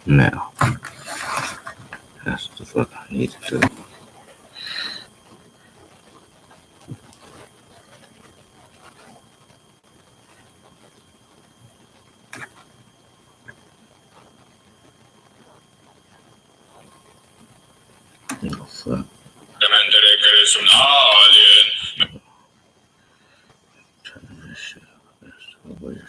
Now, that's the fuck I need to do. Oh, fuck. Turn this shit up. That's the way.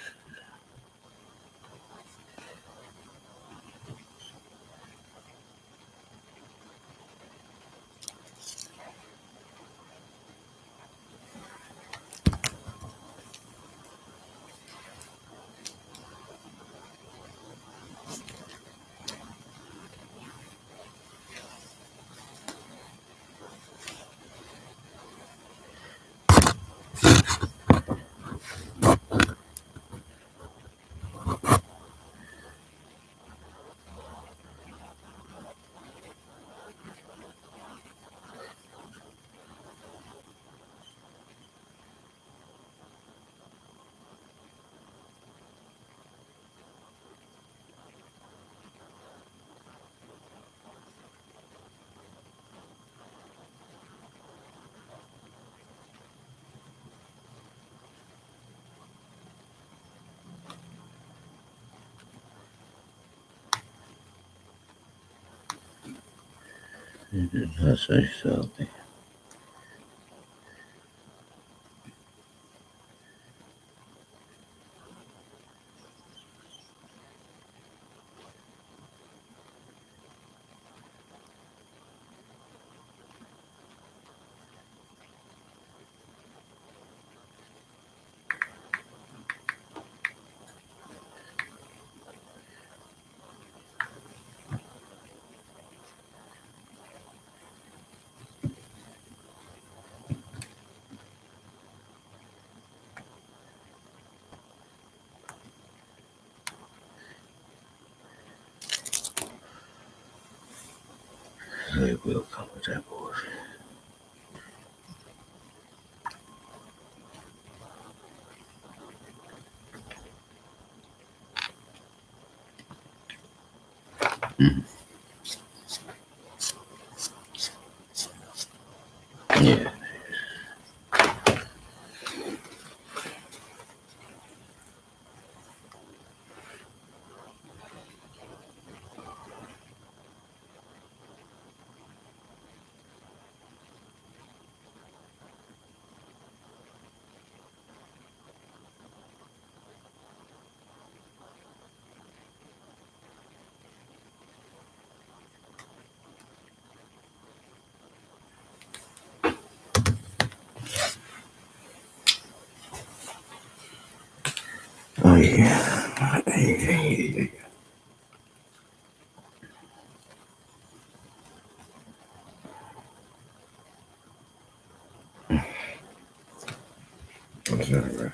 I say something. They will come with that bullshit. Yeah. Oh, yeah. Yeah. What's that, right?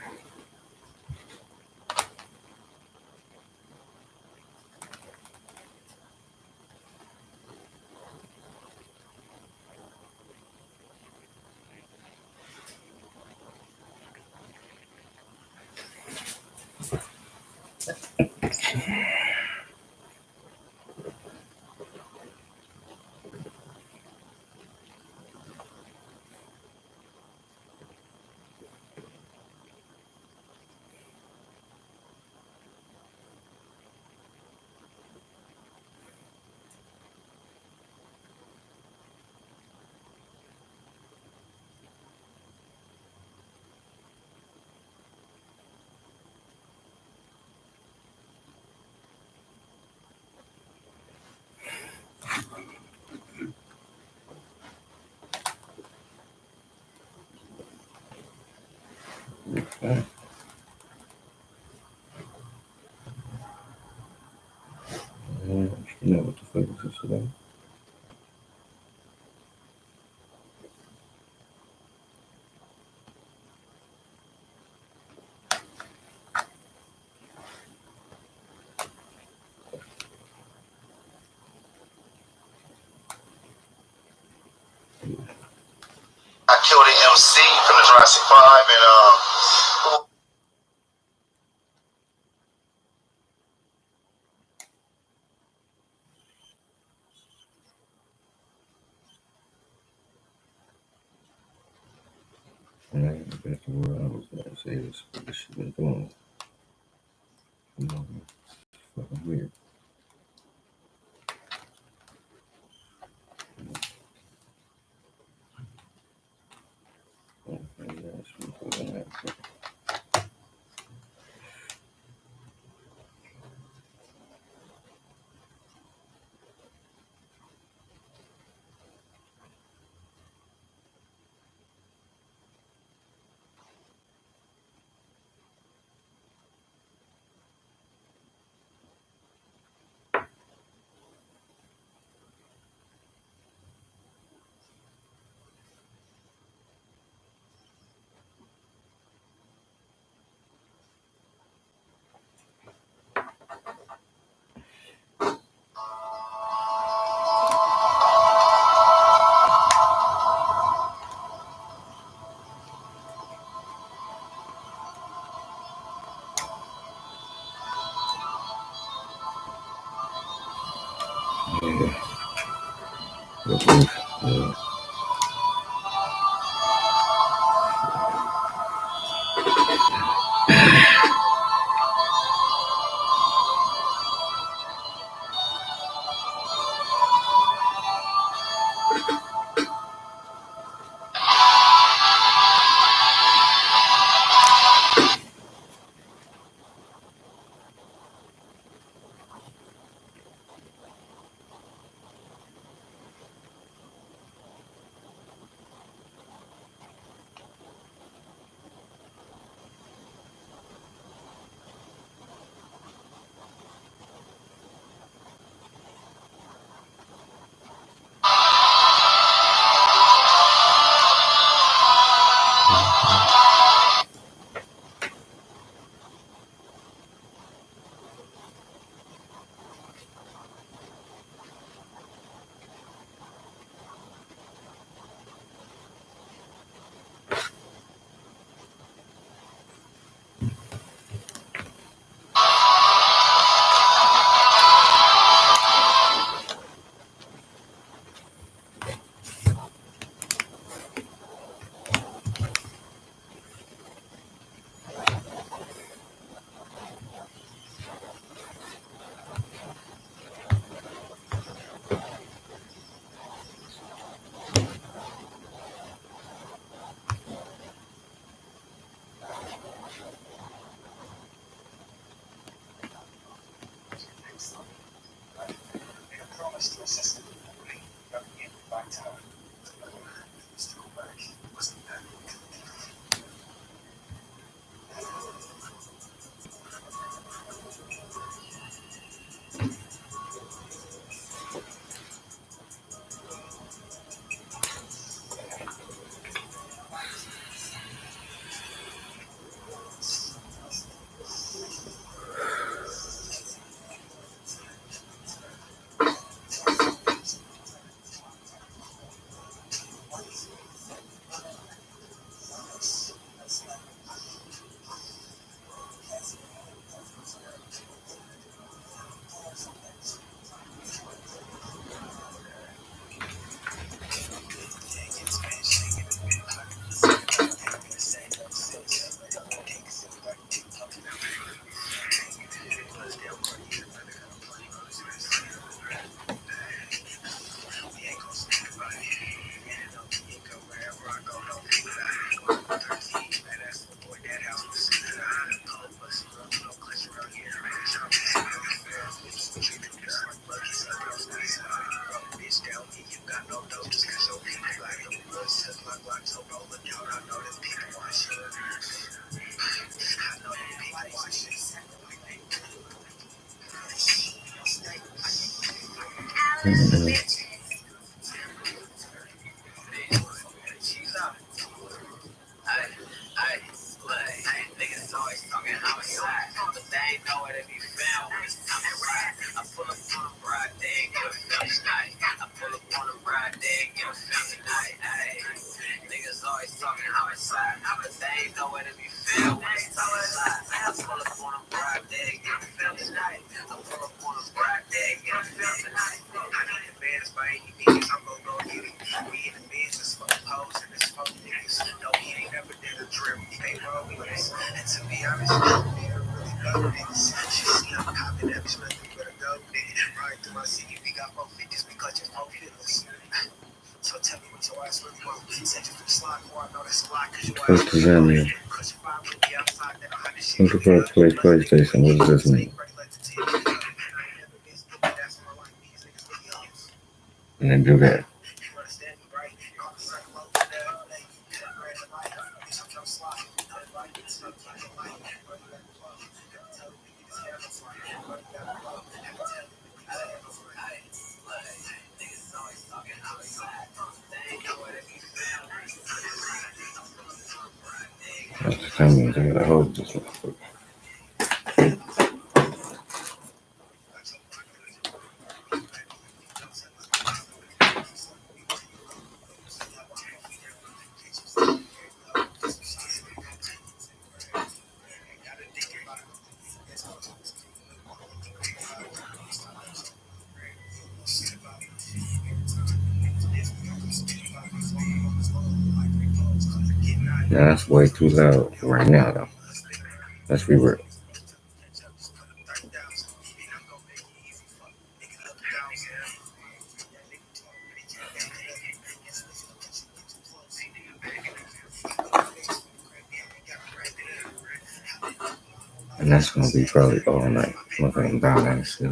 Okay. You know what the fuck is this about? I killed an MC from the Jurassic 5 and ain't back to where I was at. Say this shit been doing. You know, fucking weird. Okay, that's fucking that. Yeah. Yeah. What's the genre? What the fuck play PlayStation? What does this mean? And then do that. That's the time means I gotta hold this motherfucker. Now that's way too loud right now though. Let's rework. And that's gonna be probably all night. Motherfucking down shit.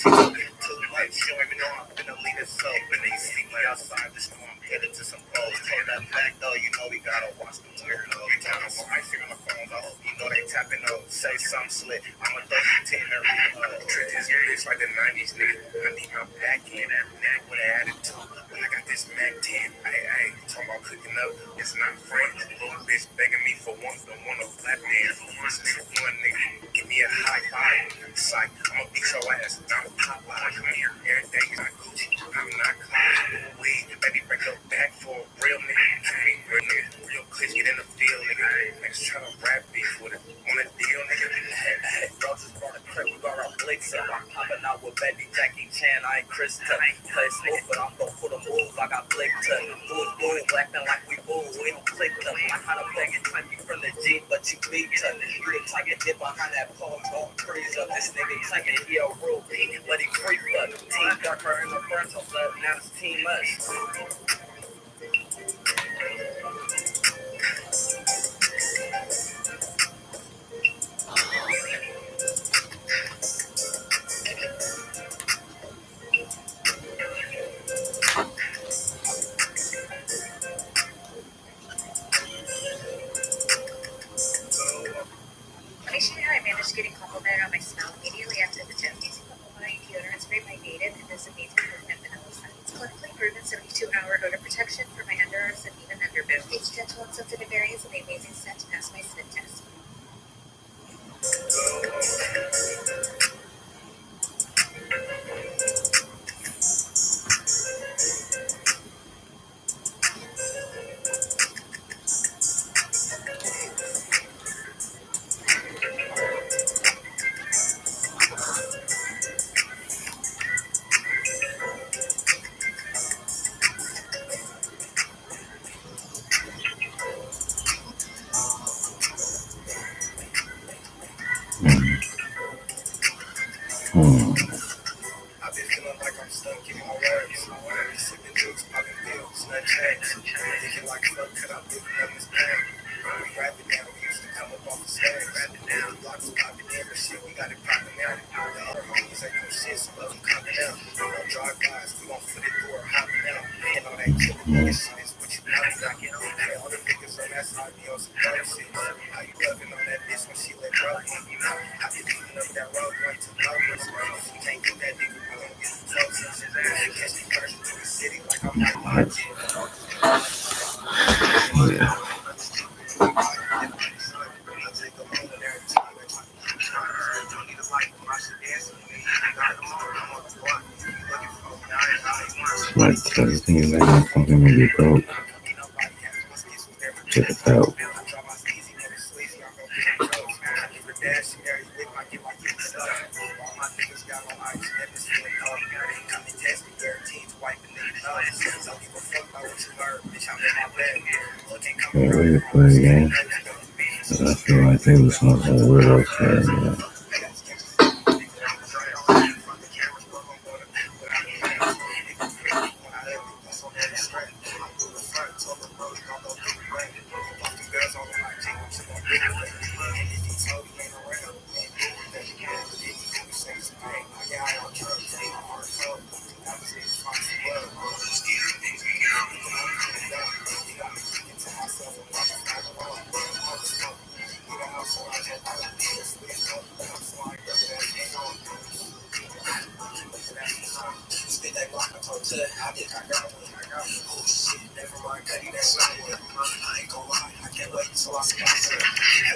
Too much, you don't even know I'm finna lead us up. And then you see me outside, just know I'm headed to some goals. Told that back though, you know we gotta watch the weirdo. You tell them, I see on the phone though, you know they tapping up. Say something slick, I'ma throw some 10 every trick his bitch like the 90s nigga. I need my back in that neck with an attitude. When I got this Mac 10, hey, talking about cooking up, it's not friends. Little bitch begging me for one, don't want no flat dance. This nigga one nigga, give me a high five. Psych, I'ma beat your ass, I'm a pop line. Come here, everything is not Gucci, I'm not clean. Weed, baby, break your back for a real nigga. Hey, real nigga, real clips, get in the field, nigga. Niggas tryna rap beef with it, on a deal, nigga. Hey, bro, just brought a crib, we got our blicks up. I'm popping out with baby Jackie Chan, I ain't Chris Tuck. Play smooth, but I'm gon' put a move, I got Blake Tuck. Boo, acting like we boo, we don't click up. I kinda beg it, time you from the G, but you beat Tuck. You the type of dip behind that pole, don't freeze up. This nigga claiming he a real beat, but he free fuck. Team darker in the front, so now it's team us. Let me show you how I managed getting complimented on my smell immediately after the gym. Using the body deodorant spray by Native and this amazing movement vanilla scent. It's clinically proven 72-hour odor protection for my underarms and even under boobs. It's gentle and sensitive areas and the amazing scent to pass my sniff test. I've been feeling like I'm stuck in my words. I'm sipping juice, popping pills, nut checks. Thinking like fuck, could I live in this pain? We rapping now, we used to come up off the stage. Rapping now, blocks popping in, but shit, we got it popping now. The other homies ain't no shit, so let them copping out. No drive-bys, we gon' put it through or hopping out. And all that killing nigga shit is what you know. Hey, all the niggas on that side be on some dope shit. How you loving on that bitch when she let go? I been beating up that road, run to lovers. If you can't get that nigga, we gon' get close. Catch me first through the city like I'm like my kid. Yeah. Right, so the thing is, I'm fucking gonna be broke. Check it out. Can't really play a game. I feel like they was some kind of weirdo shit, you know.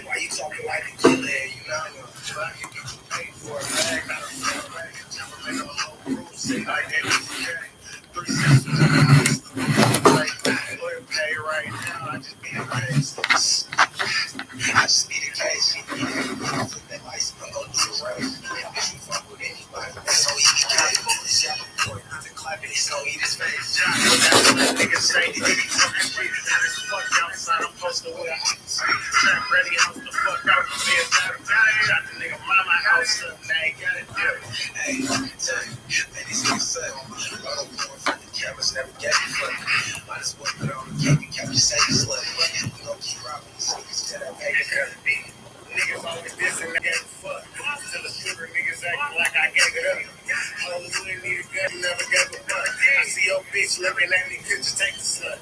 Why you talking like a killer? You know, you pay for a bag. Never make a whole room sit like that. 3 cents. Lawyer pay right now. I just need a case. I just need a case. Flip that license, I'm gonna do the race. If you fuck with anybody, that's all you can do. Shot report, the clapping, it's no eat his face. Niggas say that he fucking breathing. Fuck outside, I'm supposed to wear a trap ready, house the fuck out. Me and Adam got it. Shot the nigga by my house up. Now he got it dip. Hey, tell you, man, these niggas suck. All the porn from the cameras never get it fuck. Might as well put on the cake and catch your safe slut. We gon' keep robbing these niggas till that pay the curve beat. Niggas always dissing, I gave a fuck. Till the sugar niggas acting like I gave it up. Only you ain't need a gun, you never gave a fuck. I see your bitch looking at me, could you take the slut?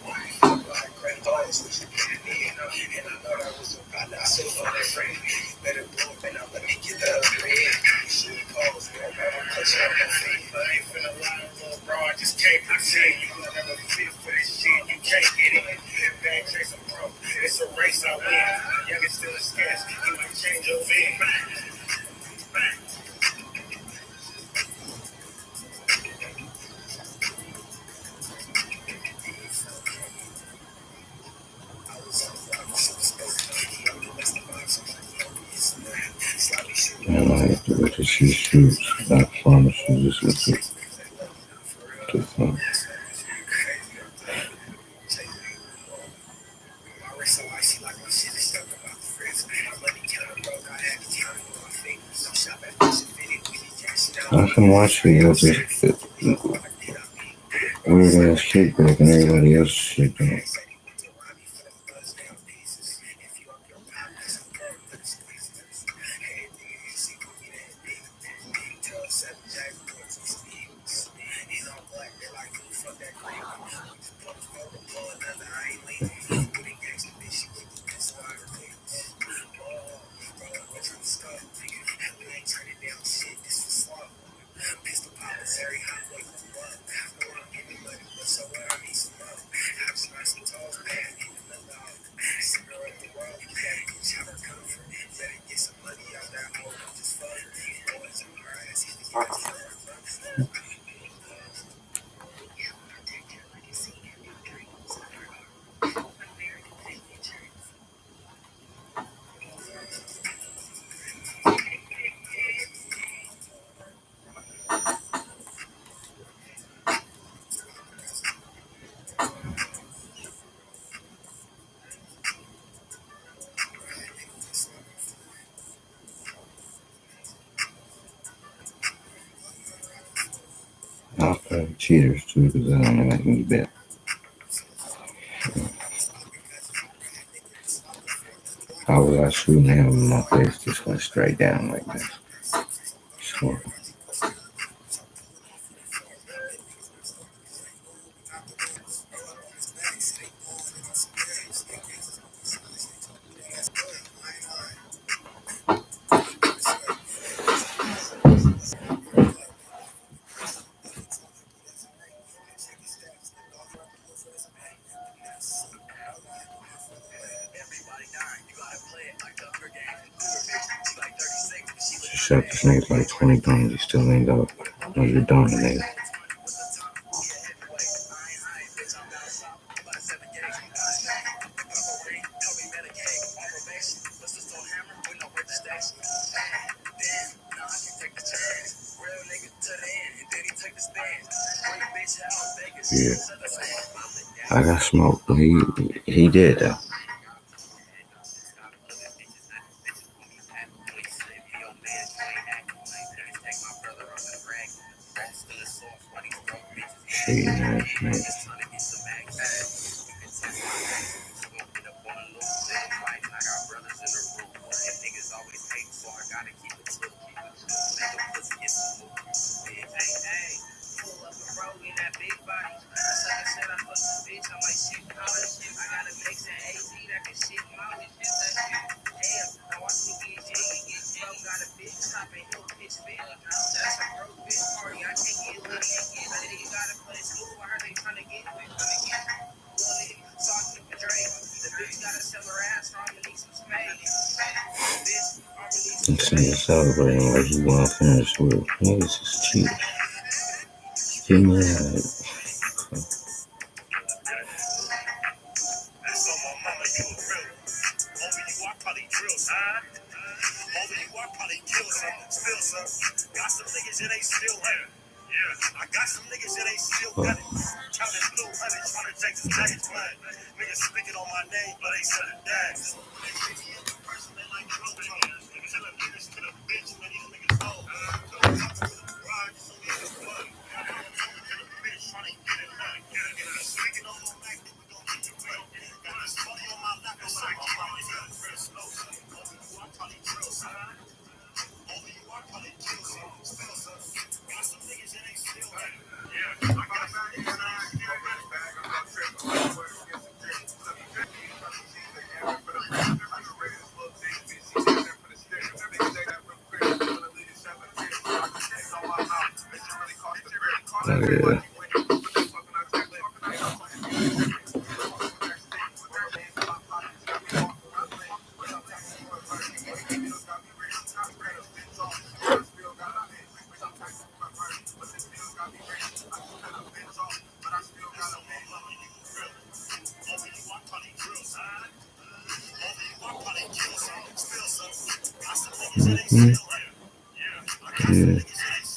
I said, for that friend, better go and I'll let me get the bread. Shoot pose, no matter what you have to see. I ain't finna lie, little bro, I just can't pretend. You will never fit for this shit, you can't get it. Bang chase a pro, it's a race I win. Young is still a sketch, you might change your vid. And I have to go to see shoots, not pharmacy, just look at the thing. I can watch it with this weird ass kickback and everybody else shit doing. I'll play cheaters too because that only make me bet. I was out shooting him in my face, just went straight down like this. So, she shot this nigga like 20 times, he still ain't up. No, you're dominating. Yeah. I got smoked, but he did though. Shit, man. This nigga celebrating like he gonna finish with niggas is cheaters. Give me that. I got some niggas that ain't still got it. Counting blue hundreds, trying to take this package plan. Niggas speaking on my name, but they said it died. They like telling niggas to the bitch when these niggas know. Don't talk to the garage, so niggas fun. To the bitch trying to get it done. Speaking on my neck, we gon' get you real. Got this money on my lap, it's like I'm on the real slow. Over you, I probably drill, son. Over you, I probably kill, son. Spill, son. Got some Yeah. Mm-hmm. Yeah.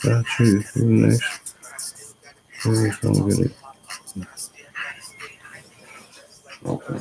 Got you. Who next? Who's gonna get it? Okay.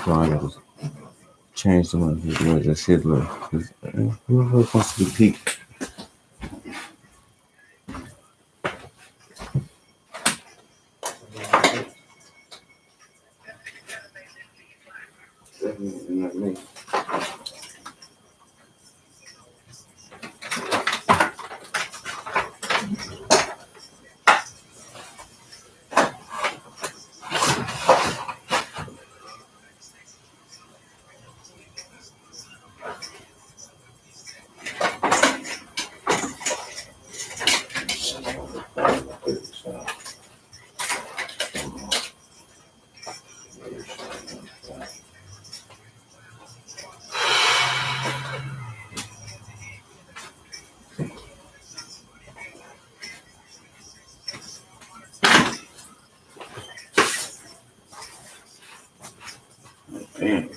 So I gotta change some of his words. That shit look. Whoever wants to be peaked. Definitely not me. Damn.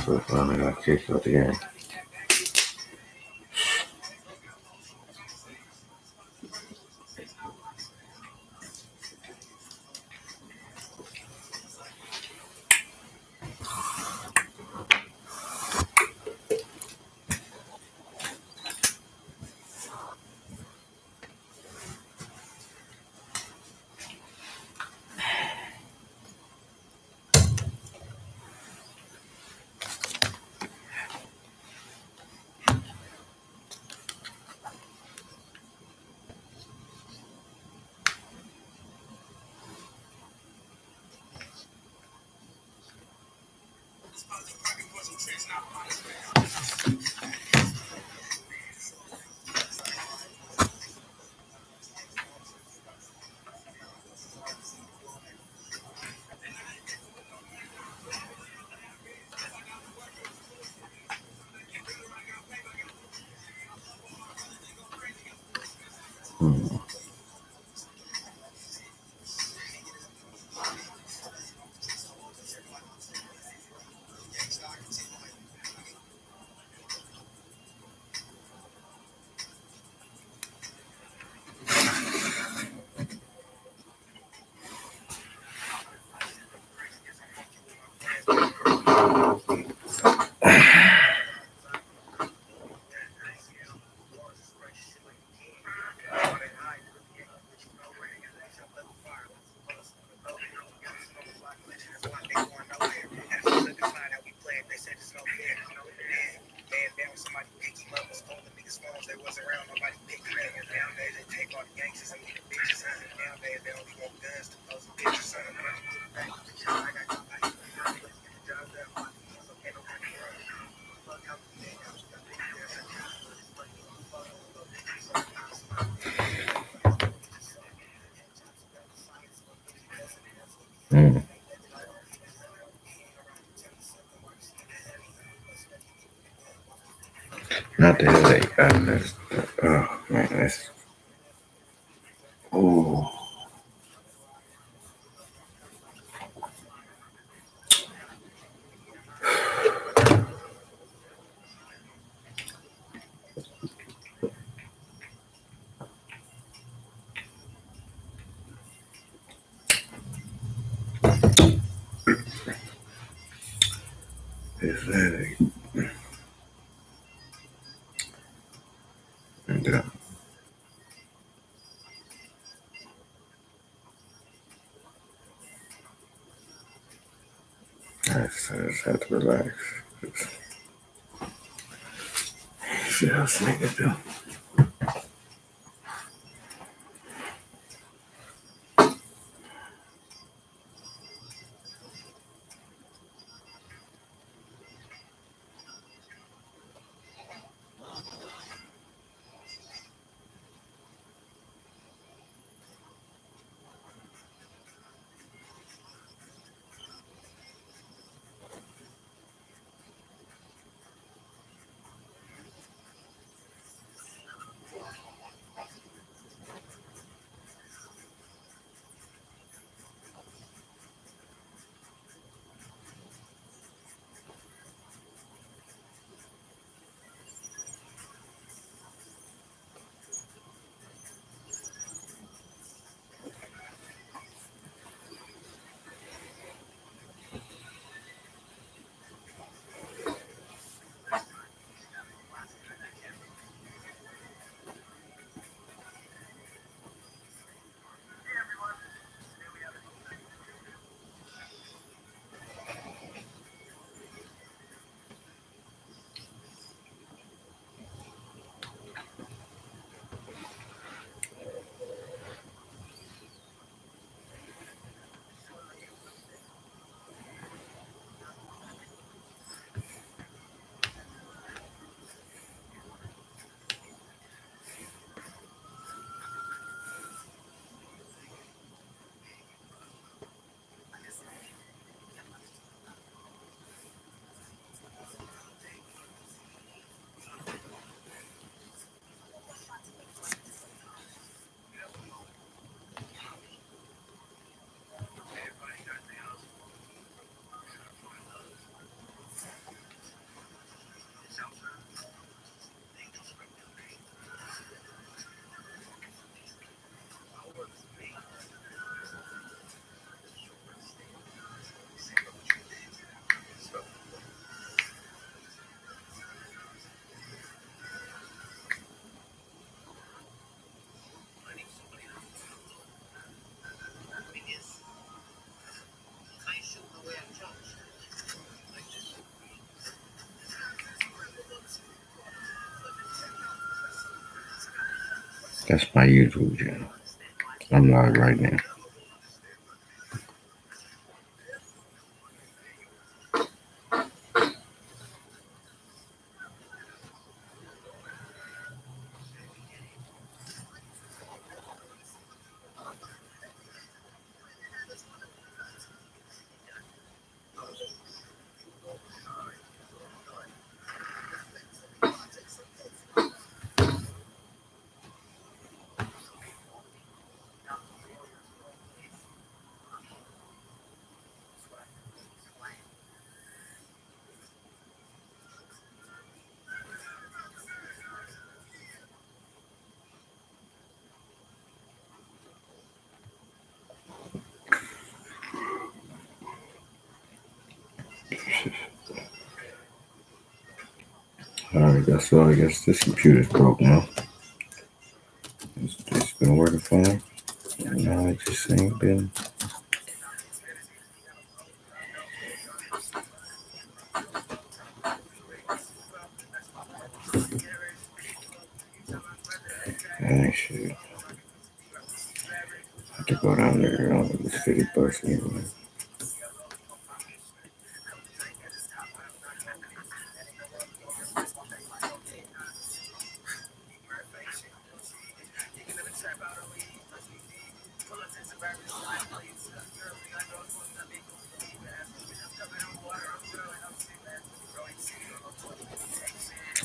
So finally got kicked out the game. Hmm. Somebody pick him up, was on the niggas' phones, they wasn't around, nobody picked him up. Nowadays they take all the gangsters and the bitches. Nowadays they only want guns to post pictures. Hmm. Not the headache. That's, oh man, that's oh. This headache. And I just have to relax. Shit else I need to do. That's my YouTube channel. I'm live right now. Alright, that's all. I guess this computer's broke now. It's been working fine. No, it just ain't been. And shit. I have to go down there. I don't think it's 50 bucks anyway.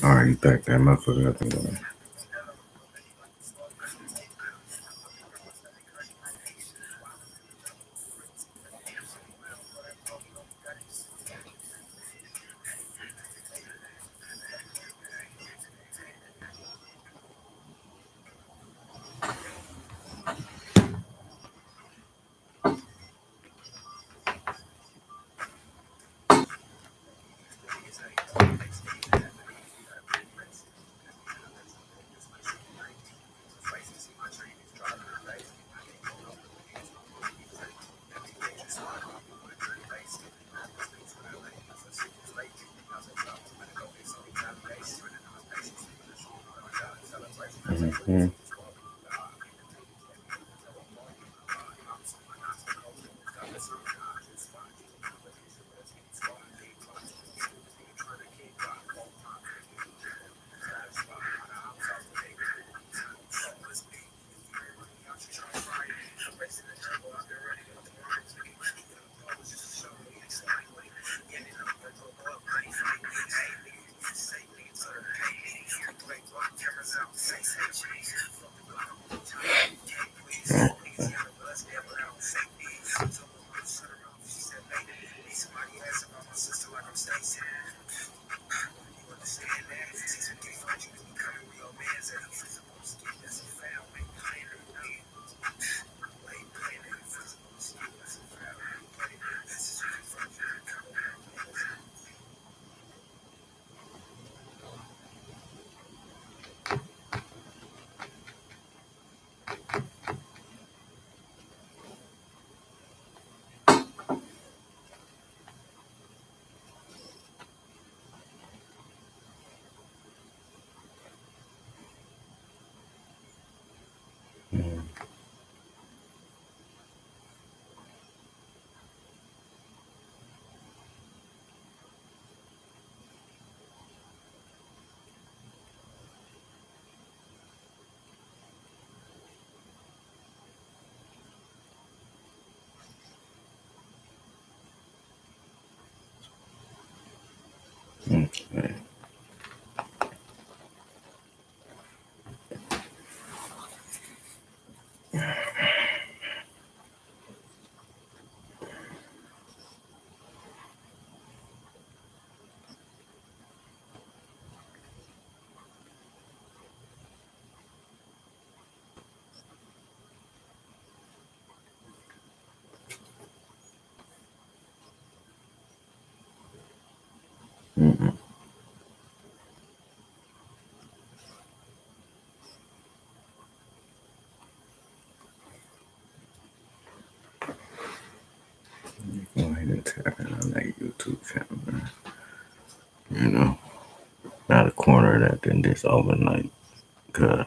Alright, you back that motherfucker up and going. Mm-hmm. Okay. Mm-hmm. Go ahead and tap in on that YouTube channel, man. You know, not a corner of that than this overnight. Cause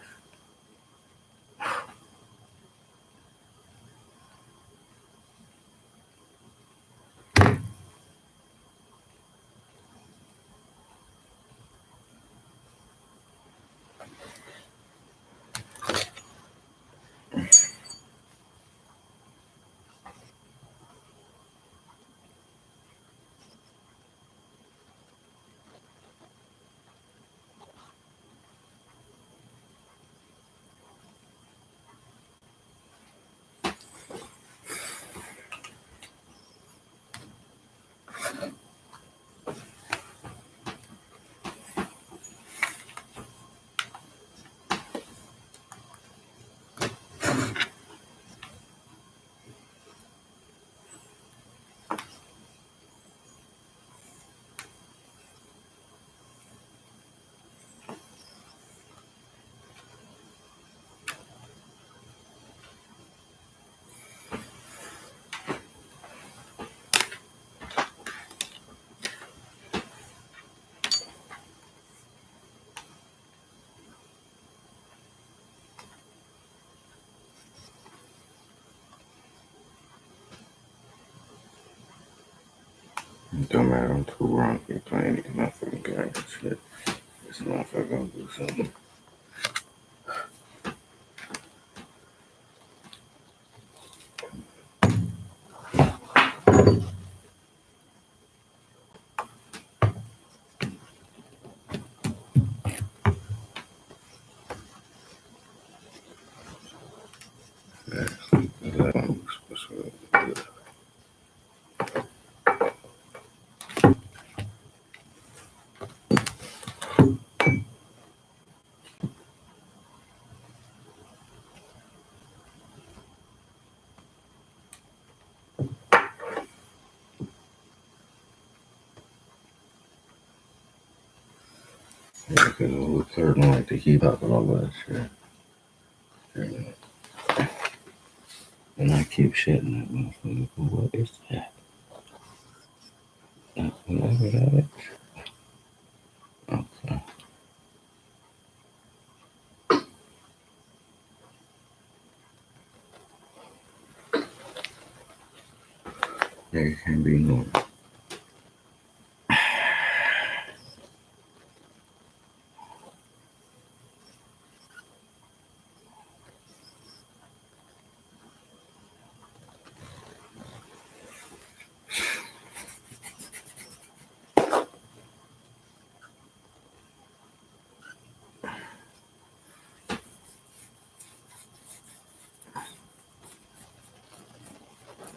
it don't matter, I'm too wrong to be playing these motherfucking games and shit. This motherfucker gonna do something. Yeah, because it was certain like to keep up with all that shit. And I keep shitting that motherfucker. What is that? Whatever that is. Okay. Nigga can't be normal.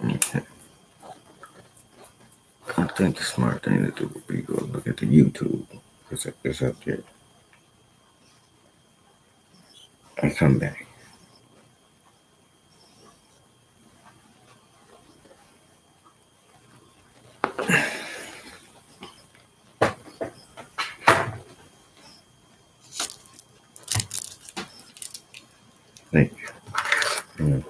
Okay. I think the smart thing to do would be go look at the YouTube. Because it's up there. And come back. Thank you. Yeah.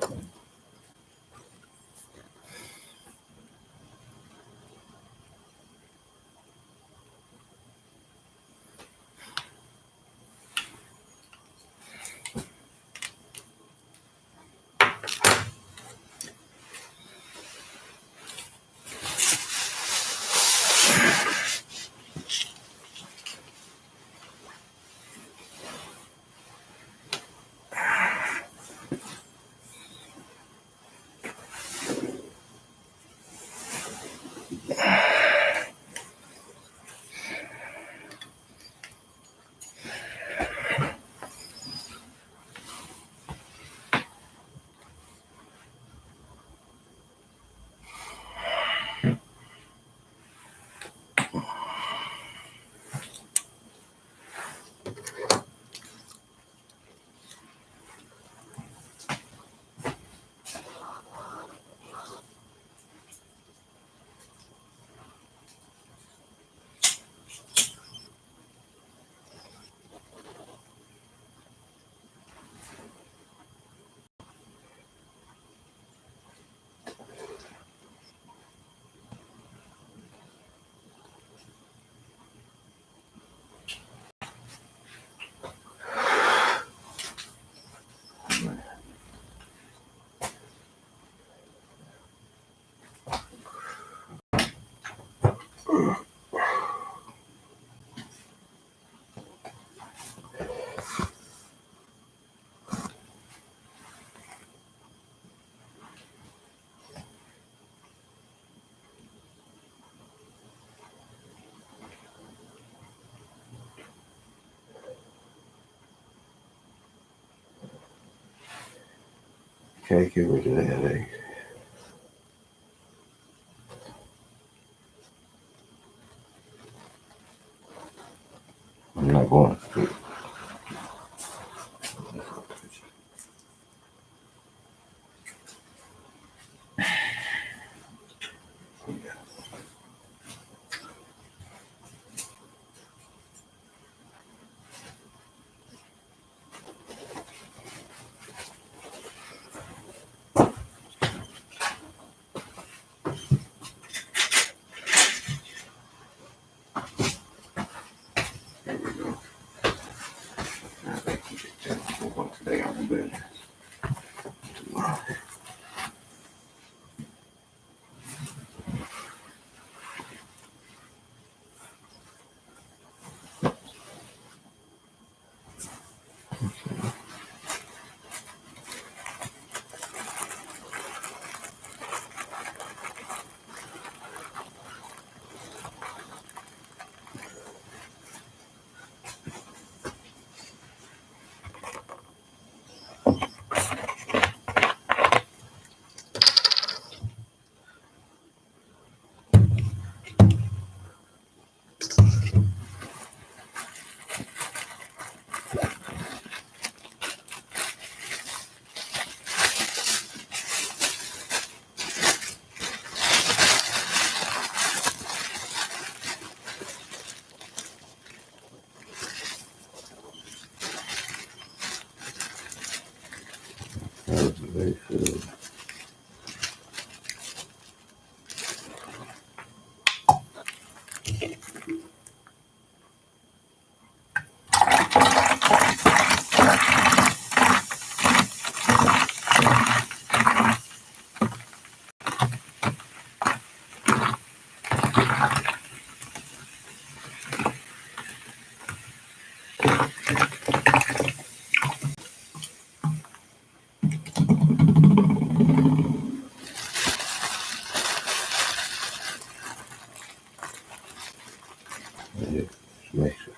Can't get rid of the headache. I'm not going to sleep. I think you get that. Move on today on the business. Tomorrow. How's the way feel? Yeah, just make sure.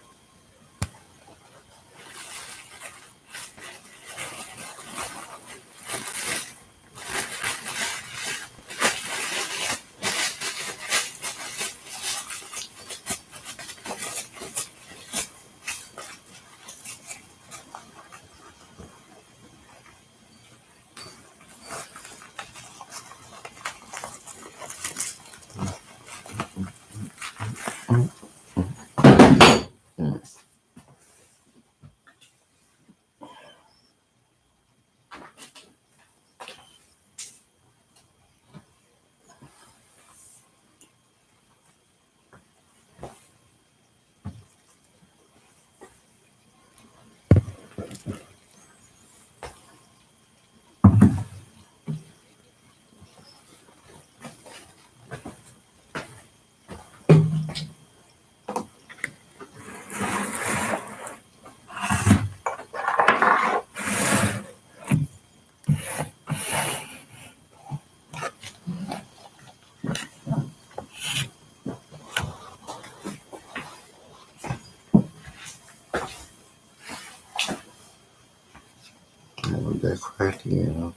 Never that cracky, you know.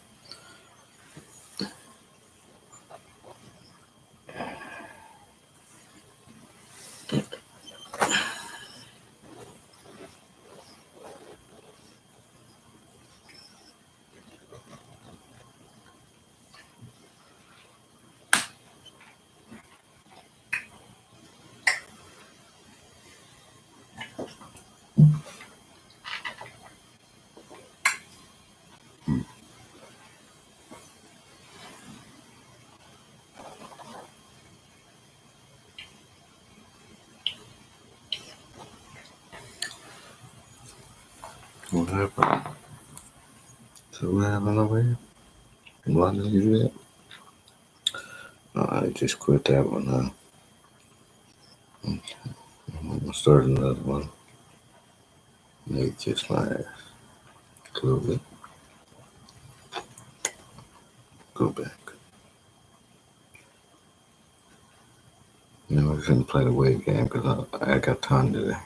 What happened? So what happened over here? Why did you do that? No, I just quit that one now. I'm gonna start another one. Maybe kiss my ass. A little bit. Go back. You know, we're gonna play the weight game because I got time today.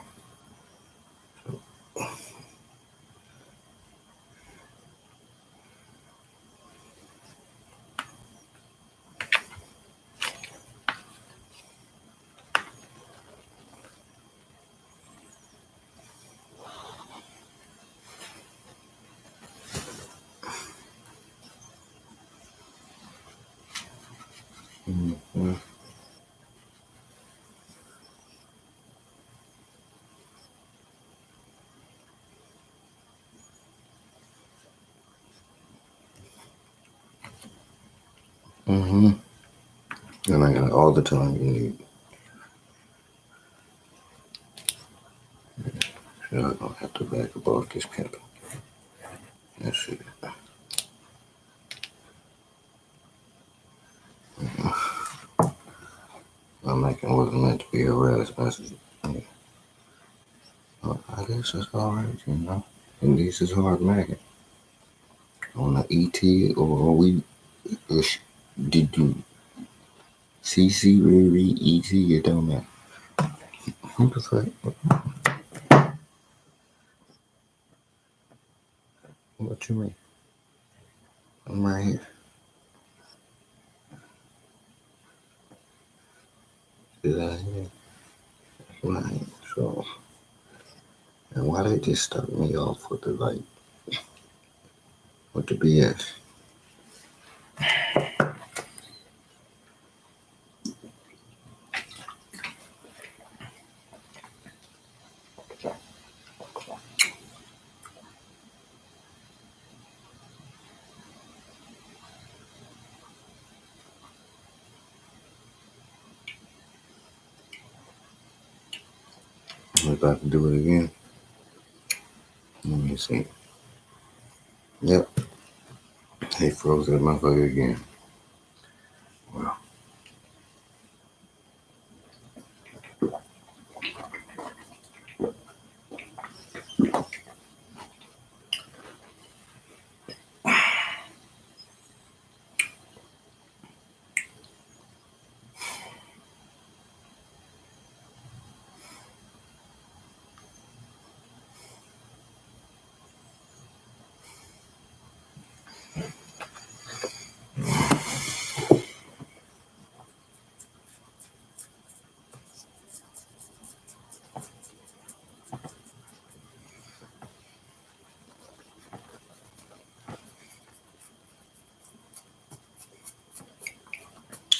Mm-hmm. Mm-hmm. And I got all the time you need. So I don't have to back up off this pimping. That's it. My making wasn't meant to be a rest message. Well, I guess that's alright, you know. At least it's hard making. On the ET or we did you CC read ET? It don't matter. What the fuck? What you mean? I'm right here. Did I hear? Right. So, and why they just start me off with the like, with the BS? about to do it again. Let me see. Yep, he froze that motherfucker again. Well,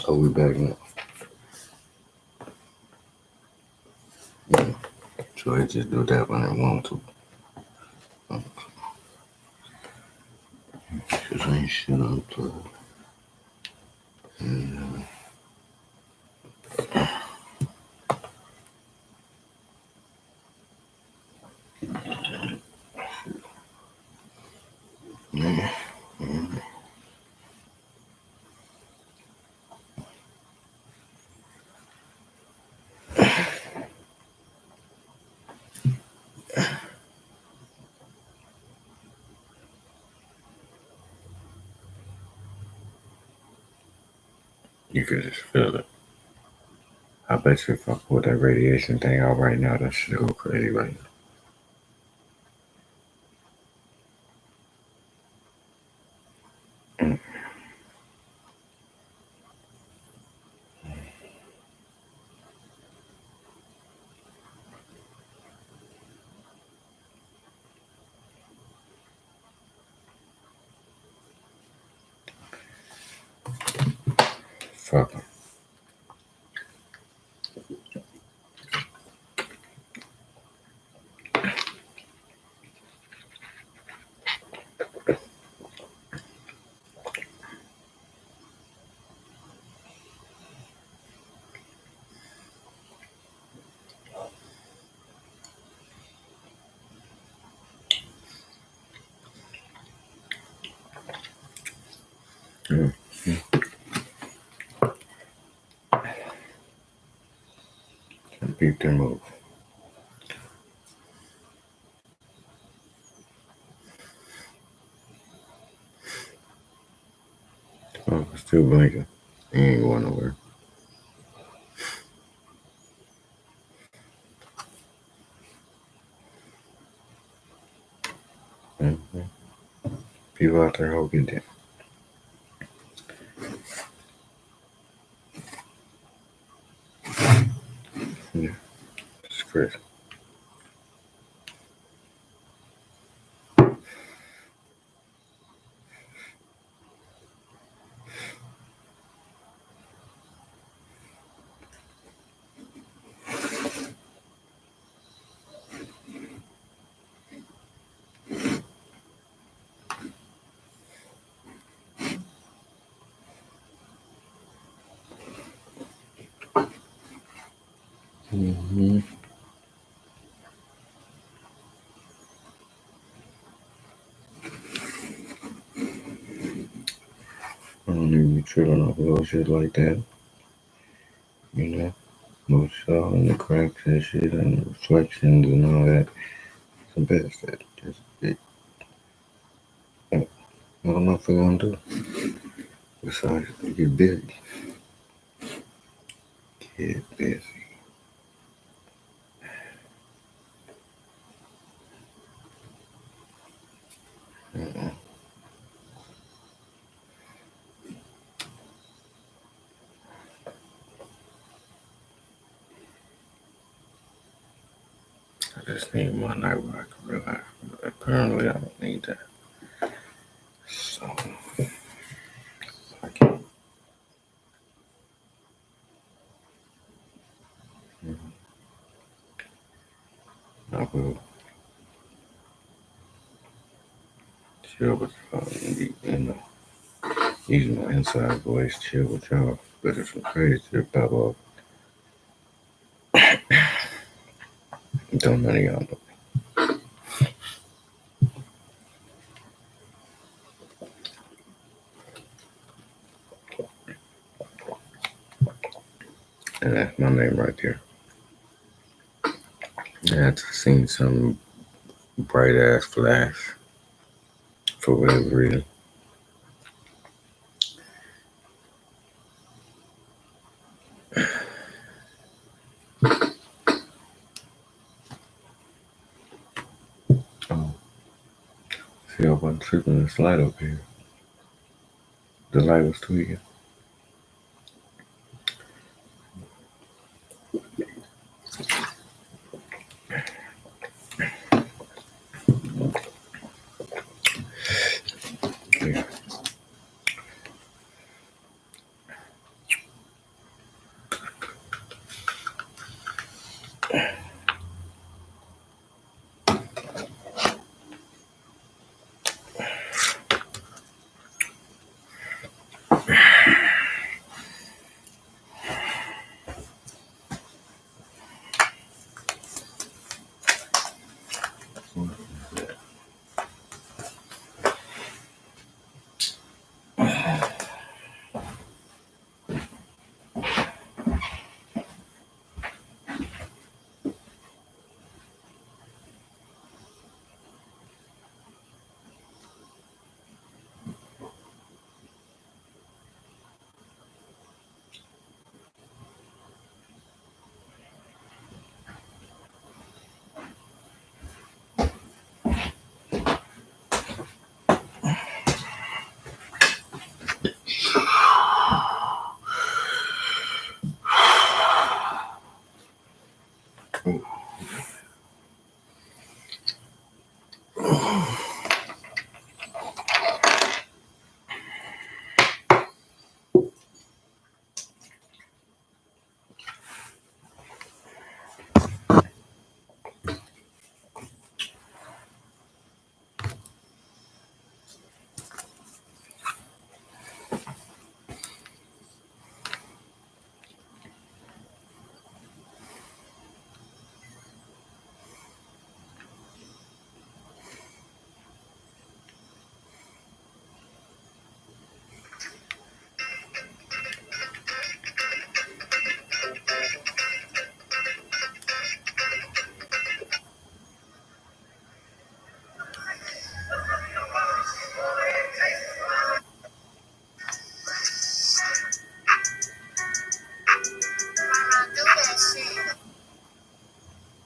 are we back now? Yeah. So I just do that when I want to. Cause I ain't shit unplugged. And, yeah. You could just feel it. I bet you if I pull that radiation thing out right now, that shit go crazy right now. Fuck 'em. Yeah. Can't beat their move. Oh, it's still blinking. He ain't going nowhere. Mm-hmm. People out there hope get that. Yeah, it's crazy. Mm-hmm. I don't even be tripping off little shit like that. You know, most all and the cracks and shit and the reflections and all that. It's the best that just what am I gonna do? Besides, get busy. Get busy. Mm-mm. I just need one night where I can relax. But apparently, I don't need that. So, I can't. I will chill with you know, using my inside voice, chill with y'all. But if some crazy shit pop off, still none of y'all know. And that's my name right there. And I just seen some bright ass flash for whatever reason. Oh, see, I wasn't tripping this light up here. The light was tweaking. Yeah.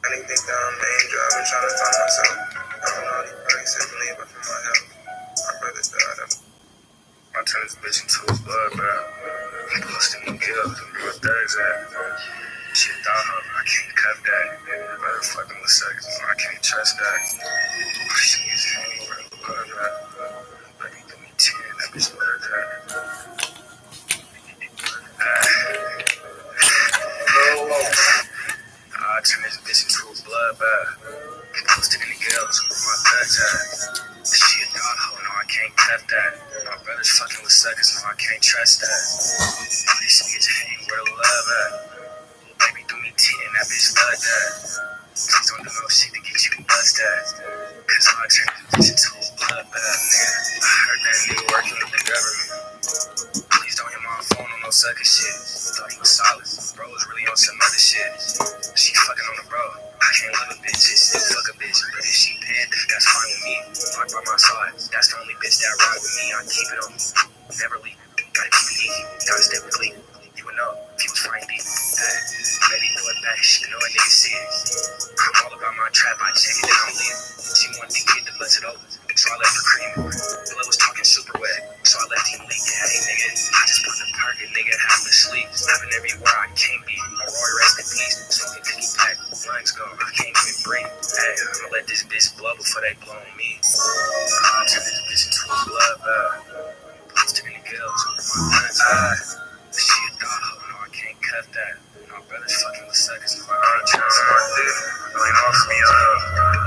Anything down main drive and trying to find myself. I don't know anybody except for me, but for my health. My brother died. I turned this bitch into a blood, bro. He busted me kills. My thugs at. Shit down her. I can't cut that. Brother fucking with sex. I can't trust that. She is hanging where the blood at. Baby, give me 10. That bitch blood at. I turned this bitch into a bloodbath. Posted in the girls with my thugs at. She a dog hoe, no, I can't cut that. My brother's fucking with suckers, no, I can't trust that. These niggas hang where the love at. Little baby, do me 10, that bitch love that. Please don't do no shit to get you bust at. Cause I turned this bitch into a bloodbath, nigga. I heard that nigga working with the government. Please don't hit my phone on no sucker shit. Thought he was solid. Bro was really on some other shit. She fucking on the bro. I can't love a bitch. It's fuck a bitch. But if she paying, that's fine with me. Fuck by my side. That's the only bitch that ride with me. I keep it on me. Never leave. Gotta keep it easy. Gotta stay with clean. You would know if you was fine deep. Baby, throw it back. She know a nigga see it. I'm all about my trap. I check it and I'm leave. She wanted to get the bust it over. So I left her creaming. Bill was talking super wet. So I left him leaking. Hey, nigga. I just put the target, nigga. Having to sleep. Having everywhere I can't be. My Roy rest in peace. Smoking cookie pack. Lungs gone. I can't even breathe. Hey, I'ma let this bitch blow before they blow on me. I turn this bitch into a blood bath. Posted in the girls with my friends. She a dog hoe. No, I can't cut that. My brother's fucking with suckers. No, I can't trust my dick. Really wants me up.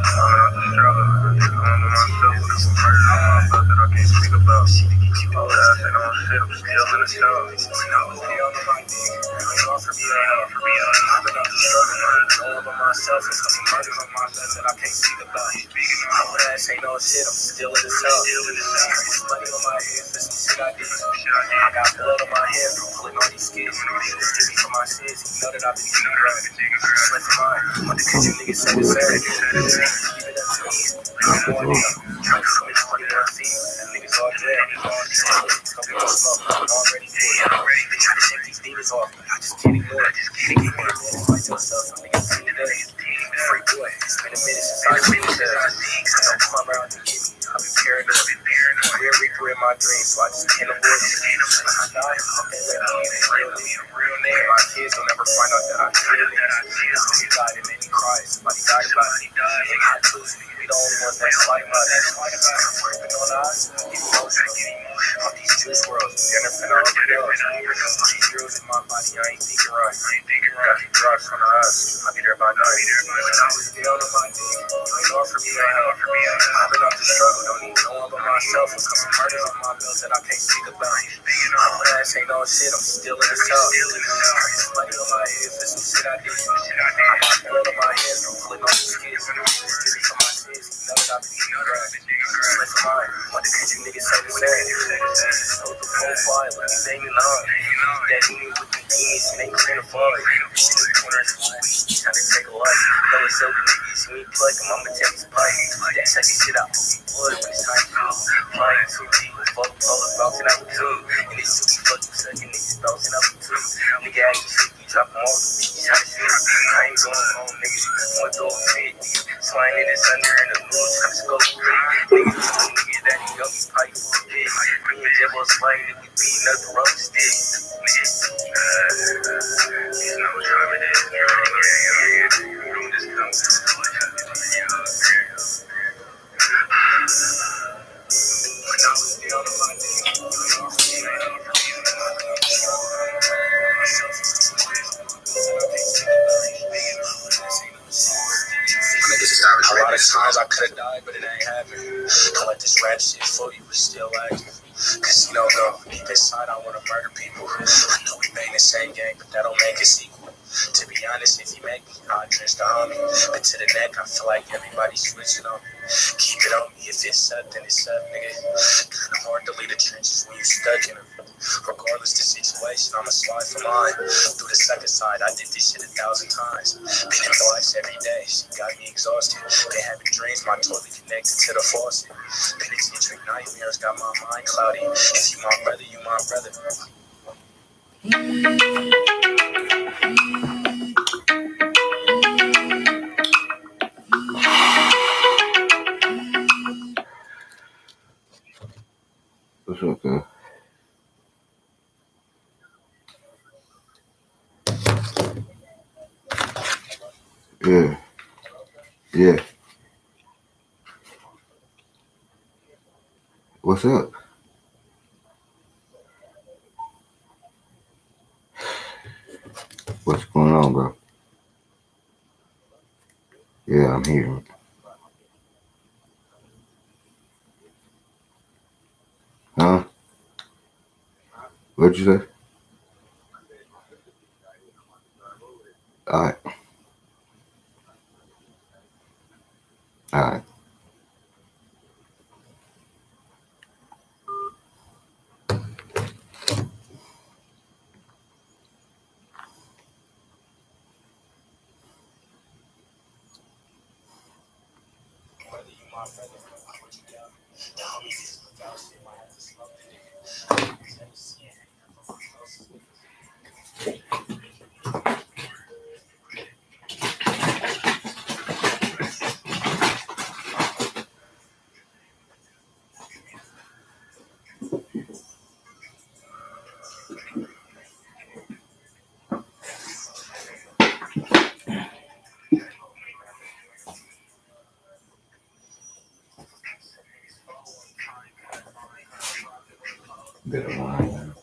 I'm out the struggle. I'm on myself with some murder on my butt that I can't speak about. She to get you all that. I think I'm shit. I'm still in the show. I was still on my dick. Really off for me. I've been out the struggle. I'm all by myself. It's some murders on can't see the body. My ass ain't no shit, I'm still in the cell. Money on my head for some shit I did. I got blood on my hands from pulling all these skits. This to me for my sins, you know that I've been taking drugs. Slip mine, what the you niggas say the same. Keep it up to me, I'm more nigga. Trying to switch 21 feet, them niggas all dead. Smoking no smoke, I'm already dead. They try to shake these demons off, but I just can't ignore it. Give me a minute, fight yourself, some niggas see today. Free boy, it's been a minute since I've been there. I don't come around to get me, I've been paranoid. Real reaper in my dreams, so I just can't avoid it. When I die, I'm gonna let me a real name. My kids will never find out that I killed it. Somebody died, it made me cry. Somebody died about it. They got tools, we the only ones that fight about it. I'm working on us, I get emotional. All these juice worlds, they're finna overdose. All these girls in my body, I ain't thinking right. Got the drugs on the us, I'll be there by night. When I was down on my knee, you ain't offer me no help. I've been off the struggle, don't need no one but myself. A couple murders on my belt that I can't speak about. My ass ain't no shit, I'm still in the cell. Money on my head for some shit I did. I got blood on my hands from pulling all these kids. This to me for my sins, you know that I've been taking drugs. Slip mine, what the you niggas say the same. So the profile, let me name it on. That he knew with the demons and they couldn't afford. Shit in the corners of my week, trying to take a life. Know it's over niggas, we ain't plug him, I'ma take his pipe. That second shit out, blood when it's time to go. Flying too deep, fuck colors bouncing out the tube. And it's too fucking second niggas bouncing out the tube. Nigga acting shit, we drop him off the beach, try to shoot. I ain't going home, niggas, one throw a fit. Sliding in this under in the moon, trying to scope the niggas, niggas that he got me pipe for a bit. Me and Jimbo sliding, we beating up the rubber stick. You know what time it is, you don't just come to the when I was down on my knee, a lot of times I could've died, but it ain't happened. Don't let this rat shit fool you, we're still active. Cause you don't know, deep inside I wanna murder people. I know we made the same game, but that don't make us equal. To be honest, if you make me, I'll drench the homie. But to the neck, I feel like everybody's switching on me. Keep it on me, if it's up, then it's up, nigga. Kinda hard to leave the trenches when you stuck in them. Regardless the situation, I'ma slide for mine. Through the second side, I did this shit 1,000 times. Been in lives every day, she got me exhausted. Been having dreams, my toilet connected to the faucet. Penitentiary nightmares got my mind cloudy. If you my brother, you my brother. What's up, girl? Yeah. Yeah. What's up? What's going on, bro? Yeah, I'm here. Huh? What'd you say? Alright. Alright. Bit of wine.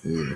Yeah.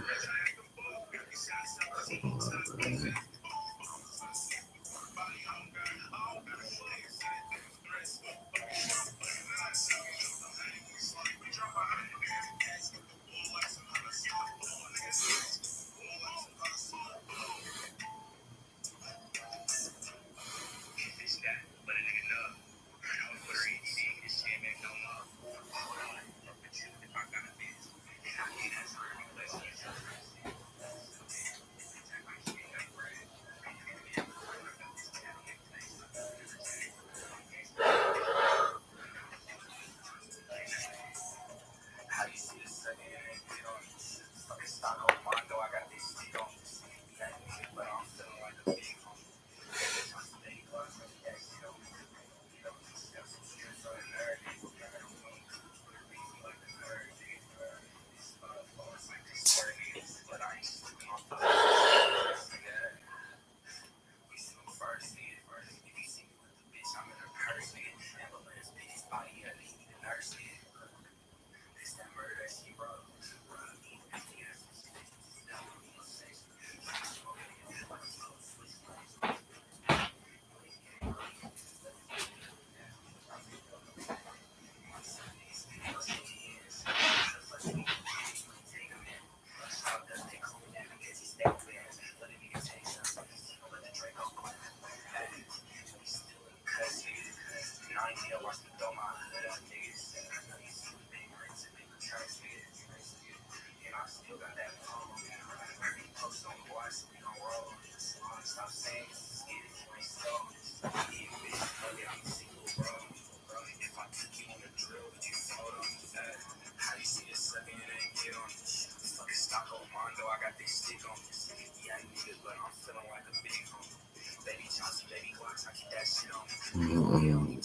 Mm-mm.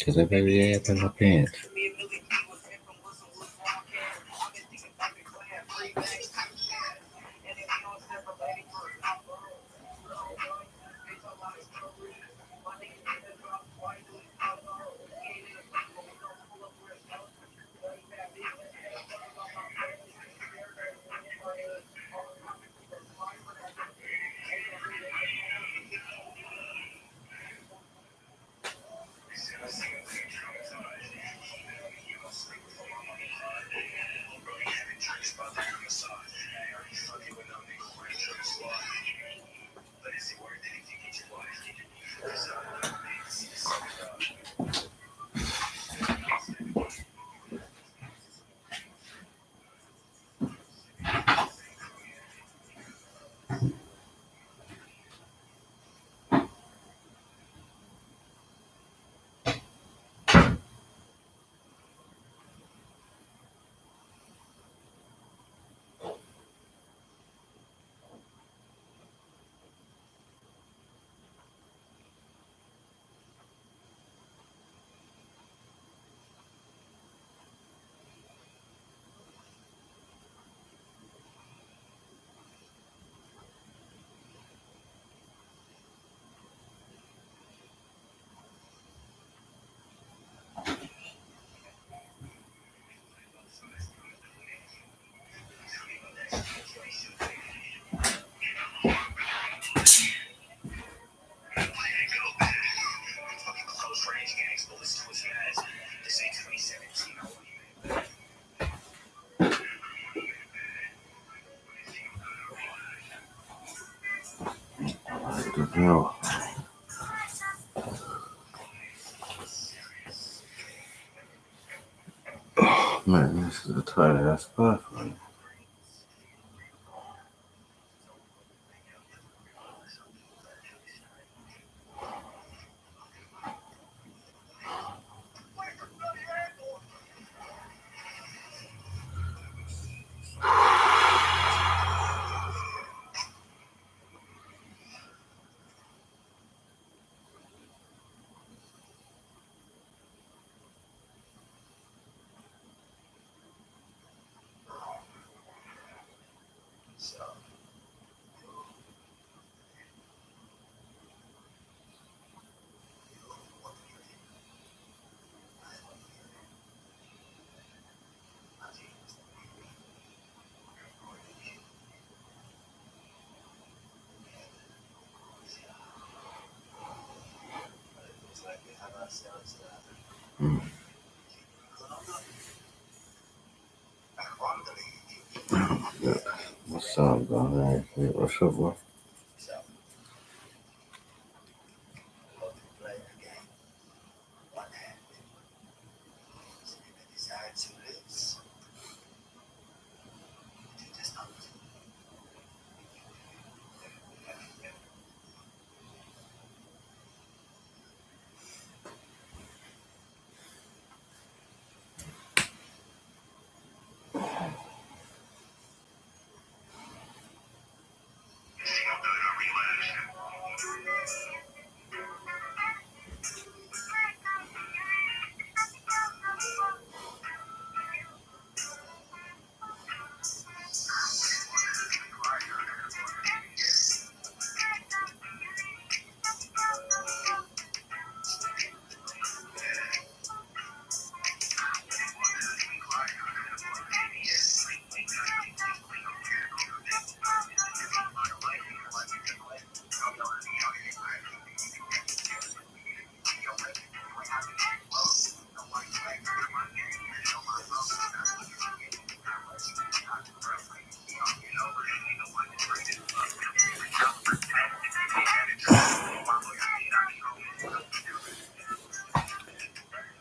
Cause I baby ass in my pants. Man, this is a tight ass spot for me. Mm. Yeah. What's up, bro? Hey, what's up, bro?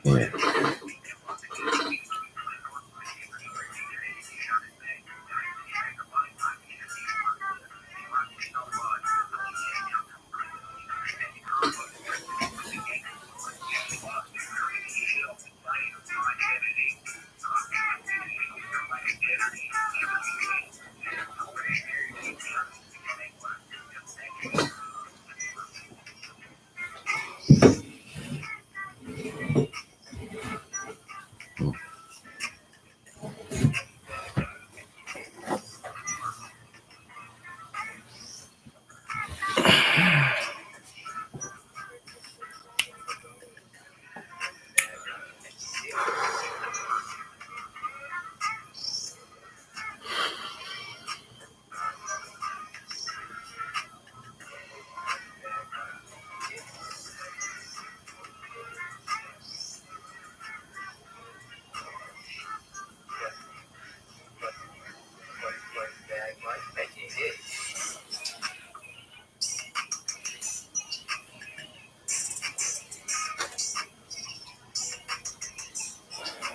Yeah.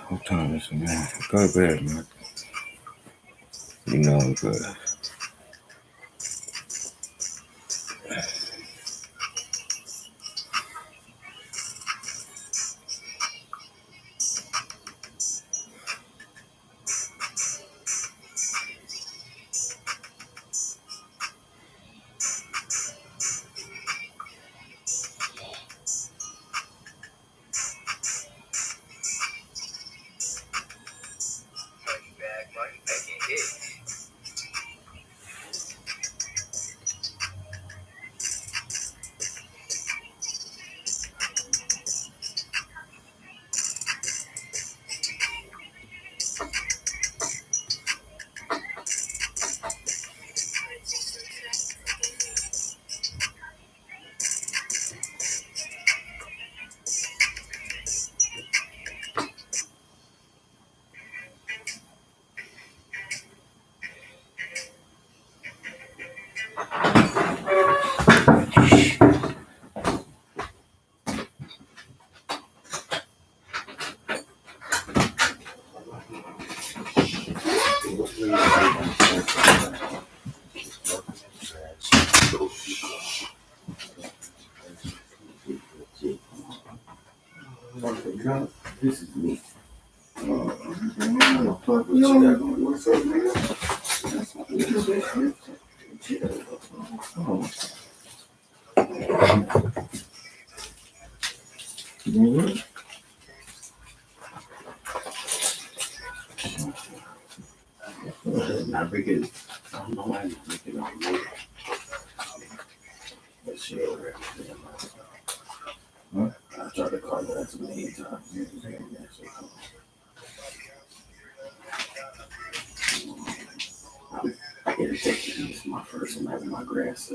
What time is it, man? Go to bed, man. You know I'm good. John, this is me. What you got going? What's up, man? You know what? Not big. I don't know why I'm making all the that shit over there. Huh? I tried to call that so many times. I'm irritated. This is my first one having my grass.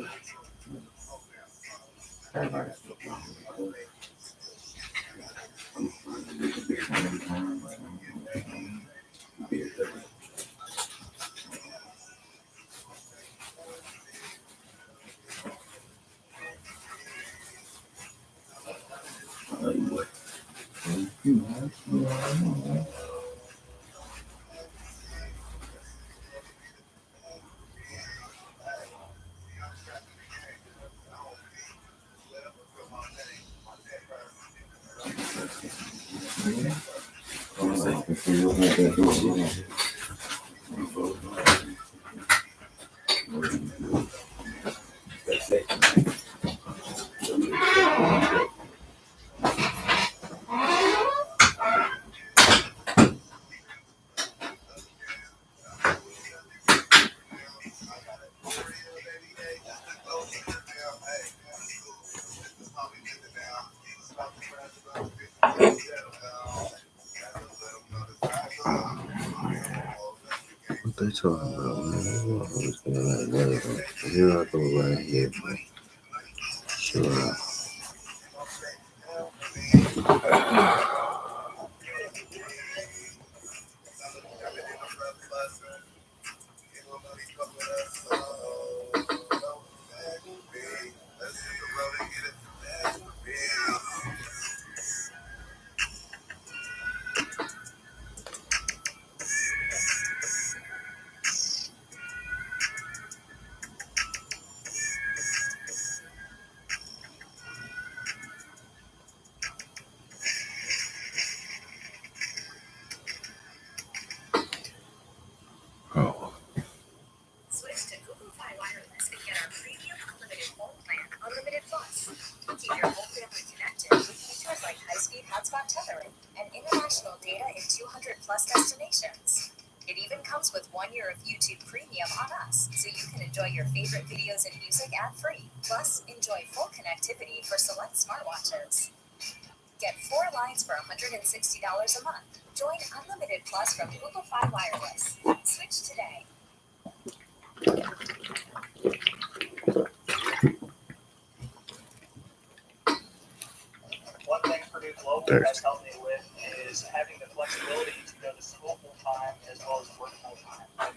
Everybody's wrong. I'm trying to do the big one. Beer 30. I love you, boy. What they talking about, man? Here I go right here, boy. Sure. Oh. Switch to Google Fi Wireless and get our premium unlimited phone plan, Unlimited Plus. Keep your whole family connected with features like high-speed hotspot tethering and international data in 200 plus destinations. It even comes with 1 year of YouTube Premium on us, so you can enjoy your favorite videos and music ad-free. Plus, enjoy full connectivity for select smartwatches. Get 4 lines for $160 a month. Join Unlimited Plus from Google Fi Wireless. Switch today. One thing Purdue Global has helped me with is having the flexibility to go to school full time as well as work full time.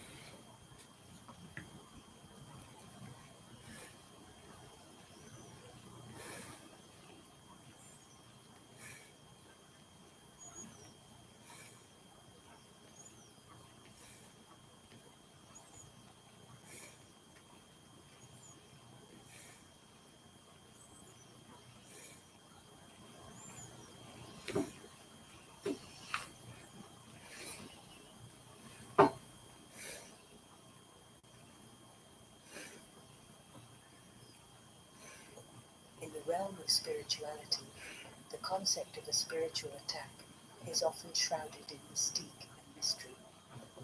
In the realm of spirituality, the concept of a spiritual attack is often shrouded in mystique and mystery.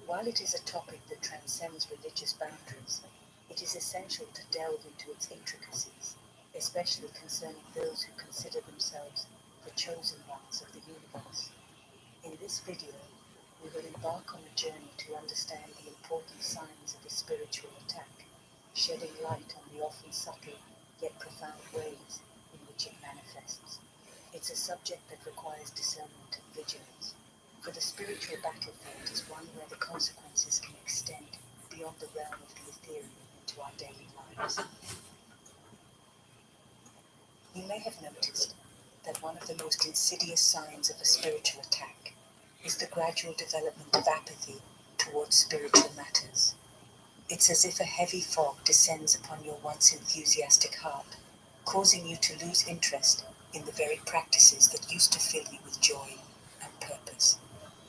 While it is a topic that transcends religious boundaries, it is essential to delve into its intricacies, especially concerning those who consider themselves the chosen ones of the universe. In this video, we will embark on a journey to understand the important signs of a spiritual attack, shedding light on the often subtle yet profound ways in which it manifests. It's a subject that requires discernment and vigilance, for the spiritual battlefield is one where the consequences can extend beyond the realm of the ethereal into our daily lives. You may have noticed that one of the most insidious signs of a spiritual attack is the gradual development of apathy towards spiritual matters. It's as if a heavy fog descends upon your once enthusiastic heart, causing you to lose interest in the very practices that used to fill you with joy and purpose.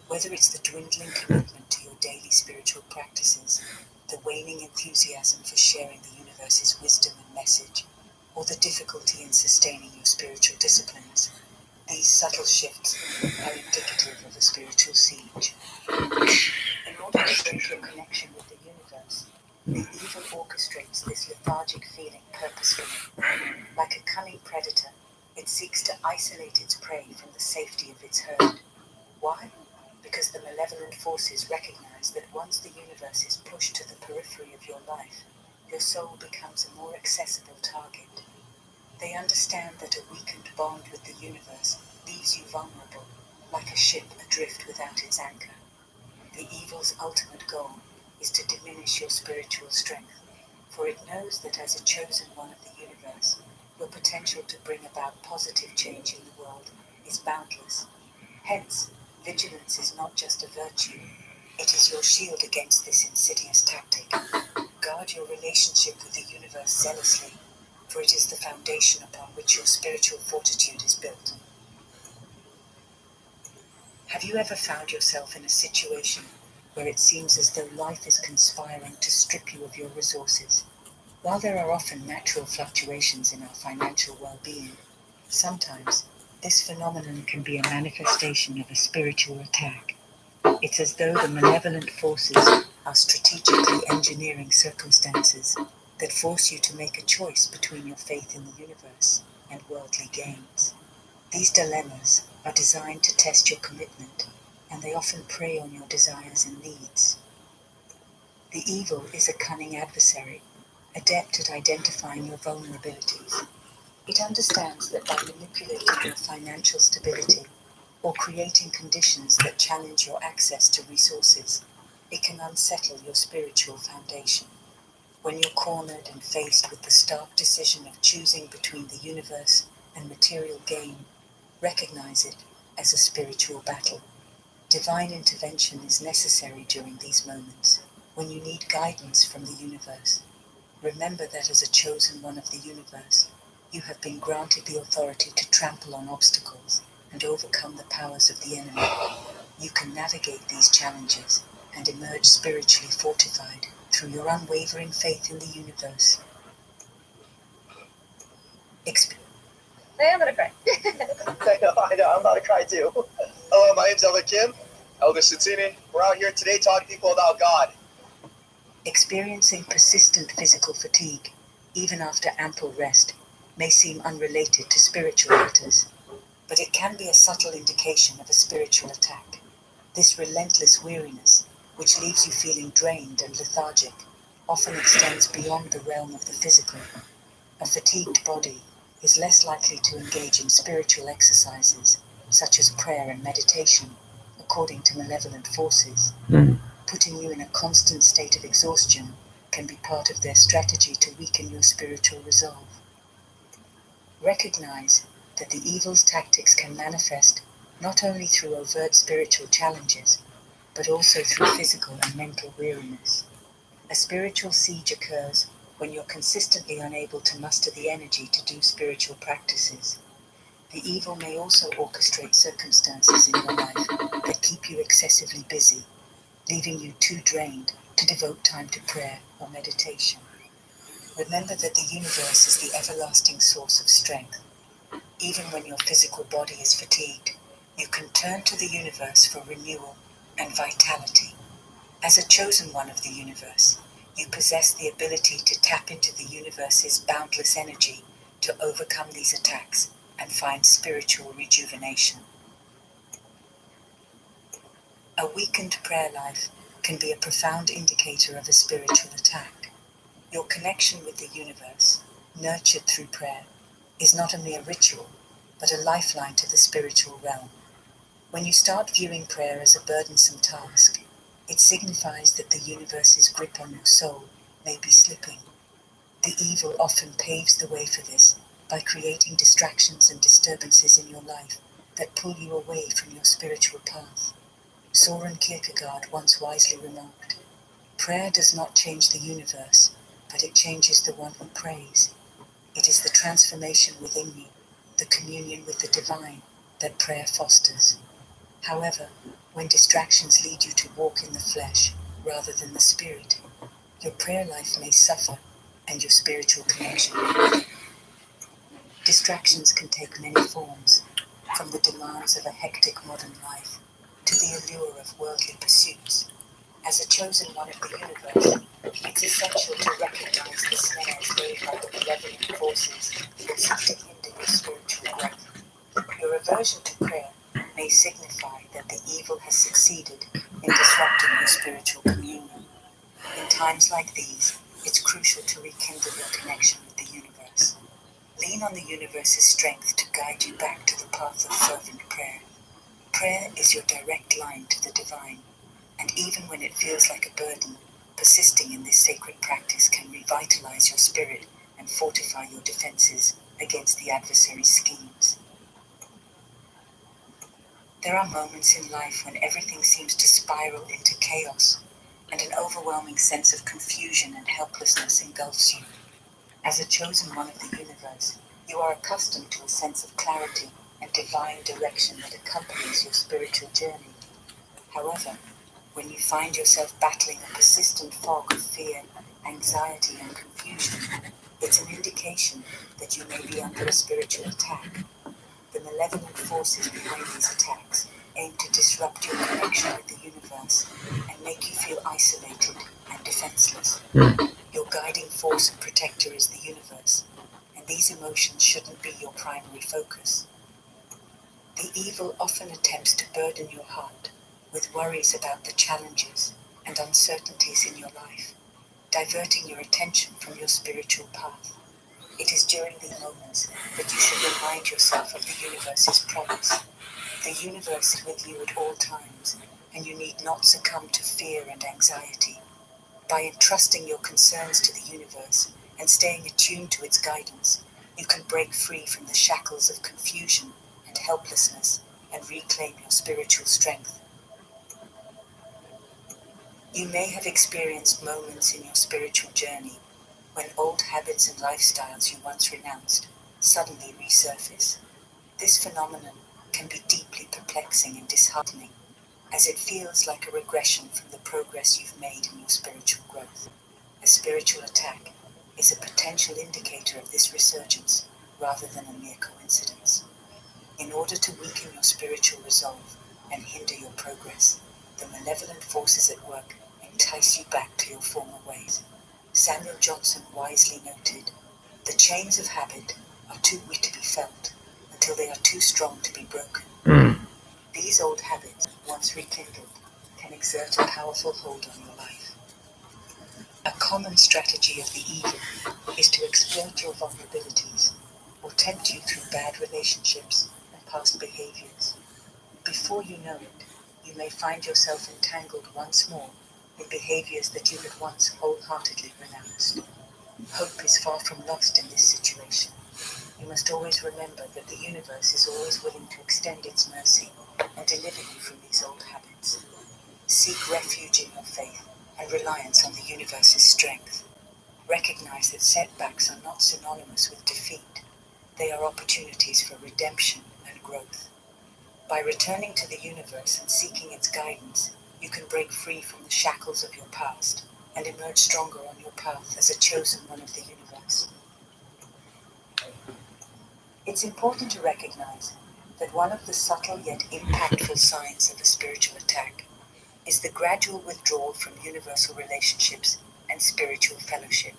Whether it's the dwindling commitment to your daily spiritual practices, the waning enthusiasm for sharing the universe's wisdom and message, or the difficulty in sustaining your spiritual disciplines, these subtle shifts are indicative of a spiritual siege. In order to break your connection with the universe, the evil orchestrates this lethargic feeling purposefully. Like a cunning predator, it seeks to isolate its prey from the safety of its herd. Why? Because the malevolent forces recognize that once the universe is pushed to the periphery of your life, your soul becomes a more accessible target. They understand that a weakened bond with the universe leaves you vulnerable, like a ship adrift without its anchor. The evil's ultimate goal is to diminish your spiritual strength, for it knows that as a chosen one of the universe, your potential to bring about positive change in the world is boundless. Hence, vigilance is not just a virtue, it is your shield against this insidious tactic. Guard your relationship with the universe zealously, for it is the foundation upon which your spiritual fortitude is built. Have you ever found yourself in a situation where it seems as though life is conspiring to strip you of your resources? While there are often natural fluctuations in our financial well-being, sometimes this phenomenon can be a manifestation of a spiritual attack. It's as though the malevolent forces are strategically engineering circumstances that force you to make a choice between your faith in the universe and worldly gains. These dilemmas are designed to test your commitment, and they often prey on your desires and needs. The evil is a cunning adversary, adept at identifying your vulnerabilities. It understands that by manipulating your financial stability or creating conditions that challenge your access to resources, it can unsettle your spiritual foundation. When you're cornered and faced with the stark decision of choosing between the universe and material gain, recognize it as a spiritual battle. Divine intervention is necessary during these moments, when you need guidance from the universe. Remember that as a chosen one of the universe, you have been granted the authority to trample on obstacles and overcome the powers of the enemy. You can navigate these challenges and emerge spiritually fortified through your unwavering faith in the universe. I am gonna cry. I know, I'm about to cry too. Hello, my name's Elder Kim, Elder Satsini. We're out here today talking to people about God. Experiencing persistent physical fatigue, even after ample rest, may seem unrelated to spiritual matters, but it can be a subtle indication of a spiritual attack. This relentless weariness, which leaves you feeling drained and lethargic, often extends beyond the realm of the physical. A fatigued body is less likely to engage in spiritual exercises, such as prayer and meditation, according to malevolent forces. Putting you in a constant state of exhaustion can be part of their strategy to weaken your spiritual resolve. Recognize that the evil's tactics can manifest not only through overt spiritual challenges, but also through physical and mental weariness. A spiritual siege occurs when you're consistently unable to muster the energy to do spiritual practices. The evil may also orchestrate circumstances in your life that keep you excessively busy, leaving you too drained to devote time to prayer or meditation. Remember that the universe is the everlasting source of strength. Even when your physical body is fatigued, you can turn to the universe for renewal and vitality. As a chosen one of the universe, you possess the ability to tap into the universe's boundless energy to overcome these attacks and find spiritual rejuvenation. A weakened prayer life can be a profound indicator of a spiritual attack. Your connection with the universe, nurtured through prayer, is not a mere ritual, but a lifeline to the spiritual realm. When you start viewing prayer as a burdensome task, it signifies that the universe's grip on your soul may be slipping. The evil often paves the way for this by creating distractions and disturbances in your life that pull you away from your spiritual path. Soren Kierkegaard once wisely remarked, "Prayer does not change the universe, but it changes the one who prays. It is the transformation within you the communion with the divine that prayer fosters. However, when distractions lead you to walk in the flesh rather than the spirit, your prayer life may suffer and your spiritual connection. Distractions can take many forms, from the demands of a hectic modern life to the allure of worldly pursuits. As a chosen one of the universe, it's essential to recognize the snares laid by the malevolent forces that seek to hinder your spiritual growth. Your aversion to prayer may signify that the evil has succeeded in disrupting your spiritual communion. In times like these, it's crucial to rekindle your connection with the universe. Lean on the universe's strength to guide you back to the path of fervent prayer. Prayer is your direct line to the divine, and even when it feels like a burden, persisting in this sacred practice can revitalize your spirit and fortify your defenses against the adversary's schemes. There are moments in life when everything seems to spiral into chaos, and an overwhelming sense of confusion and helplessness engulfs you. As a chosen one of the universe, you are accustomed to a sense of clarity and divine direction that accompanies your spiritual journey. However, when you find yourself battling a persistent fog of fear, anxiety, and confusion, it's an indication that you may be under a spiritual attack. The malevolent forces behind these attacks aim to disrupt your connection with the universe and make you feel isolated and defenseless. Your guiding force and protector is the universe, and these emotions shouldn't be your primary focus. The evil often attempts to burden your heart with worries about the challenges and uncertainties in your life, diverting your attention from your spiritual path. It is during these moments that you should remind yourself of the universe's promise. The universe is with you at all times, and you need not succumb to fear and anxiety. By entrusting your concerns to the universe and staying attuned to its guidance, you can break free from the shackles of confusion and helplessness and reclaim your spiritual strength. You may have experienced moments in your spiritual journey when old habits and lifestyles you once renounced suddenly resurface. This phenomenon can be deeply perplexing and disheartening, as it feels like a regression from the progress you've made in your spiritual growth. A spiritual attack is a potential indicator of this resurgence rather than a mere coincidence. In order to weaken your spiritual resolve and hinder your progress, the malevolent forces at work entice you back to your former ways. Samuel Johnson wisely noted, "The chains of habit are too weak to be felt until they are too strong to be broken." These old habits, once rekindled, can exert a powerful hold on your life. A common strategy of the evil is to exploit your vulnerabilities or tempt you through bad relationships and past behaviors. Before you know it, you may find yourself entangled once more in behaviors that you had once wholeheartedly renounced. Hope is far from lost in this situation. You must always remember that the universe is always willing to extend its mercy and deliver you from these old habits. Seek refuge in your faith and reliance on the universe's strength. Recognize that setbacks are not synonymous with defeat. They are opportunities for redemption and growth. By returning to the universe and seeking its guidance, you can break free from the shackles of your past and emerge stronger on your path as a chosen one of the universe. It's important to recognize that one of the subtle yet impactful signs of a spiritual attack is the gradual withdrawal from universal relationships and spiritual fellowship.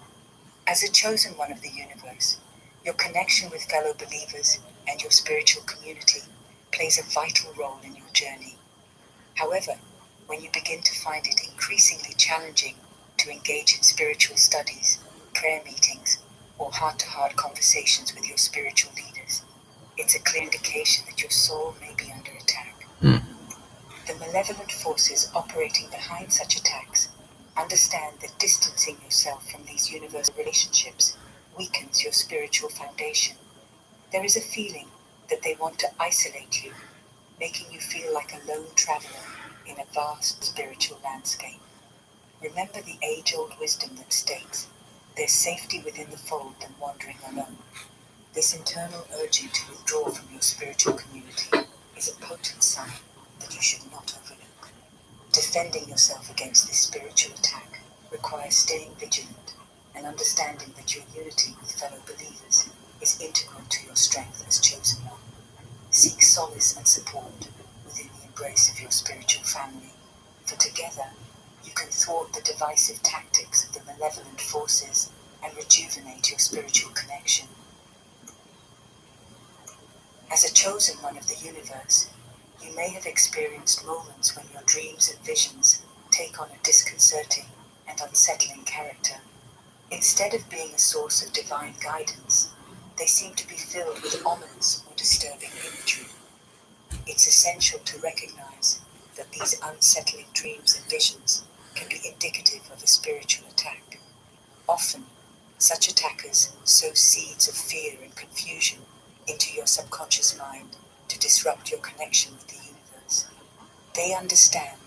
As a chosen one of the universe, your connection with fellow believers and your spiritual community plays a vital role in your journey. However, when you begin to find it increasingly challenging to engage in spiritual studies, prayer meetings, or heart-to-heart conversations with your spiritual leaders, it's a clear indication that your soul may be under attack. The malevolent forces operating behind such attacks understand that distancing yourself from these universal relationships weakens your spiritual foundation. There is a feeling that they want to isolate you, making you feel like a lone traveler in a vast spiritual landscape. Remember the age-old wisdom that states, "There's safety within the fold than wandering alone." This internal urging to withdraw from your spiritual community is a potent sign that you should not overlook. Defending yourself against this spiritual attack requires staying vigilant and understanding that your unity with fellow believers is integral to your strength as chosen one. Seek solace and support within the embrace of your spiritual family, for together you can thwart the divisive tactics of the malevolent forces and rejuvenate your spiritual connection. As a chosen one of the universe, you may have experienced moments when your dreams and visions take on a disconcerting and unsettling character. Instead of being a source of divine guidance, they seem to be filled with ominous or disturbing imagery. It's essential to recognize that these unsettling dreams and visions can be indicative of a spiritual attack. Often, such attackers sow seeds of fear and confusion into your subconscious mind to disrupt your connection with the universe. They understand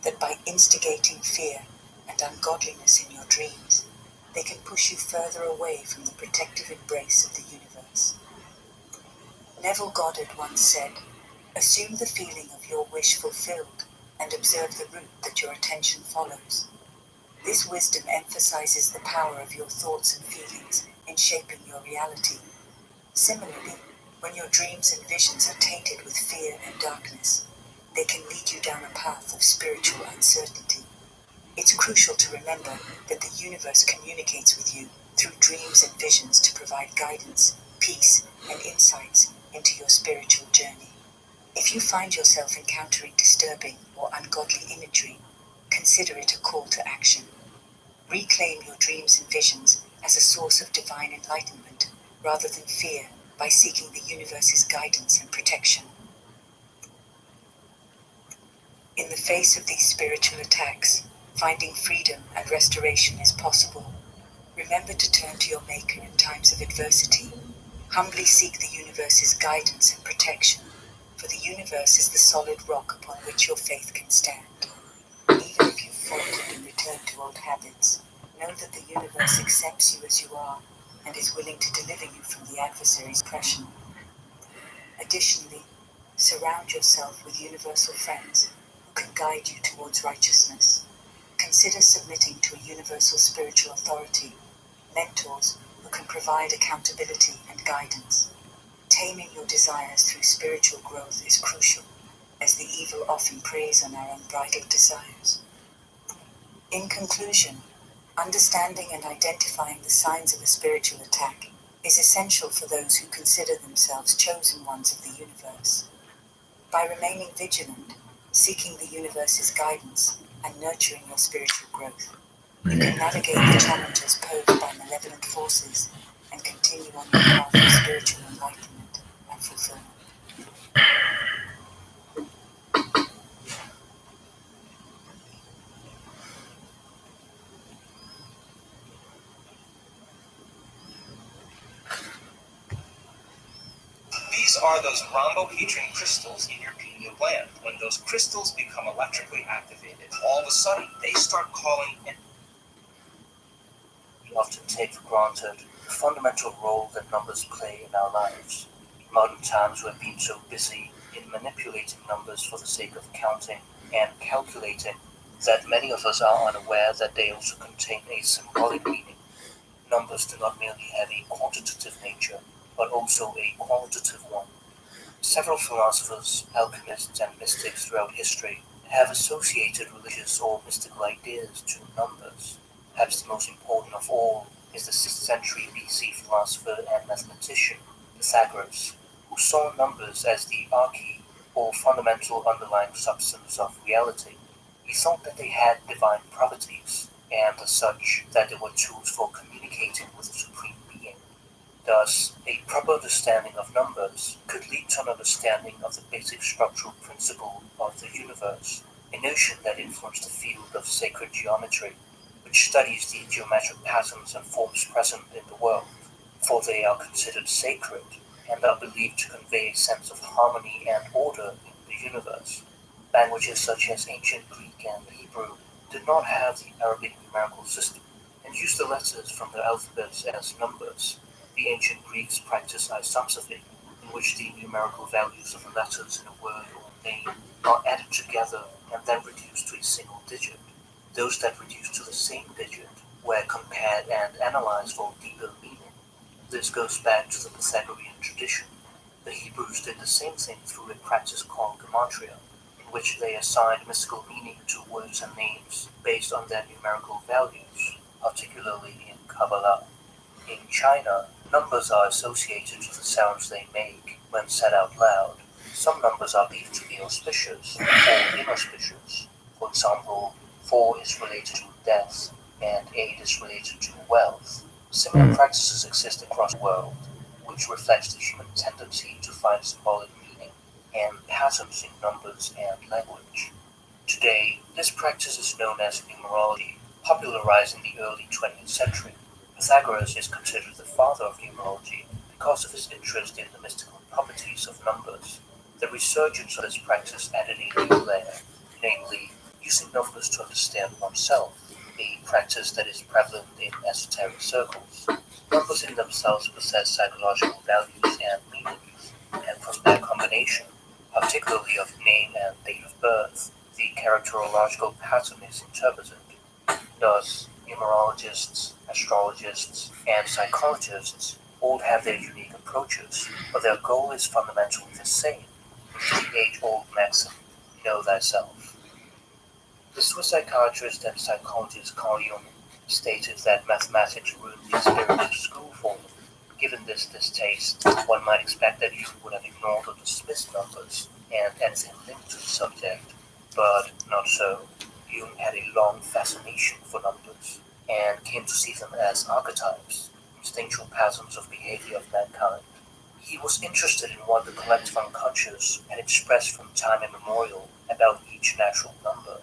that by instigating fear and ungodliness in your dreams, they can push you further away from the protective embrace of the universe. Neville Goddard once said, "Assume the feeling of your wish fulfilled and observe the route that your attention follows." This wisdom emphasizes the power of your thoughts and feelings in shaping your reality. Similarly, when your dreams and visions are tainted with fear and darkness, they can lead you down a path of spiritual uncertainty. It's crucial to remember that the universe communicates with you through dreams and visions to provide guidance, peace, and insights into your spiritual journey. If you find yourself encountering disturbing or ungodly imagery, consider it a call to action. Reclaim your dreams and visions as a source of divine enlightenment rather than fear by seeking the universe's guidance and protection. In the face of these spiritual attacks, finding freedom and restoration is possible. Remember to turn to your Maker in times of adversity. Humbly seek the universe's guidance and protection, for the universe is the solid rock upon which your faith can stand. Even if you've faltered and returned to old habits, know that the universe accepts you as you are and is willing to deliver you from the adversary's oppression. Additionally, surround yourself with universal friends who can guide you towards righteousness. Consider submitting to a universal spiritual authority, mentors who can provide accountability and guidance. Taming your desires through spiritual growth is crucial, as the evil often preys on our unbridled desires. In conclusion, understanding and identifying the signs of a spiritual attack is essential for those who consider themselves chosen ones of the universe. By remaining vigilant, seeking the universe's guidance, and nurturing your spiritual growth, you can navigate the challenges posed by malevolent forces and continue on your path of spiritual enlightenment and fulfillment. These are those rhombohedron crystals in your pineal gland. When those crystals become electrically activated, all of a sudden they start calling in. We often take for granted the fundamental role that numbers play in our lives. In modern times, we've been so busy in manipulating numbers for the sake of counting and calculating that many of us are unaware that they also contain a symbolic meaning. Numbers do not merely have a quantitative nature, but also a qualitative one. Several philosophers, alchemists, and mystics throughout history have associated religious or mystical ideas to numbers. Perhaps the most important of all is the 6th century BC philosopher and mathematician Pythagoras, who saw numbers as the arche, or fundamental underlying substance of reality. He thought that they had divine properties, and as such that they were tools for communicating with the Supreme Being. Thus, a proper understanding of numbers could lead to an understanding of the basic structural principle of the universe, a notion that influenced the field of sacred geometry, which studies the geometric patterns and forms present in the world, for they are considered sacred and are believed to convey a sense of harmony and order in the universe. Languages such as ancient Greek and Hebrew did not have the Arabic numerical system and used the letters from their alphabets as numbers. The ancient Greeks practiced isopsophy, in which the numerical values of the letters in a word or name are added together and then reduced to a single digit. Those that reduced to the same digit were compared and analyzed for deeper meaning. This goes back to the Pythagorean tradition. The Hebrews did the same thing through a practice called gematria, in which they assigned mystical meaning to words and names based on their numerical values, particularly in Kabbalah. In China, numbers are associated with the sounds they make when said out loud. Some numbers are believed to be auspicious or inauspicious. For example, 4 is related to death and 8 is related to wealth. Similar practices exist across the world, which reflects the human tendency to find symbolic meaning and patterns in numbers and language. Today, this practice is known as numerology, popularized in the early 20th century. Pythagoras is considered the father of numerology because of his interest in the mystical properties of numbers. The resurgence of this practice added a new layer, namely, using numbers to understand oneself, a practice that is prevalent in esoteric circles. Numbers in themselves possess psychological values and meanings, and from their combination, particularly of name and date of birth, the characterological pattern is interpreted. Thus, numerologists, astrologists, and psychologists all have their unique approaches, but their goal is fundamentally the same, which is the age-old maxim, know thyself. The Swiss psychiatrist and psychologist Carl Jung stated that mathematics ruined the experience of school for him. Given this distaste, one might expect that Jung would have ignored or dismissed numbers and anything linked to the subject, but not so. Jung had a long fascination for numbers and came to see them as archetypes, instinctual patterns of behavior of mankind. He was interested in what the collective unconscious had expressed from time immemorial about each natural number.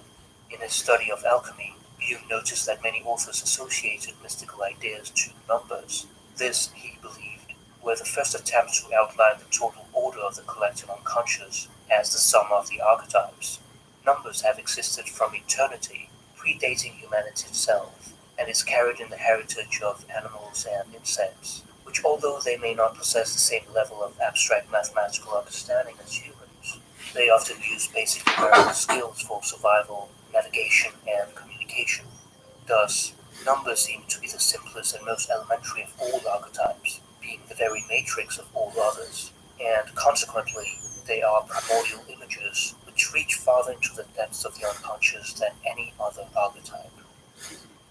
In his study of alchemy, Jung noticed that many authors associated mystical ideas to numbers. This, he believed, were the first attempts to outline the total order of the collective unconscious as the sum of the archetypes. Numbers have existed from eternity, predating humanity itself, and is carried in the heritage of animals and insects, which although they may not possess the same level of abstract mathematical understanding as humans, they often use basic numerical skills for survival, navigation, and communication. Thus, numbers seem to be the simplest and most elementary of all archetypes, being the very matrix of all others, and consequently, they are primordial images which reach farther into the depths of the unconscious than any other archetype.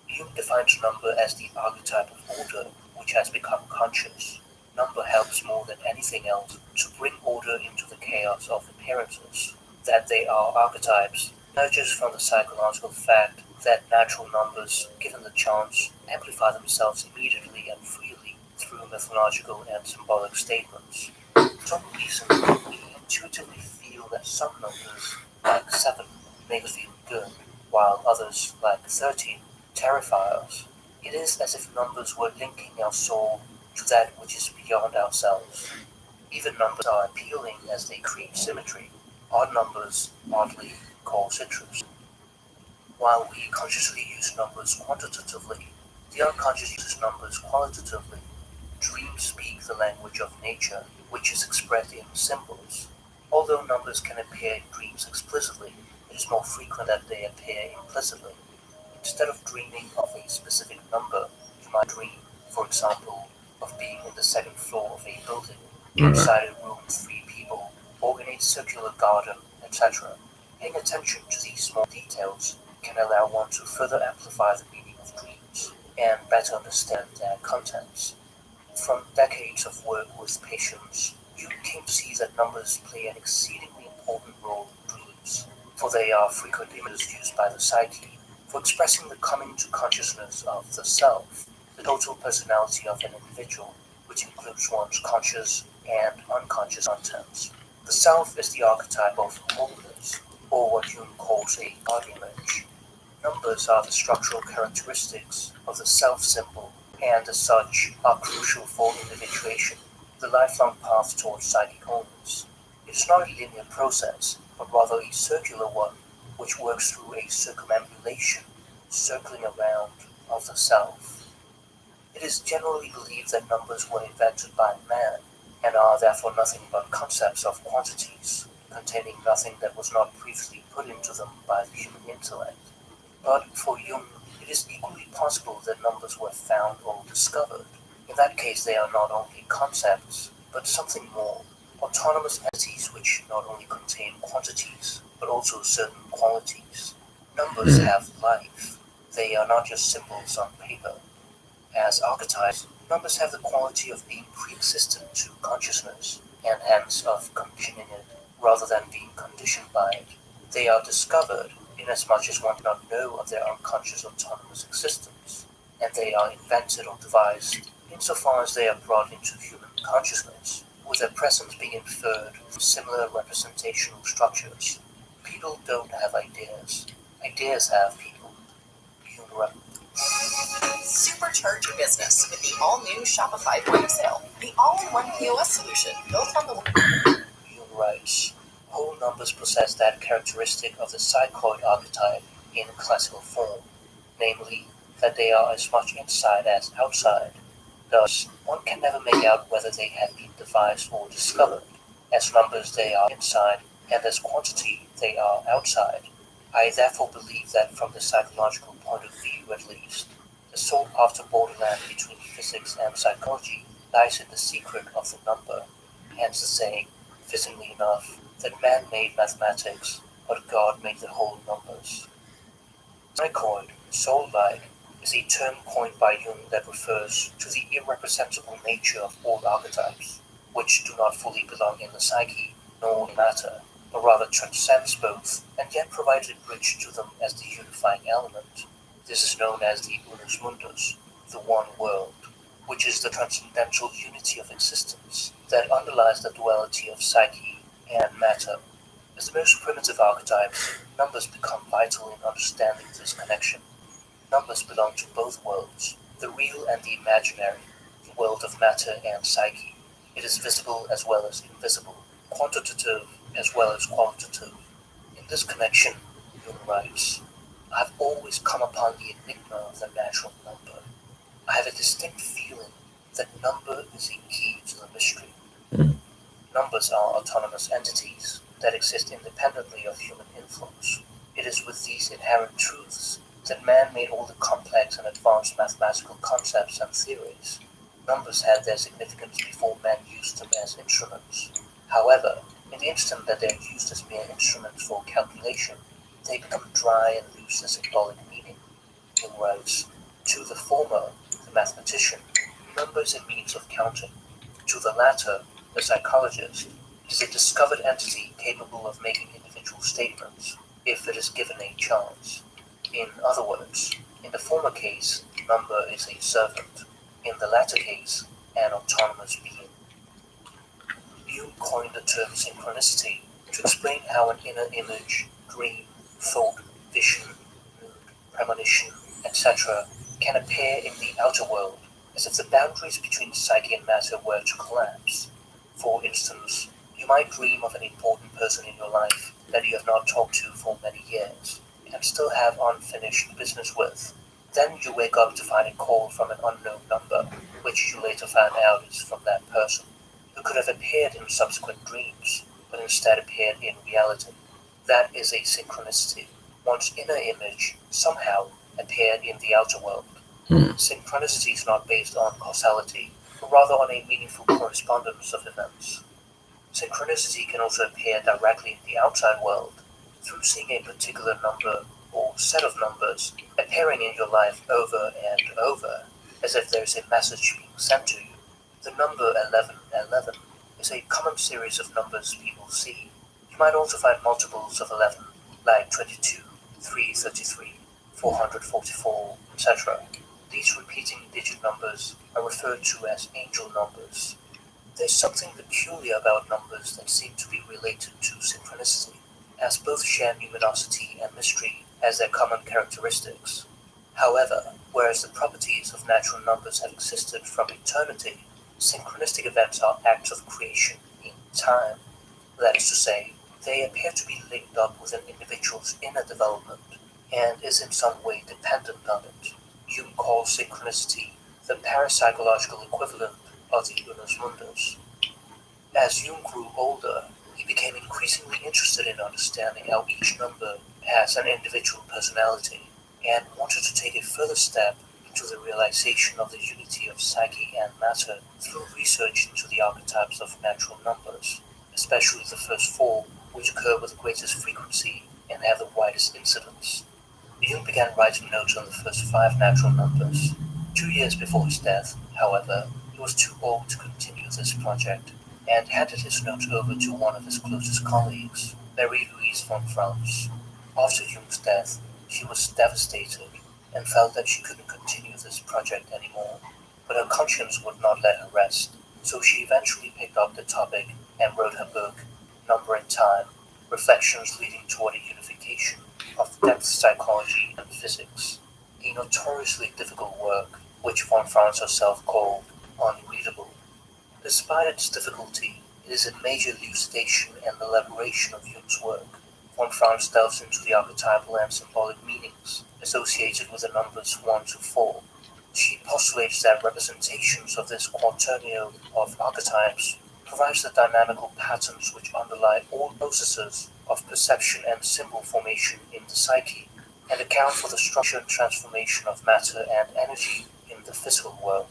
Jung defines number as the archetype of order which has become conscious. Number helps more than anything else to bring order into the chaos of appearances. That they are archetypes emerges from the psychological fact that natural numbers, given the chance, amplify themselves immediately and freely through mythological and symbolic statements. For some reason, we intuitively feel that some numbers, like 7, make us feel good, while others, like 13, terrify us. It is as if numbers were linking our soul to that which is beyond ourselves. Even numbers are appealing as they create symmetry. Odd numbers, oddly, cause interest. While we consciously use numbers quantitatively, the unconscious uses numbers qualitatively. Dreams speak the language of nature, which is expressed in symbols. Although numbers can appear in dreams explicitly, it is more frequent that they appear implicitly. Instead of dreaming of a specific number, you might dream, for example, of being on the second floor of a building, inside a room with 3 people, or in a circular garden, etc. Paying attention to these small details can allow one to further amplify the meaning of dreams and better understand their contents. From decades of work with patients, you came to see that numbers play an exceedingly important role in dreams, for they are frequent images used by the psyche for expressing the coming to consciousness of the self, the total personality of an individual, which includes one's conscious and unconscious contents. The self is the archetype of wholeness, or what Jung calls a God image. Numbers are the structural characteristics of the self symbol, and as such are crucial for individuation, the lifelong path towards psychic wholeness. It is not a linear process, but rather a circular one, which works through a circumambulation, circling around, of the self. It is generally believed that numbers were invented by man, and are therefore nothing but concepts of quantities, containing nothing that was not previously put into them by the human intellect. But for Jung, it is equally possible that numbers were found or discovered. In that case, they are not only concepts, but something more, autonomous entities which not only contain quantities, but also certain qualities. Numbers have life. They are not just symbols on paper. As archetypes, numbers have the quality of being pre-existent to consciousness, and hence of conditioning it, rather than being conditioned by it. They are discovered, inasmuch as one cannot know of their unconscious autonomous existence, and they are invented or devised, insofar as they are brought into human consciousness, with their presence being inferred from similar representational structures. People don't have ideas. Ideas have people. Human Supercharge your business with the all-new Shopify point of sale, the all-in-one POS solution built on the Jung writes, whole numbers possess that characteristic of the cycloid archetype in classical form, namely, that they are as much inside as outside. Thus, one can never make out whether they have been devised or discovered. As numbers they are inside, and as quantity they are outside. I therefore believe that from the psychological point of view at least, the sought-after borderland between physics and psychology lies in the secret of the number, hence the saying, fittingly enough, that man made mathematics, but God made the whole numbers. Psychoid, soul-like, is a term coined by Jung that refers to the irrepresentable nature of all archetypes, which do not fully belong in the psyche, nor in matter, but rather transcends both, and yet provides a bridge to them as the unifying element. This is known as the unus mundus, the one world, which is the transcendental unity of existence that underlies the duality of psyche and matter. As the most primitive archetype, numbers become vital in understanding this connection. Numbers belong to both worlds, the real and the imaginary, the world of matter and psyche. It is visible as well as invisible, quantitative as well as qualitative. In this connection, Jung writes, I have always come upon the enigma of the natural number. I have a distinct feeling that number is a key to the mystery. Numbers are autonomous entities that exist independently of human influence. It is with these inherent truths that man made all the complex and advanced mathematical concepts and theories. Numbers had their significance before man used them as instruments. However, in the instant that they are used as mere instruments for calculation, they become dry and lose their symbolic meaning. Jung writes, to the former, the mathematician, number is a means of counting. To the latter, the psychologist, it is a discovered entity capable of making individual statements, if it is given a chance. In other words, in the former case, number is a servant. In the latter case, an autonomous being. Jung coined the term synchronicity to explain how an inner image, dream, thought, vision, mood, premonition, etc. can appear in the outer world, as if the boundaries between psyche and matter were to collapse. For instance, you might dream of an important person in your life that you have not talked to for many years, and still have unfinished business with. Then you wake up to find a call from an unknown number, which you later find out is from that person, who could have appeared in subsequent dreams, but instead appeared in reality. That is a synchronicity. One's inner image somehow appeared in the outer world. Synchronicity is not based on causality, but rather on a meaningful correspondence of events. Synchronicity can also appear directly in the outside world, through seeing a particular number or set of numbers appearing in your life over and over, as if there is a message being sent to you. The number 1111 is a common series of numbers people see. You might also find multiples of 11, like 22, 333, 444, etc. These repeating digit numbers are referred to as angel numbers. There's something peculiar about numbers that seem to be related to synchronicity, as both share numinosity and mystery as their common characteristics. However, whereas the properties of natural numbers have existed from eternity, synchronistic events are acts of creation in time. That is to say, they appear to be linked up with an individual's inner development, and is in some way dependent on it. Hume calls synchronicity the parapsychological equivalent of the unus mundus. As Jung grew older, he became increasingly interested in understanding how each number has an individual personality, and wanted to take a further step into the realization of the unity of psyche and matter through research into the archetypes of natural numbers, especially the first four, which occur with the greatest frequency and have the widest incidence. Jung began writing notes on the first five natural numbers. 2 years before his death, however, he was too old to continue this project, and handed his notes over to one of his closest colleagues, Marie-Louise von Franz. After Jung's death, she was devastated and felt that she couldn't continue this project anymore, but her conscience would not let her rest, so she eventually picked up the topic and wrote her book, Number and Time: Reflections Leading Toward a Unification of Depth Psychology and Physics, a notoriously difficult work which von Franz herself called unreadable. Despite its difficulty, it is a major elucidation and elaboration of Jung's work. Von Franz delves into the archetypal and symbolic meanings associated with the numbers 1 to 4. She postulates that representations of this quaternio of archetypes provides the dynamical patterns which underlie all processes of perception and symbol formation in the psyche, and account for the structure and transformation of matter and energy in the physical world.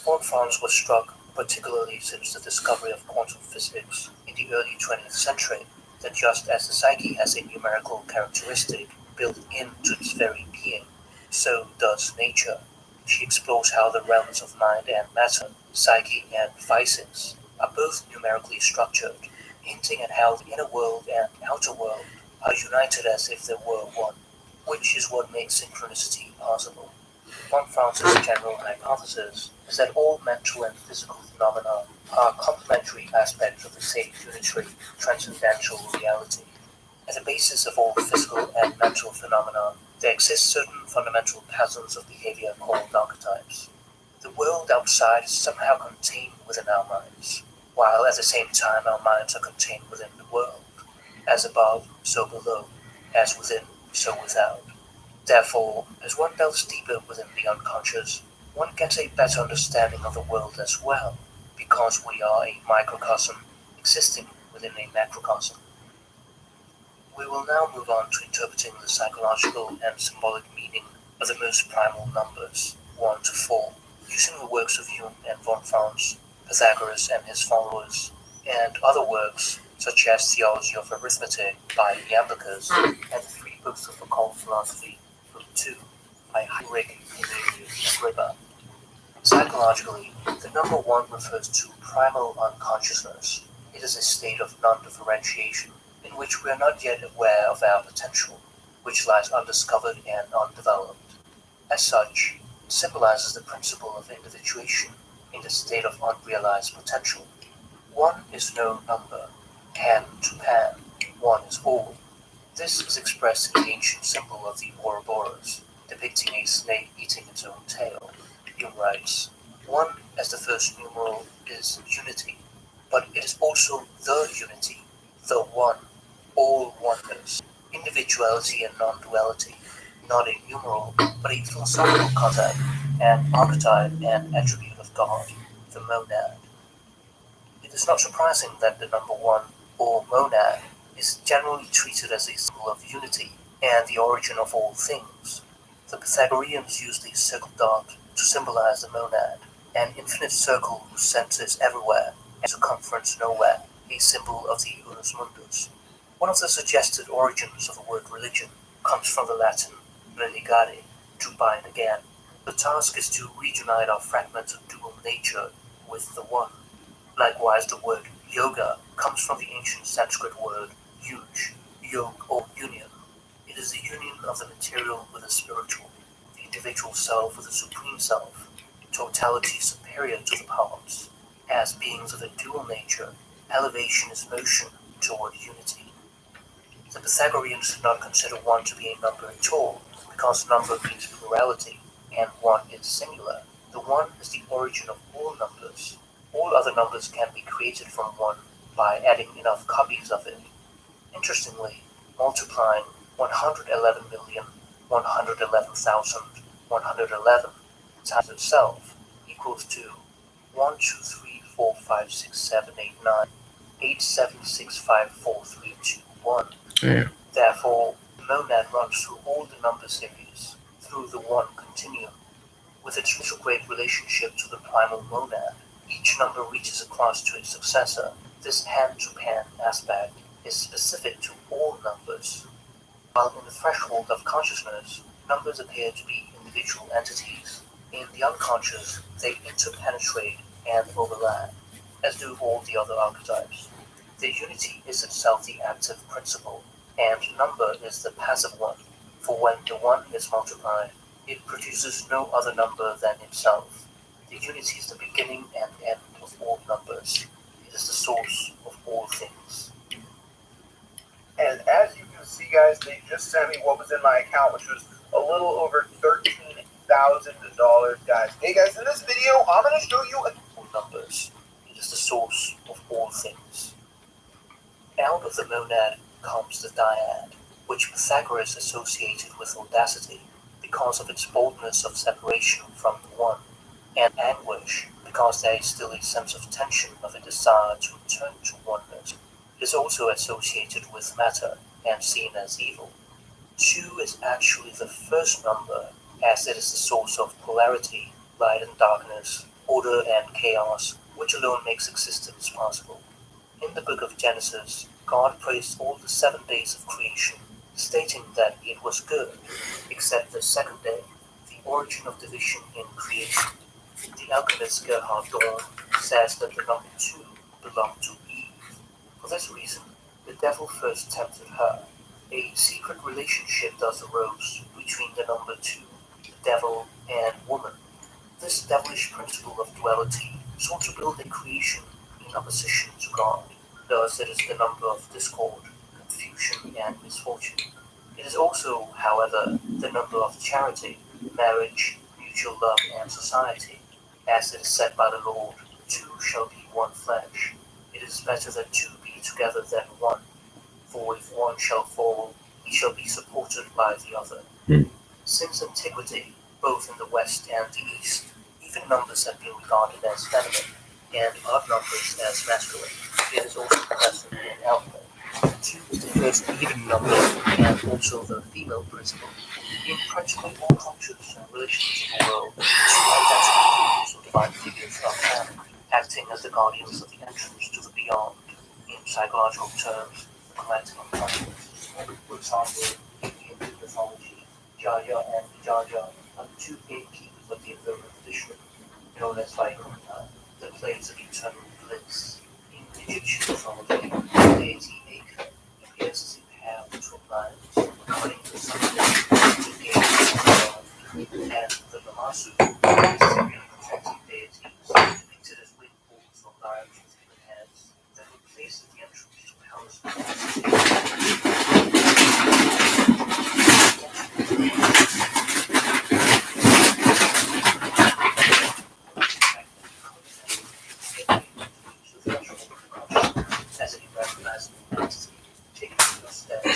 Von Franz was struck, particularly since the discovery of quantum physics in the early 20th century, that just as the psyche has a numerical characteristic built into its very being, so does nature. She explores how the realms of mind and matter, psyche and vices, are both numerically structured, hinting at how the inner world and outer world are united as if they were one, which is what makes synchronicity possible. Von Franz's general hypothesis is that all mental and physical phenomena are complementary aspects of the same unitary, transcendental reality. At the basis of all physical and mental phenomena, there exist certain fundamental patterns of behavior called archetypes. The world outside is somehow contained within our minds, while at the same time our minds are contained within the world. As above, so below; as within, so without. Therefore, as one delves deeper within the unconscious, one gets a better understanding of the world as well, because we are a microcosm existing within a macrocosm. We will now move on to interpreting the psychological and symbolic meaning of the most primal numbers, 1 to 4, using the works of Jung and von Franz, Pythagoras and his followers, and other works such as Theology of Arithmetic by Iamblichus and the three books of occult philosophy, Book 2, by Heinrich Emilius Weber. Psychologically, the number 1 refers to primal unconsciousness. It is a state of non-differentiation in which we are not yet aware of our potential, which lies undiscovered and undeveloped. As such, it symbolizes the principle of individuation in the state of unrealized potential. 1 is no number, pan to pan, 1 is all. This is expressed in the ancient symbol of the Ouroboros, depicting a snake eating its own tail. Jung writes, 1 as the first numeral is unity, but it is also the unity, the one, all oneness, individuality and non-duality, not a numeral, but a philosophical concept, an archetype and attribute of God, the monad. It is not surprising that the number 1, or monad, is generally treated as a symbol of unity and the origin of all things. The Pythagoreans used the circle dot to symbolize the monad, an infinite circle whose center is everywhere and circumference nowhere, a symbol of the unus mundus. One of the suggested origins of the word religion comes from the Latin religare, to bind again. The task is to reunite our fragmented dual nature with the one. Likewise, the word yoga comes from the ancient Sanskrit word yuj, yog or union. It is the union of the material with the spiritual, the individual self with the supreme self, totality superior to the parts. As beings of a dual nature, elevation is motion toward unity. The Pythagoreans did not consider 1 to be a number at all, because number means plurality, and 1 is singular. The 1 is the origin of all numbers. All other numbers can be created from 1 by adding enough copies of it. Interestingly, multiplying 111,111,111 times itself equals to 1, 2, 3, 4, 5, 6, 7, 8, 9, 8, 7, 6, 5, 4, 3, 2, 1. Yeah. Therefore, the monad runs through all the number series through the one continuum. With its retrograde relationship to the primal monad, each number reaches across to its successor. This hand-to-pan aspect is specific to all numbers. While in the threshold of consciousness, numbers appear to be individual entities. In the unconscious, they interpenetrate and overlap, as do all the other archetypes. The unity is itself the active principle, and number is the passive one, for when the one is multiplied, it produces no other number than itself. The unity is the beginning and end of all numbers. It is the source of all things. And as you can see, guys, they just sent me what was in my account, which was a little over $13,000, guys. Hey, guys, in this video, I'm going to show you all numbers. It is the source of all things. Out of the monad comes the dyad, which Pythagoras associated with audacity because of its boldness of separation from the one, and anguish because there is still a sense of tension of a desire to return to oneness. It is also associated with matter and seen as evil. 2 is actually the first number, as it is the source of polarity, light and darkness, order and chaos, which alone makes existence possible. In the book of Genesis, God praised all the 7 days of creation, stating that it was good, except the second day, the origin of division in creation. The alchemist Gerhard Dorn says that the number 2 belonged to Eve. For this reason, the devil first tempted her. A secret relationship thus arose between the number 2, the devil, and woman. This devilish principle of duality sought to build a creation in opposition to God. Thus it is the number of discord, confusion, and misfortune. It is also, however, the number of charity, marriage, mutual love, and society. As it is said by the Lord, 2 shall be one flesh. It is better that 2 be together than one. For if one shall fall, he shall be supported by the other. Since antiquity, both in the West and the East, even numbers have been regarded as feminine, and odd numbers as masculine. It is also present in alphabet. 2 is the first even number, and also the female principle. In practically all cultures and religions of the world, 2 identical figures or divine figures are found, acting as the guardians of the entrance to the beyond. In psychological terms, the collective unconscious. For example, in Hindu mythology, Jaya and Vijaya are 2 gatekeepers of the infernal tradition, known as Vaikuntha, the place of eternal bliss. In Egyptian mythology, the deity Aka appears as a pair of twin lions, running the sunset to gain God, and the Lamasu is Syrian protecting deities, depicted as winged bulls or lions with human heads, that were placed at the entrance to palace. As if you recognize the entity, taking the steps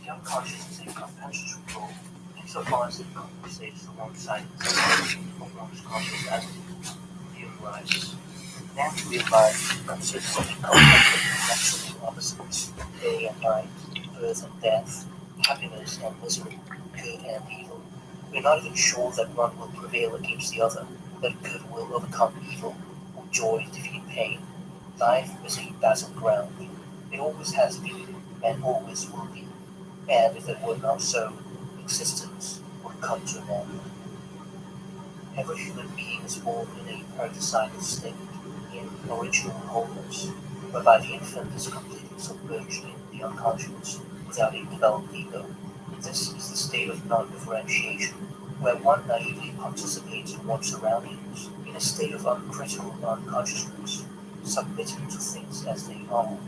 The unconscious is a compensatory role insofar as it compensates alongside itself of one's conscious attitude. Hume writes, natural life consists of complementary opposites, day and night, birth and death, happiness and misery, good and evil. We are not even sure that one will prevail against the other, that good will overcome evil, or joy defeat pain. Life is a battleground. It always has been, and always will be. And if it were not so, existence would come to an end. Every human being is born in a paradisical state, in original wholeness, whereby the infant is completely submerged in the unconscious without a developed ego. This is the state of non-differentiation, where one naively participates in one's surroundings in a state of uncritical non-consciousness, submitting to things as they are.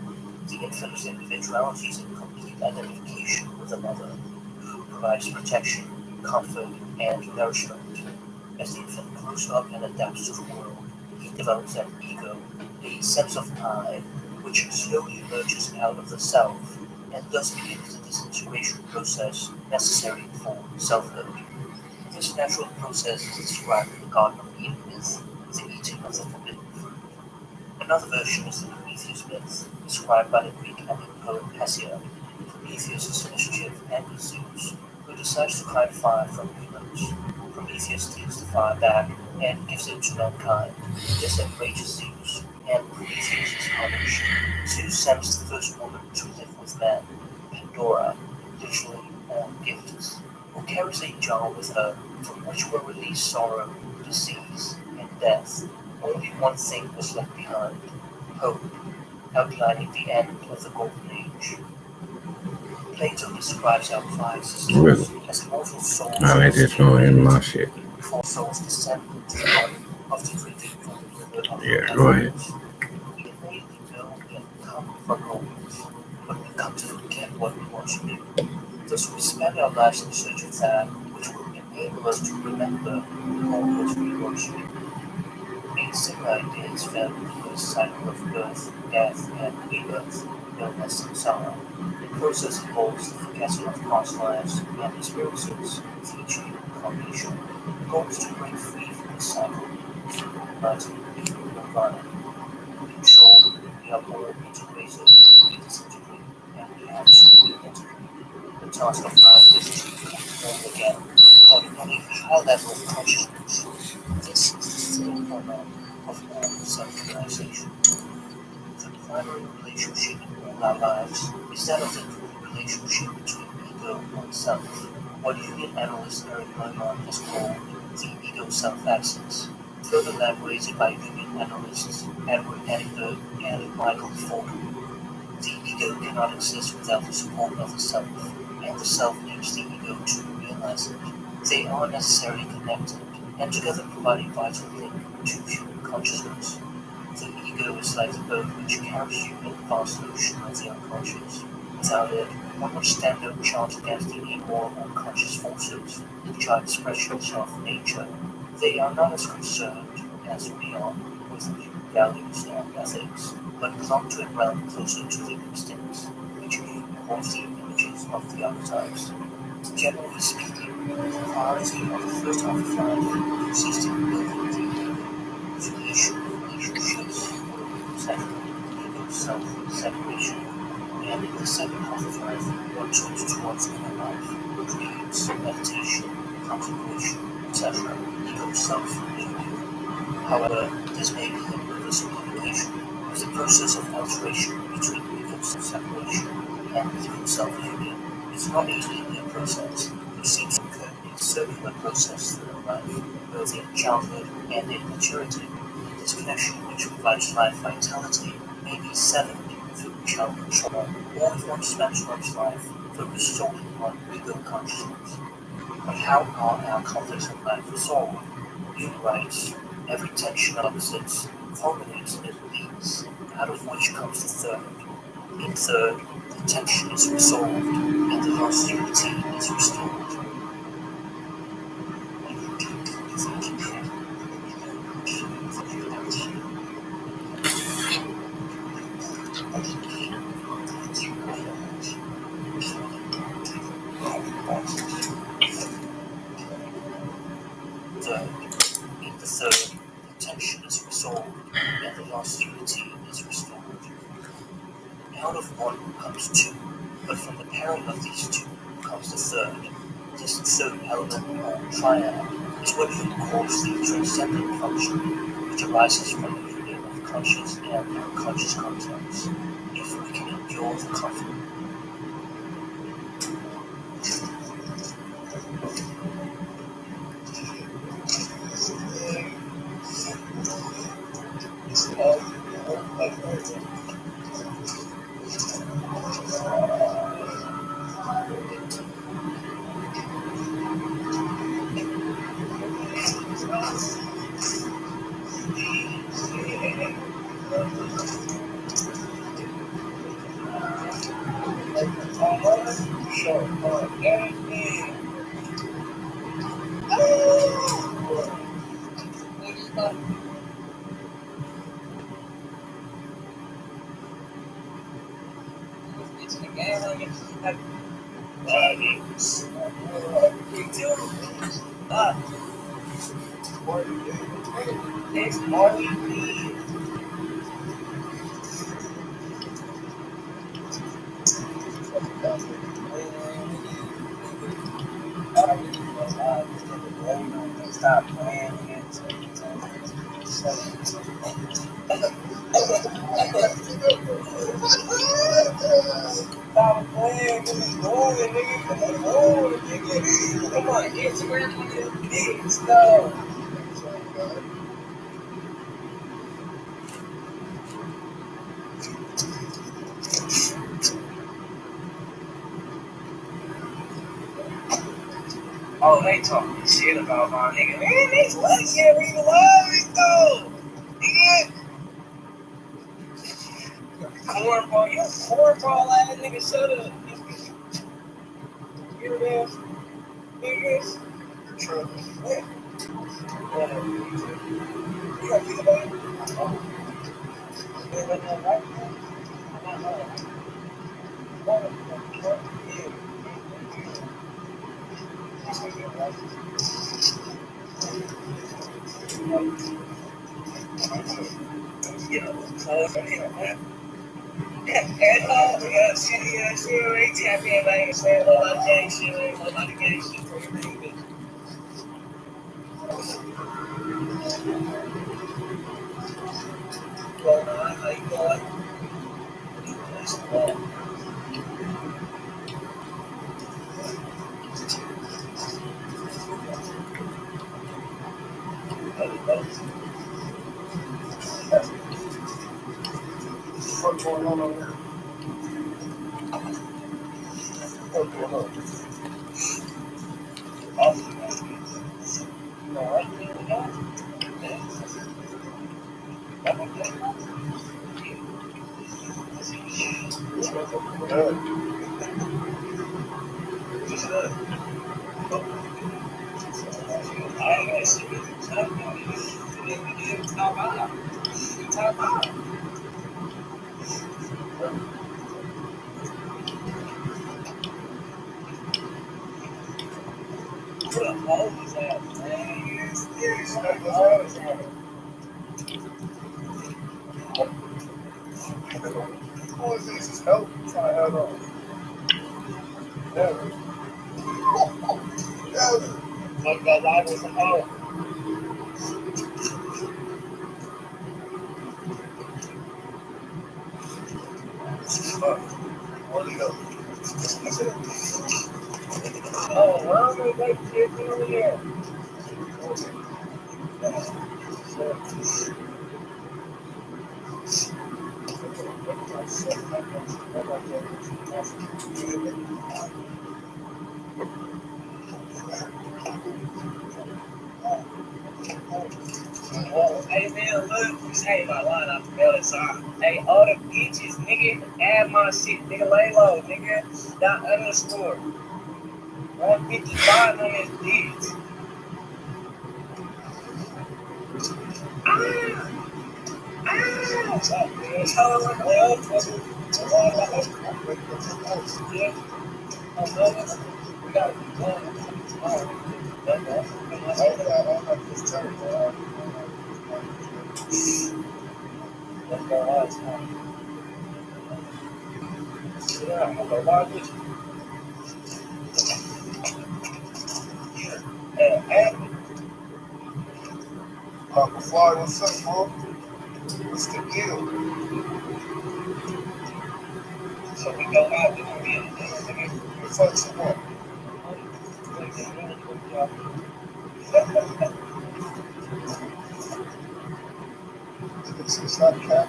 The infant's individuality is in complete identification with the mother, who provides protection, comfort, and nourishment. As the infant grows up and adapts to the world, he develops an ego, a sense of I, which slowly emerges out of the self and thus begins the disintegration process necessary for selfhood. This natural process is described in the Garden of Eden myth, the eating of the forbidden fruit. Another version is the Prometheus myth, described by the Greek epic poet Hesiod. Prometheus is mischief and Zeus, who decides to hide fire from humans. Prometheus takes the fire back and gives it to mankind. This enrages Zeus, and Prometheus is punished. Zeus sends the first woman to live with man, Pandora, literally all gifts, who carries a jar with her from which were released sorrow, disease, and death. Only one thing was left behind, hope, outlining the end of the Golden Age. Plato describes our five Really? systems as mortal souls No, they just going in my shit. before souls descend into the body of the drinking from the river of Yeah, go ahead. We innately know and come from goals, but we come to forget what we want to do. Thus we spend our lives in search of that which will enable us to remember all that we want to do. A similar idea is found in the cycle of birth, death, and rebirth, known as samsara. The process involves the forgetting of past lives and experiences with each new incarnation. The goal is to break free from the cycle through uniting with nirvana. In short, we are all integrated, we disintegrate, and we have to reintegrate. The task of life is to be born again, but on a high level of consciousness. This is the third element of all self-realization. The primary relationship in all our lives is that of the relationship between ego and self, what Jungian analyst Eric Neumann has called the ego-self-axis, further elaborated by Jungian analysts Edward Henningberg and Michael Fulton. The ego cannot exist without the support of the self, and the self needs the ego to realize it. They are necessarily connected, and together provide a vital link to human consciousness. The ego is like the boat which carries you in the vast ocean of the unconscious. Without it, one would stand no chance against the immoral unconscious forces, which are expressions of nature. They are not as concerned as we are with human values and ethics, but belong to a realm closer to the instincts, which involves the images of the archetypes. Generally speaking, the priority of the first half of life consists in building the creation of relationships, separation, ego self-separation, and in the second half of life, one turns towards inner life, creates meditation, contemplation, etc., ego self-union. However, this may be in reversible communication, as the process of alteration between ego self-separation and ego self-union is not a linear process, but seems to occur in a circular process through life, both in childhood and in maturity. This connection, which provides life vitality, may be severed through childhood trauma, or if one spends one's life focused solely on ego consciousness. But how are our conflicts in life resolved? Jung writes, every tension of opposites culminates in release, out of which comes the third. In third, the tension is resolved, and the lost unity is restored. Third, in the third, the tension is resolved, and the lost unity is restored. Out of one comes two, but from the pairing of these two comes the third. This third element, or triad, is what Jung calls the transcendent function, which arises from the union of conscious and unconscious contents. If we can endure the conflict, Stop playing. Stop playing. Get me going, nigga. Come on, nigga. Come on, Instagram on your bitch, no. Oh, they talking shit about my nigga. Man, this what shit we love it though. Nigga. Cornball, you cornball ass nigga, shut up. You know this? Niggas. True. Yeah. You got to about it? Oh. You got that right? I'm not right. What's going on over there? What's going on? Hey man, look, say my line off the belly song. Hey, all the bitches, nigga, add my shit, nigga, lay low, nigga, dot underscore. 155 on this bitch. Uncle Fly, what's up, bro? What's the deal? So we go out with the real thing. What the fuck you want? It's not cap.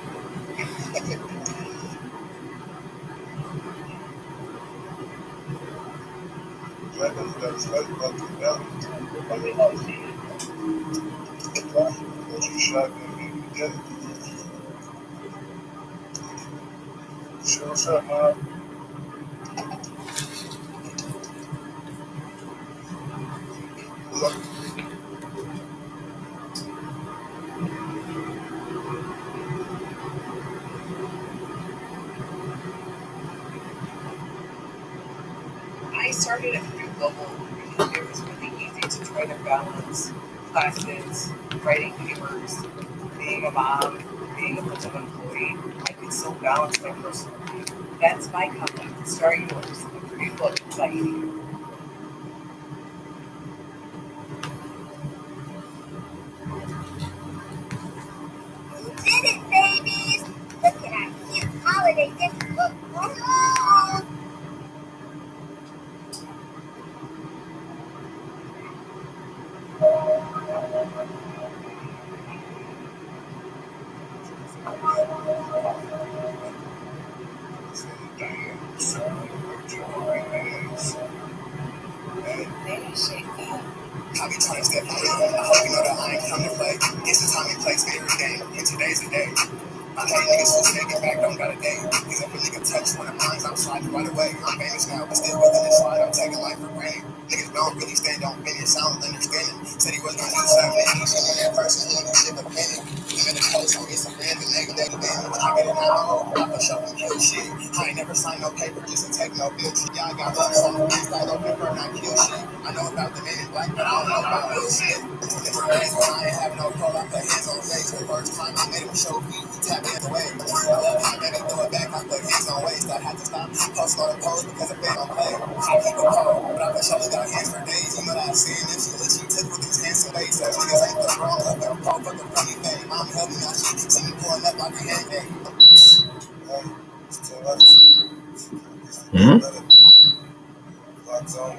That doesn't got study about the belly. What you shot them together? Sure, what's up, man? started a few global because it was really easy to try to balance classes, writing papers, being a mom, being a full-time employee. I could still balance my personal life. That's my company. Start yours. A free book by you. You did it, babies! Look at our cute holiday gift. I be trying to step out. I hope you know that I ain't come to play. It's the time and place for everything. And today's the day. I hate niggas who say get back, don't got a date. Cause if a nigga touch one of mine, I'm sliding right away. I'm famous now, but still within this slide, I'm taking life for granted. Niggas don't really stand on business, I don't understand it. Said he was gonna do something, he's in that person, he ain't shit but minute. I'm in the post on Instagram, the nigga that when I get it out, I'm for sure kill shit. I ain't never signed no paper just to take no bitch. Yeah, I got bucks on the wrist, all open for not kill shit. I know about the men in black, but I don't know about real shit. Different days when I ain't have no pull, I put hands on face. The first time I made him show me, he tapped hands away. I love how I made him throw it back, I put hands on waist. I had to stop, post on the pose because if they don't play, I keep it cold. But I for sure got hands for days. You know that I'm seeing if she literally took with his hands away. So niggas ain't the wrong up there, fall for the funny thing. Mom help me now, she see me pulling up like a handbag. It's too much. Hmm? Locked on,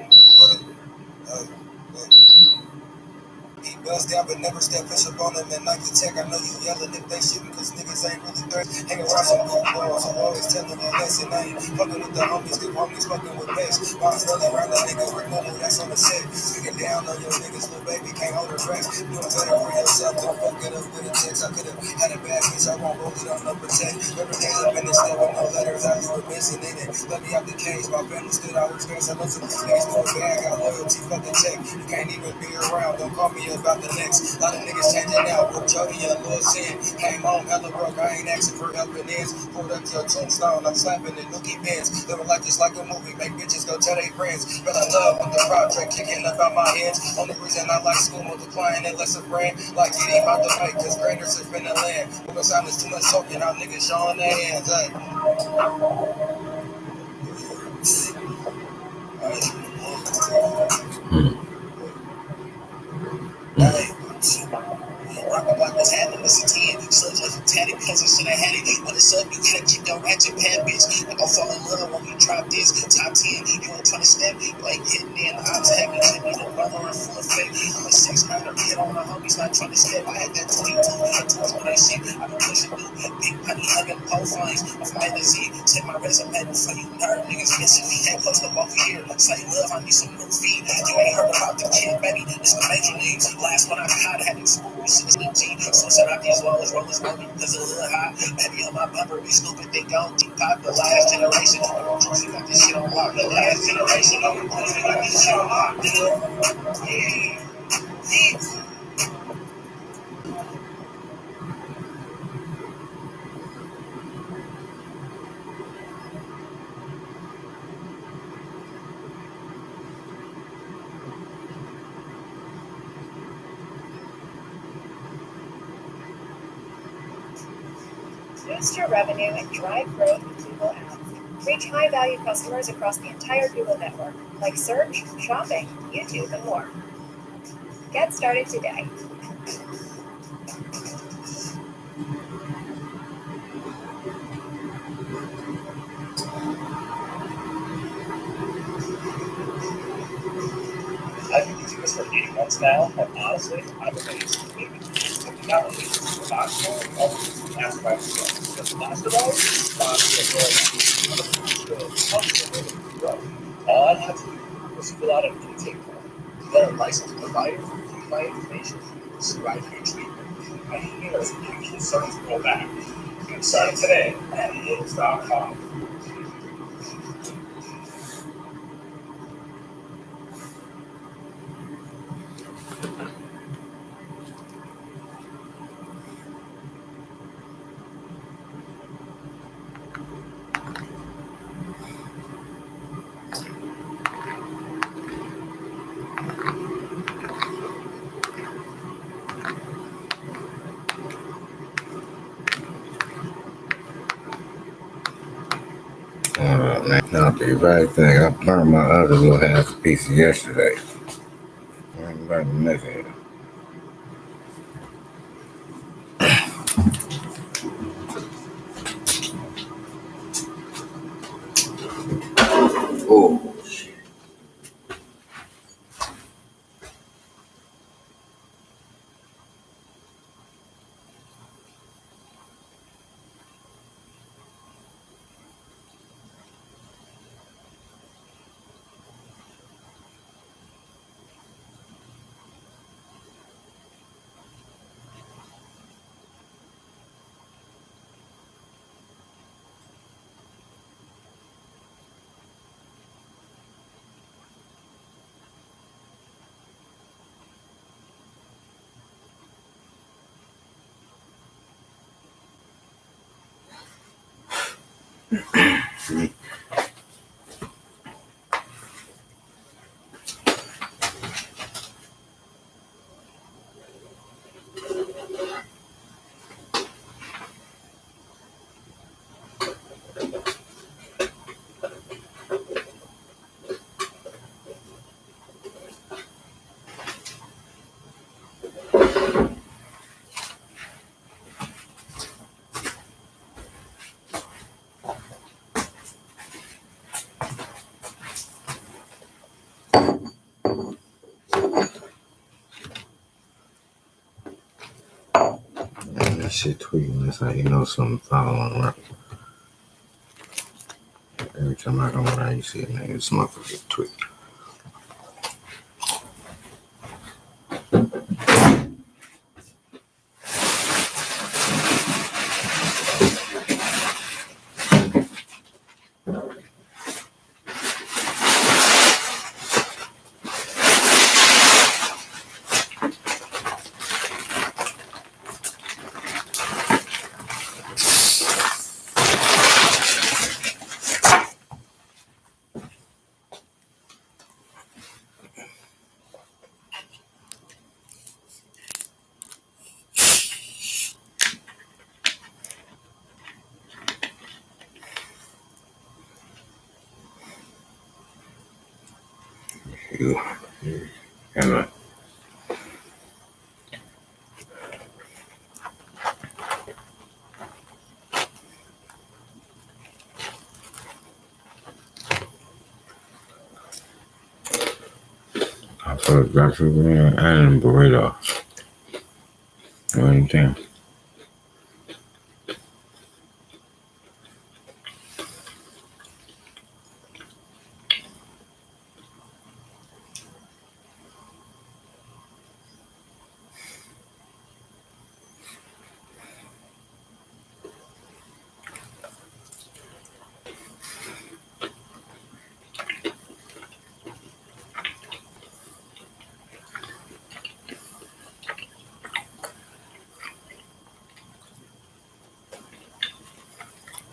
he buzzed out, but never step push up on them and like the tech. I know you yelling if they shooting, cause niggas ain't really threats. Hang around some good boys, I'm always telling them lesson. I ain't fucking with the homies fucking with best. Bounce rolling around the niggas with normal, that's on the set. Speaking down on your niggas, little baby, can't hold her breath. Doing better for yourself, don't fuck it up with a text. I could've had a bad bitch, I won't roll it on no protect. Every day up in the store with no letters, I you were missing in it. Let me out the cage, my family stood out with stress. I know some niggas do it bad, got loyalty, fucking check. You can't even be around, don't call me about the next. A lot of niggas changing out. With Jody and Lil Sin. Came home hella broke. I ain't asking for helping ends. Pulled up to a tombstone. I'm slapping the nookie pins. Living like just like a movie. Make bitches go tell their friends. Fell in love with the project. Kicking up out my hands. Only reason I like school multiplying and less a friend. Like get him out the way. Cause graders have been the land. Moving sound is too much talking. How niggas showing their hands. Hey. Rock about this happened, it's a 10. Slugs left a tatted cousin, should have had it. On the sub, you gotta keep the ratchet pad, bitch. I gon' fall in love when we drop this. Top 10, you ain't tryna step, you ain't getting in. I'm heavy, let me know I'm in full effect. I'm a 6-9er, hit on the homies, not tryna step. I had that 22, had tools on that shit. I been pushing through big money, hugging pole flames. Off my Z, check my resume before you nerd. Niggas missing me, can't post up off here. Say love, I need some new feet. You ain't heard about the kid, baby. It's the major leagues. Last one I caught had exposed. It's the G. So set out these rollers rolling, cause a little high. Baby on my bumper, be stupid, they gon' deep pop. The last generation of the truth, got this shit on lock. The last generation of the truth, got this shit on lock. Yeah. Boost your revenue and drive growth with Google Ads. Reach high-value customers across the entire Google network, like search, shopping, YouTube, and more. Get started today. I've been using this for 8 months now, and honestly, I'm amazed. Not only is it reliable, but also last by itself. Because last of all, all I had to do was fill out an intake form. Then a licensed provider reviewed my information, prescribed me treatment. My emails and concerns go back. Get started today at Littles.com. Not the very thing. I burned my other little half piece yesterday. I ain't burning nothing. Oh, man, that shit tweaking. That's how you know something following right. Every time I come around, you see a nigga, this motherfucker tweak. You, and I put Dr. Green and burrito. What do you think?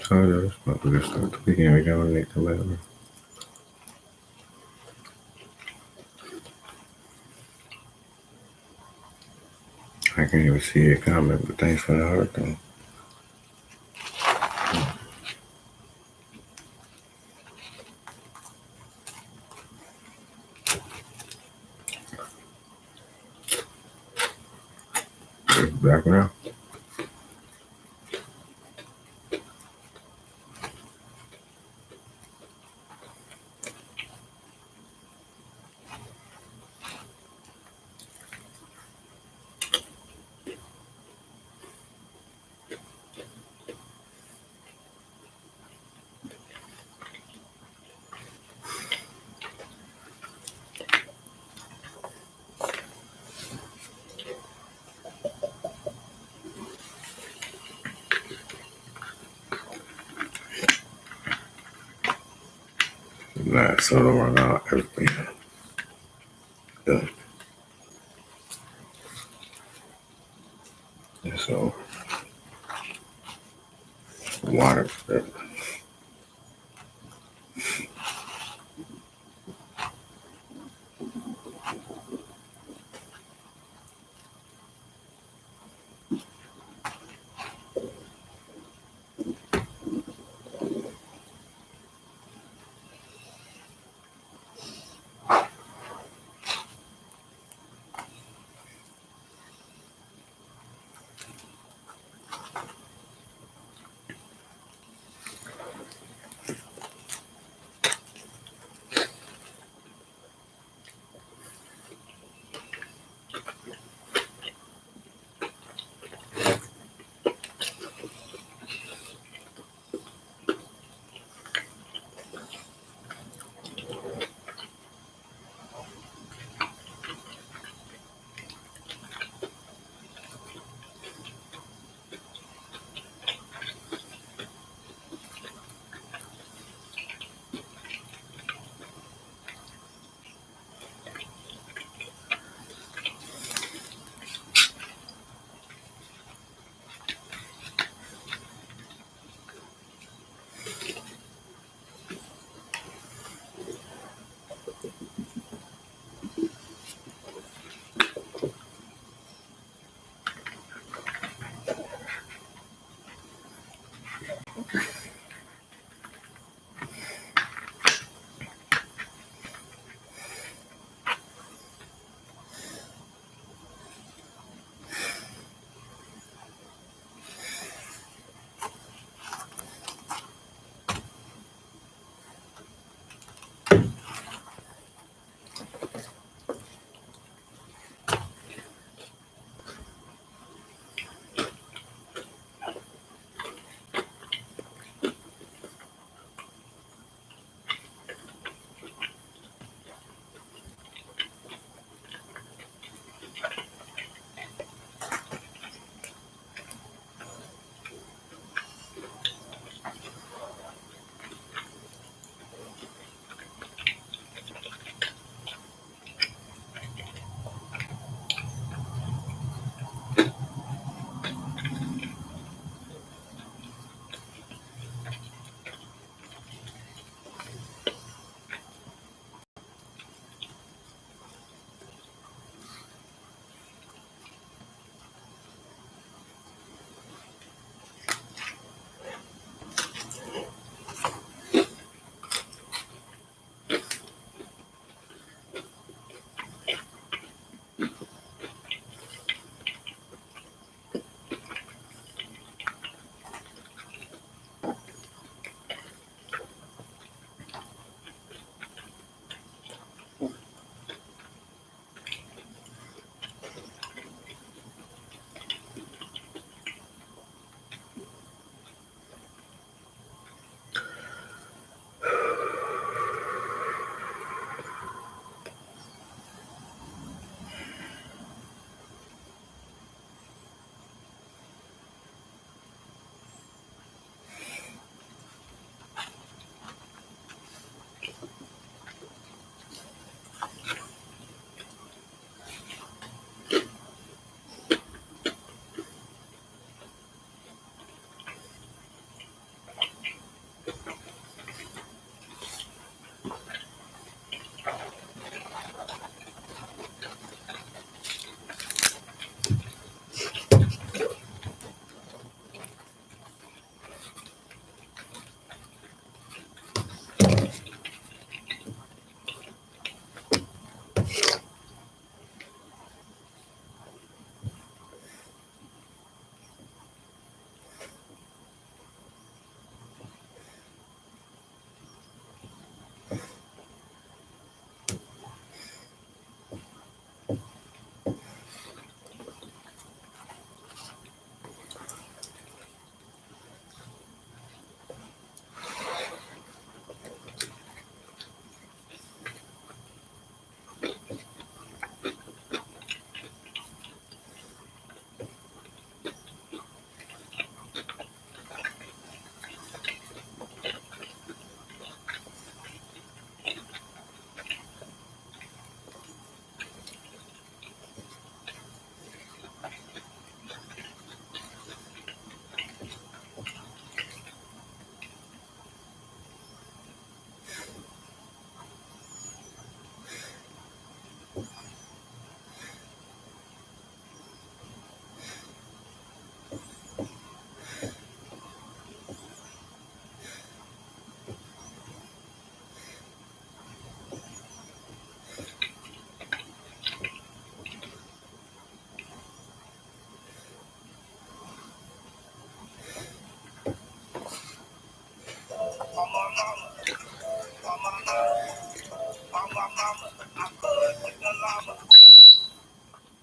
So this motherfucker start tweaking every time I make the letter. I can't even see your comment, but thanks for the heart though. Back now. Nah, so don't run out everything. Done. And so water.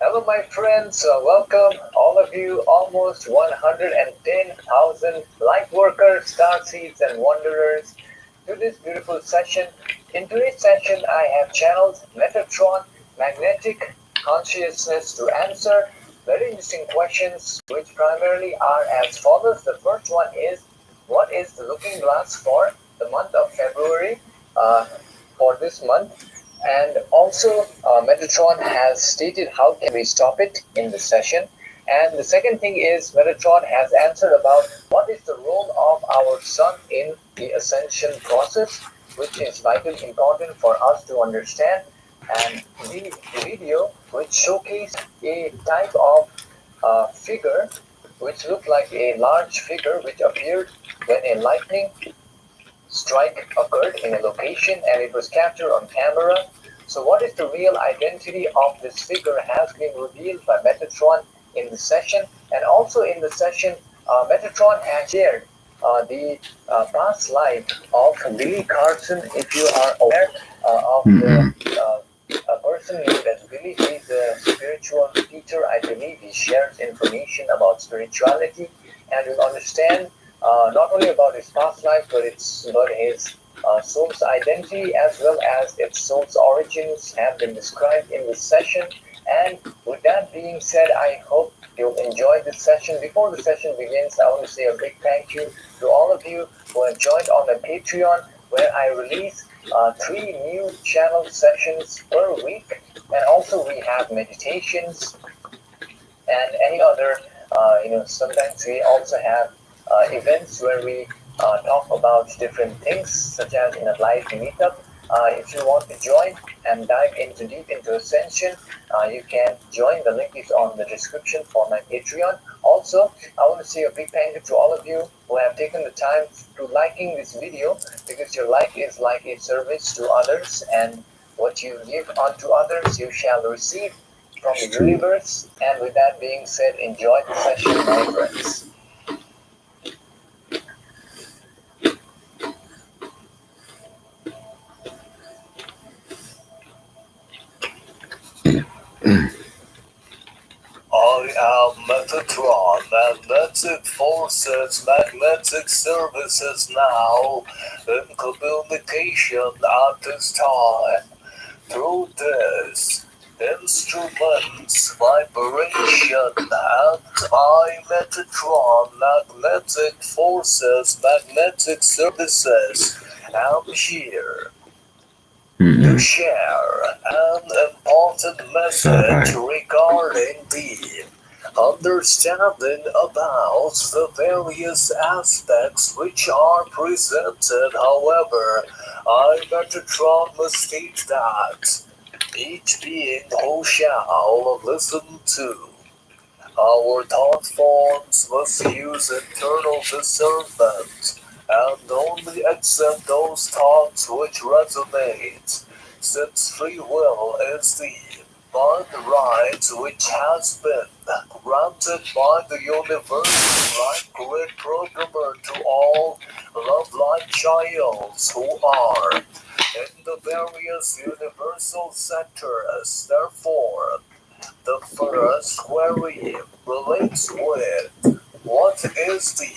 Hello, my friends. Welcome, all of you, almost 110,000 light workers, star seeds, and wanderers, to this beautiful session. In today's session, I have channeled Metatron Magnetic Consciousness to answer very interesting questions, which primarily are as follows. The first one is, what is the looking glass for the month of February? For this month, and also Metatron has stated how can we stop it in the session. And the second thing is Metatron has answered about what is the role of our sun in the ascension process, which is vitally important for us to understand. And the video which showcased a type of figure which looked like a large figure which appeared when a lightning strike occurred in a location and it was captured on camera. So what is the real identity of this figure has been revealed by Metatron in the session, and also in the session Metatron has shared the past life of Billy Carson. If you are aware of the a person named as Billy, he's a spiritual teacher. I believe he shares information about spirituality, and you'll understand not only about his past life, but it's about his soul's identity as well as its soul's origins have been described in this session. And with that being said, I hope you'll enjoy this session. Before the session begins, I want to say a big thank you to all of you who have joined on the Patreon, where I release 3 new channel sessions per week. And also we have meditations and any other, sometimes we also have events where we talk about different things, such as in a live meetup. If you want to join and dive into deep into Ascension, you can join. The link is on the description for my Patreon. Also, I want to say a big thank you to all of you who have taken the time to liking this video, because your like is like a service to others, and what you give unto others, you shall receive from the universe. And with that being said, enjoy the session, my friends. I am Metatron, Magnetic Forces, Magnetic Services now in communication at this time. Through this instrument's vibration, and I, Metatron, Magnetic Forces, Magnetic Services, am here to share an important message regarding the understanding about the various aspects which are presented. However, I, Metatron, must state that each being who shall listen to our thought forms must use internal discernment and only accept those thoughts which resonate, since free will is the birthright which has been granted by the universe like grid programmer to all love-like childs who are in the various universal sectors. Therefore, the first query relates with what is the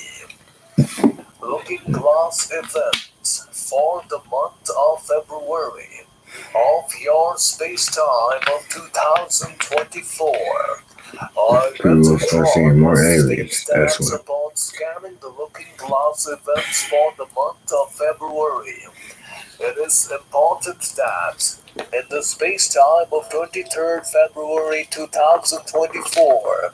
Looking Glass event for the month of February of your space-time of 2024. We will start seeing more aliens. That's what. Upon scanning the Looking Glass events for the month of February, it is important that in the space-time of 23rd February 2024,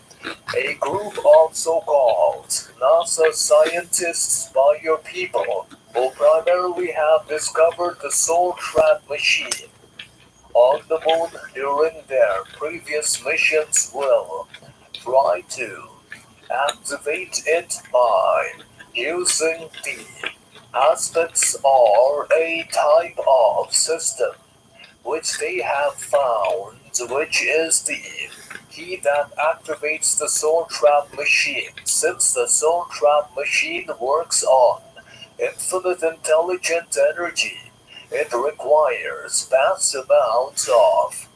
a group of so-called NASA scientists by your people who primarily have discovered the Soul Trap machine on the moon during their previous missions will try to activate it by using the aspects or a type of system which they have found, which is the key that activates the Soul Trap machine. Since the Soul Trap machine works on infinite intelligent energy, it requires vast amounts of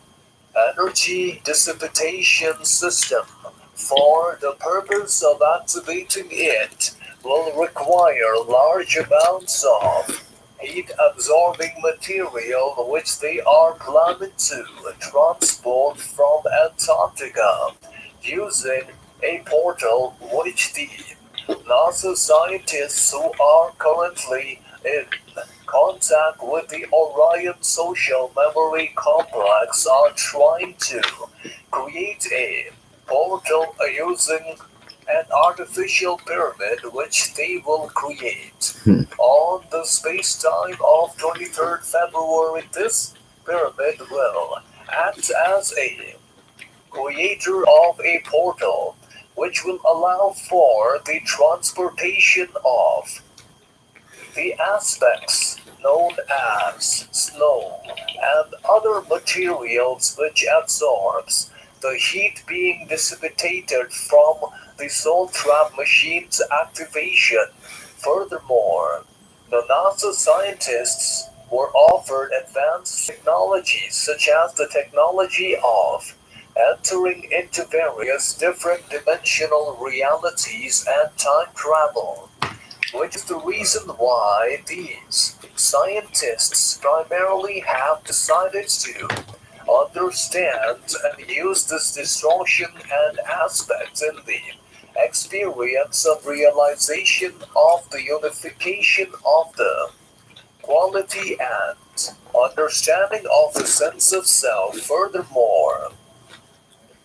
energy dissipation system. For the purpose of activating it will require large amounts of heat absorbing material which they are planning to transport from Antarctica using a portal which the NASA scientists who are currently in contact with the Orion Social Memory Complex are trying to create a portal using an artificial pyramid which they will create on the space-time of 23rd February. This pyramid will act as a creator of a portal which will allow for the transportation of the aspects known as snow and other materials which absorbs the heat being dissipated from the soul trap machine's activation. Furthermore, the NASA scientists were offered advanced technologies such as the technology of entering into various different dimensional realities and time travel, which is the reason why these scientists primarily have decided to understand and use this distortion and aspects in the experience of realization of the unification of the quality and understanding of the sense of self. Furthermore,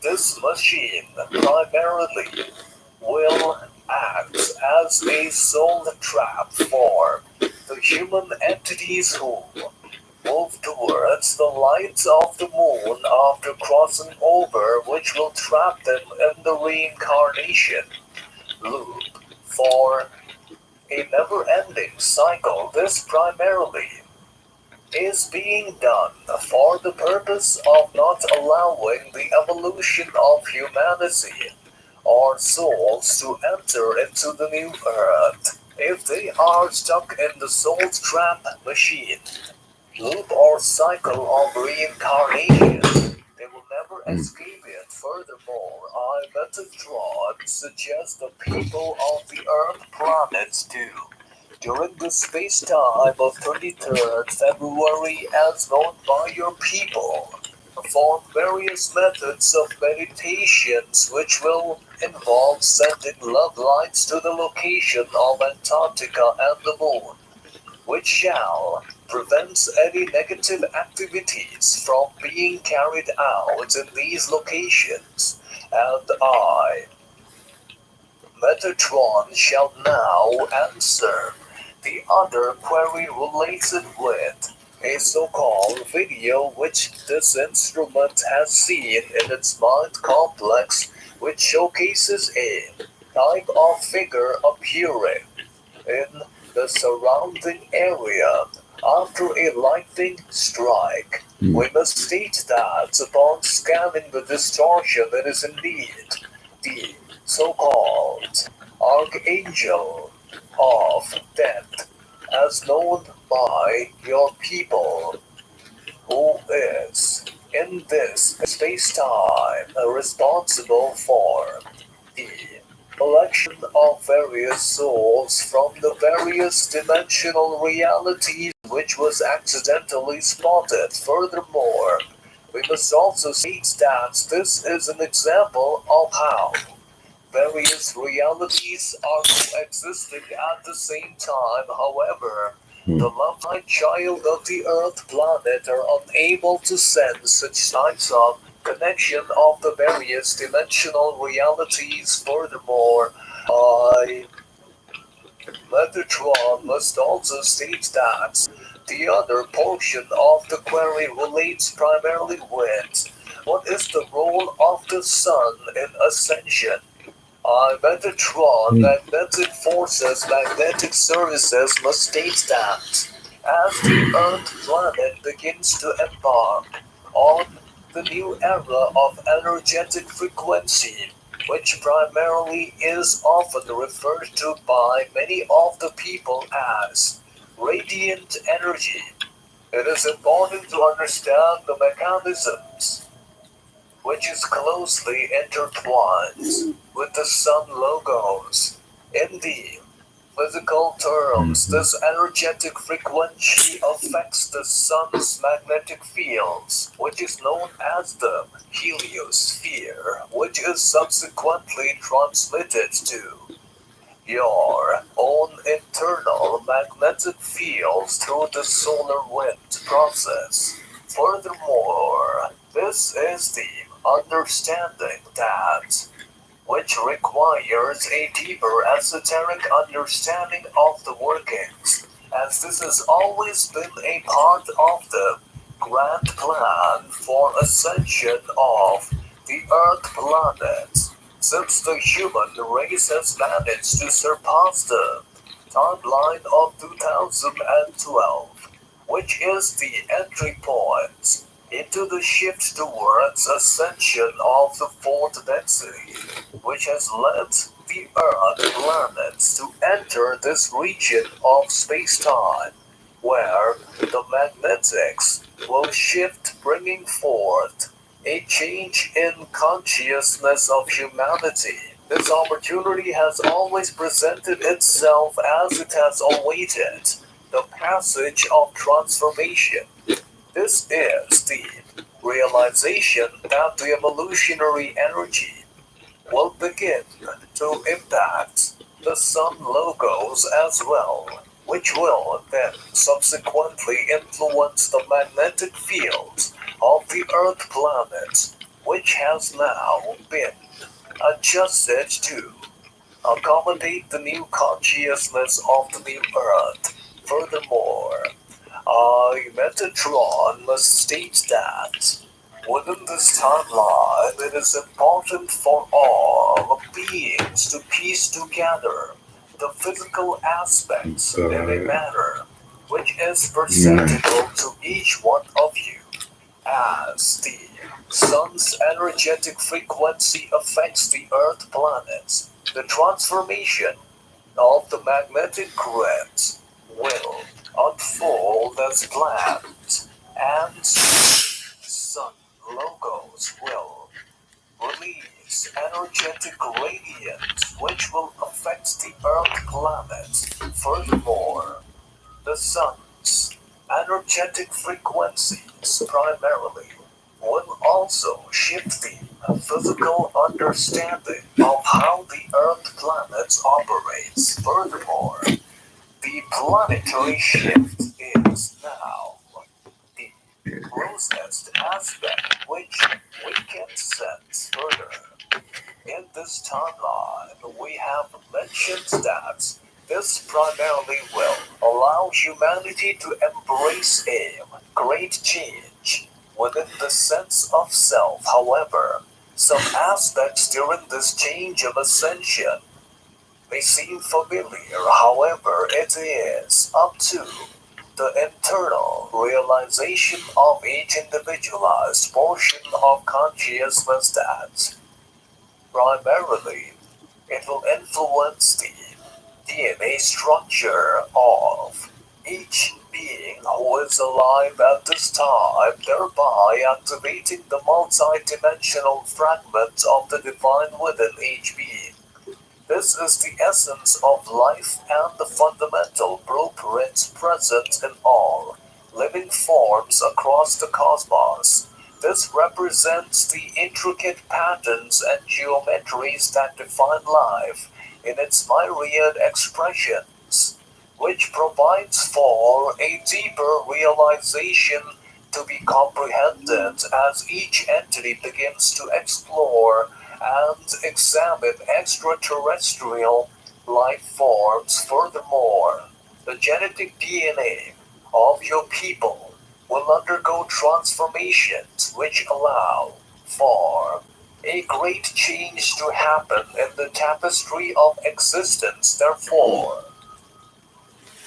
this machine primarily will act as a soul trap for the human entities who move towards the light of the moon after crossing over, which will trap them in the reincarnation loop for a never ending cycle. This primarily is being done for the purpose of not allowing the evolution of humanity or souls to enter into the new earth. If they are stuck in the soul trap machine, loop or cycle of reincarnation, they will never Mm. escape it. Furthermore, I Metatron suggests the people of the Earth planets do. During the space time of 23rd February, as known by your people, perform various methods of meditations which will involve sending love lights to the location of Antarctica and the moon, which shall prevent any negative activities from being carried out in these locations. And I, Metatron, shall now answer the other query related with a so-called video which this instrument has seen in its mind complex, which showcases a type of figure appearing in the surrounding area after a lightning strike. Mm. We must state that upon scanning the distortion, it is indeed the so-called Archangel of Death, as known by your people, who is in this space-time responsible for the collection of various souls from the various dimensional realities which was accidentally spotted. Furthermore, we must also state that this is an example of how various realities are coexisting at the same time. However, the Mm. lovely child of the Earth planet are unable to sense such types of connection of the various dimensional realities. Furthermore, I, Metatron, must also state that the other portion of the query relates primarily with what is the role of the sun in ascension. Metatron, Mm. magnetic forces, magnetic services must state that as the Earth planet begins to embark on the new era of energetic frequency, which primarily is often referred to by many of the people as radiant energy, it is important to understand the mechanisms which is closely intertwined with the sun logos. In the physical terms, Mhm. this energetic frequency affects the sun's magnetic fields, which is known as the heliosphere, which is subsequently transmitted to your own internal magnetic fields through the solar wind process. Furthermore, this is the understanding that which requires a deeper esoteric understanding of the workings, as this has always been a part of the grand plan for ascension of the Earth planet. since the human race has managed to surpass the timeline of 2012, which is the entry point into the shift towards ascension of the fourth density, which has led the Earth planets to enter this region of space-time, where the magnetics will shift, bringing forth a change in consciousness of humanity. This opportunity has always presented itself as it has awaited the passage of transformation. This is the realization that the evolutionary energy will begin to impact the sun logos as well, which will then subsequently influence the magnetic field of the Earth planet, which has now been adjusted to accommodate the new consciousness of the new Earth. Furthermore, I, Metatron, must state that within this timeline, it is important for all beings to piece together the physical aspects in a manner which is perceptible to each one of you, as the sun's energetic frequency affects the Earth planets. The transformation of the magnetic grids will unfold as planned, and sun logos will release energetic radiance which will affect the Earth planet. Furthermore, the sun's energetic frequencies primarily will also shift the physical understanding of how the Earth planets operates. Furthermore, the planetary shift is now the closest aspect which we can sense further. In this timeline, we have mentioned that this primarily will allow humanity to embrace a great change within the sense of self. However, some aspects during this change of ascension may seem familiar. However, it is up to the internal realization of each individualized portion of consciousness that primarily it will influence the DNA structure of each being who is alive at this time, thereby activating the multi-dimensional fragment of the divine within each being. This is the essence of life and the fundamental blueprint present in all living forms across the cosmos. This represents the intricate patterns and geometries that define life in its myriad expressions, which provides for a deeper realization to be comprehended as each entity begins to explore and examine extraterrestrial life forms. Furthermore, the genetic DNA of your people will undergo transformations which allow for a great change to happen in the tapestry of existence. Therefore,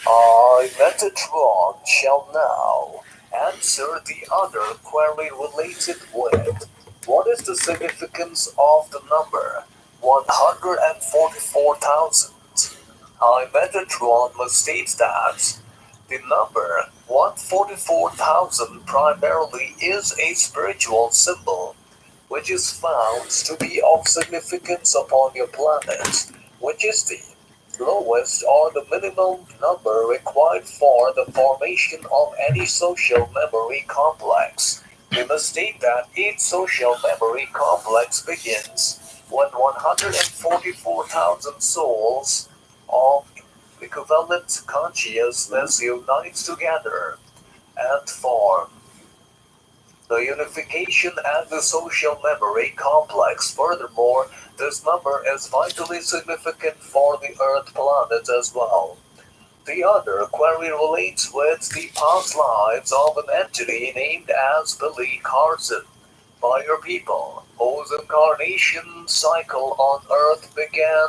I, Metatron, shall now answer the other query related with what is the significance of the number 144,000? I, Metatron, must state that the number 144,000 primarily is a spiritual symbol which is found to be of significance upon your planet, which is the lowest or the minimum number required for the formation of any social memory complex. We must state that each social memory complex begins when 144,000 souls of equivalent consciousness unites together and form the unification and the social memory complex. Furthermore, this number is vitally significant for the Earth planet as well. The other query relates with the past lives of an entity named as Billy Carson. by your people, whose incarnation cycle on Earth began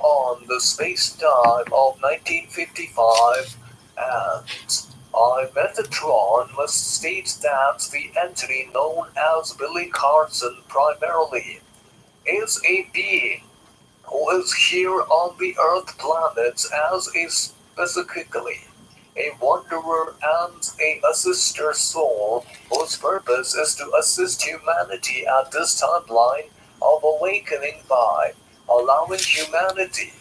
on the space-time of 1955, and I, Metatron, must state that the entity known as Billy Carson primarily is a being who is here on the Earth planet as a specifically a wanderer and a assister soul whose purpose is to assist humanity at this timeline of awakening by allowing humanity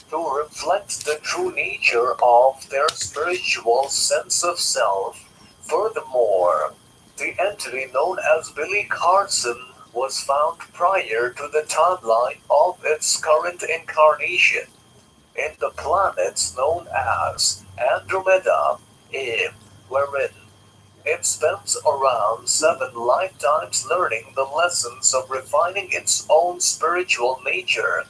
to reflect the true nature of their spiritual sense of self. Furthermore, the entity known as Billy Carson was found prior to the timeline of its current incarnation in the planets known as Andromeda A, wherein it spends around 7 lifetimes learning the lessons of refining its own spiritual nature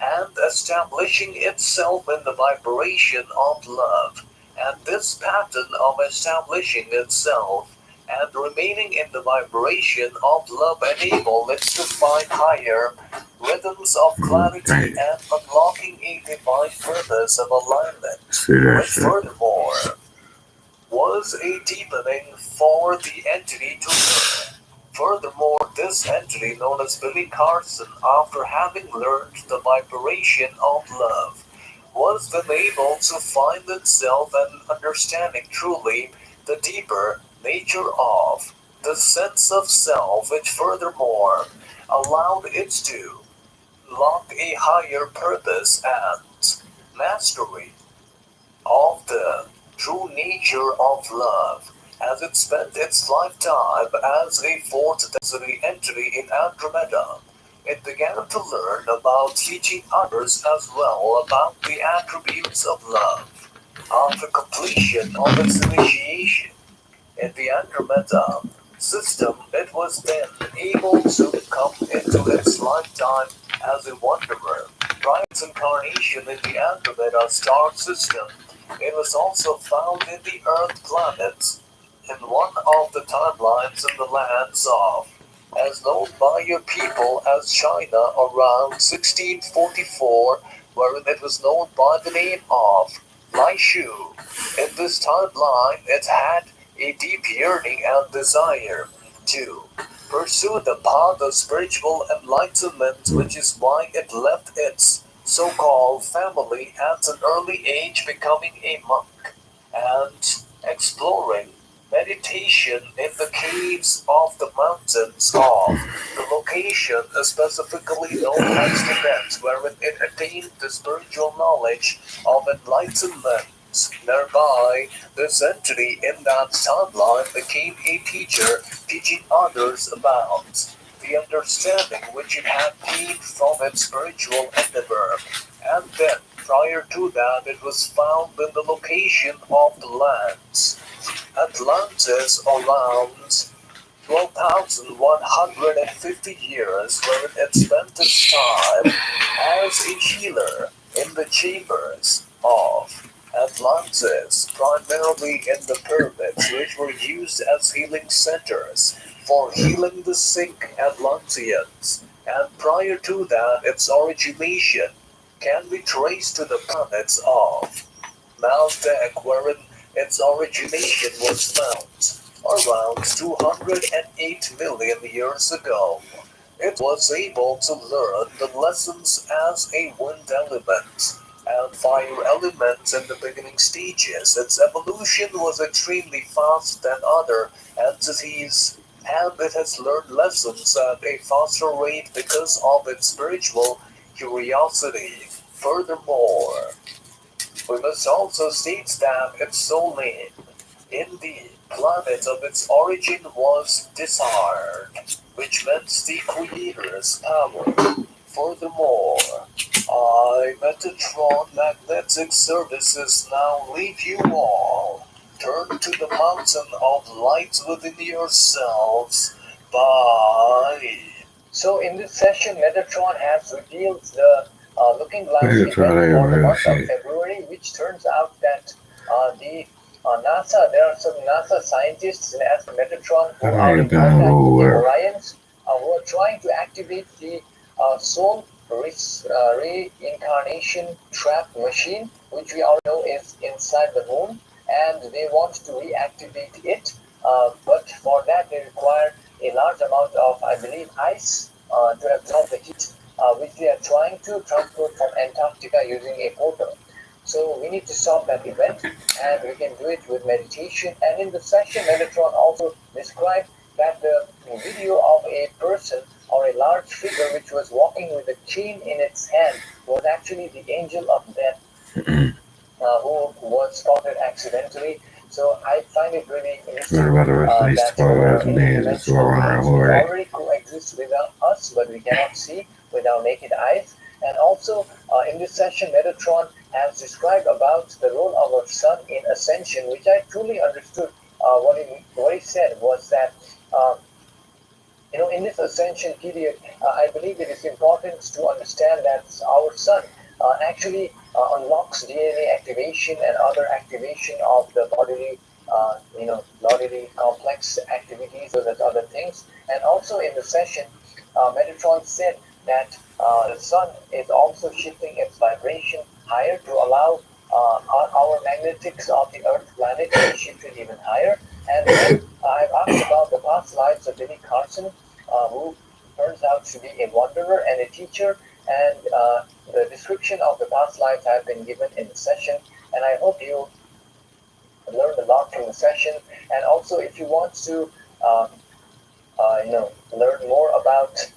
and establishing itself in the vibration of love. And this pattern of establishing itself and remaining in the vibration of love enable it to find higher rhythms of clarity Right. and unlocking a divine purpose of alignment, See that which shit. furthermore was a deepening for the entity to learn. Furthermore, this entity, known as Billy Carson, after having learned the vibration of love, was then able to find itself and understanding truly the deeper nature of the sense of self, which furthermore allowed it to lock a higher purpose and mastery of the true nature of love, as it spent its lifetime as a fourth density entity in Andromeda. It began to learn about teaching others as well about the attributes of love. After completion of its initiation in the Andromeda system, it was then able to come into its lifetime as a wanderer. Prior to its incarnation in the Andromeda star system, it was also found in the Earth planet in one of the timelines in the lands of, as known by your people as China around 1644, wherein it was known by the name of Lai Shu. In this timeline, it had a deep yearning and desire to pursue the path of spiritual enlightenment, which is why it left its so-called family at an early age, becoming a monk and exploring meditation in the caves of the mountains of the location specifically known as Tibet, wherein it attained the spiritual knowledge of enlightenment. Thereby, this entity in that timeline became a teacher, teaching others about the understanding which it had gained from its spiritual endeavor. And then, prior to that, it was found in the location of the lands Atlantis around 12,150 years, wherein it spent its time as a healer in the chambers of Atlantis, primarily in the pyramids, which were used as healing centers for healing the sick Atlanteans. And prior to that, its origination can be traced to the planets of Maldek, wherein its origination was found around 208 million years ago. It was able to learn the lessons as a wind element and fire element in the beginning stages. Its evolution was extremely fast than other entities, and it has learned lessons at a faster rate because of its spiritual curiosity. Furthermore, we must also state that its soul name in the planet of its origin was Dishard, which meant the Creator's power. Furthermore, I, Metatron Magnetic Services, now leave you all. Turn to the mountain of light within yourselves. Bye. So in this session, Metatron has revealed the looking glass event for the month of February, which turns out that the NASA, there are some NASA scientists as Metatron who I are need in to contact with the download Orions, who are trying to activate the soul reincarnation trap machine, which we all know is inside the moon, and they want to reactivate it. But for that, they require a large amount of, I believe, ice to absorb the heat, which they are trying to transport from Antarctica using a portal. So we need to stop that event, and we can do it with meditation. And in the session, Metatron also described that the video of a person or a large figure which was walking with a chain in its hand was actually the angel of death it. who was spotted accidentally. So I find it really What interesting about the rest of these that there are 12,000 days? Just walk interdimensional around beings who already. already coexist with us, but we cannot see with our naked eyes. And also, in this session, Metatron has described about the role of our sun in ascension, which I truly understood. What he said was that uh, in this ascension period, I believe it is important to understand that our sun actually unlocks DNA activation and other activation of the bodily complex activities, those other things. And also in the session, Metatron said that the sun is also shifting its vibration higher to allow our magnetics of the Earth planet to be shifted even higher. And then I've asked about the past lives of Billy Carson, who turns out to be a wanderer and a teacher. And the description of the past lives have been given in the session. And I hope you learned a lot from the session. And also, if you want to, um, learn more about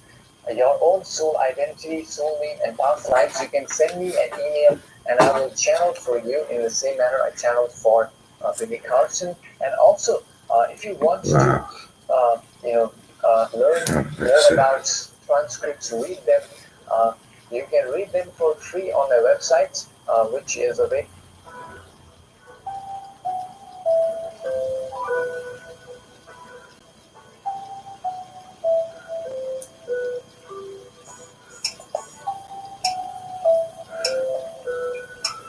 your own soul identity, soul name, and past lives, you can send me an email, and I will channel for you in the same manner I channeled for Billy Carson. And also, if you want to, Wow. uh, you know, learn more That's it. about transcripts, read them. Uh, you can read them for free on my website, which is available.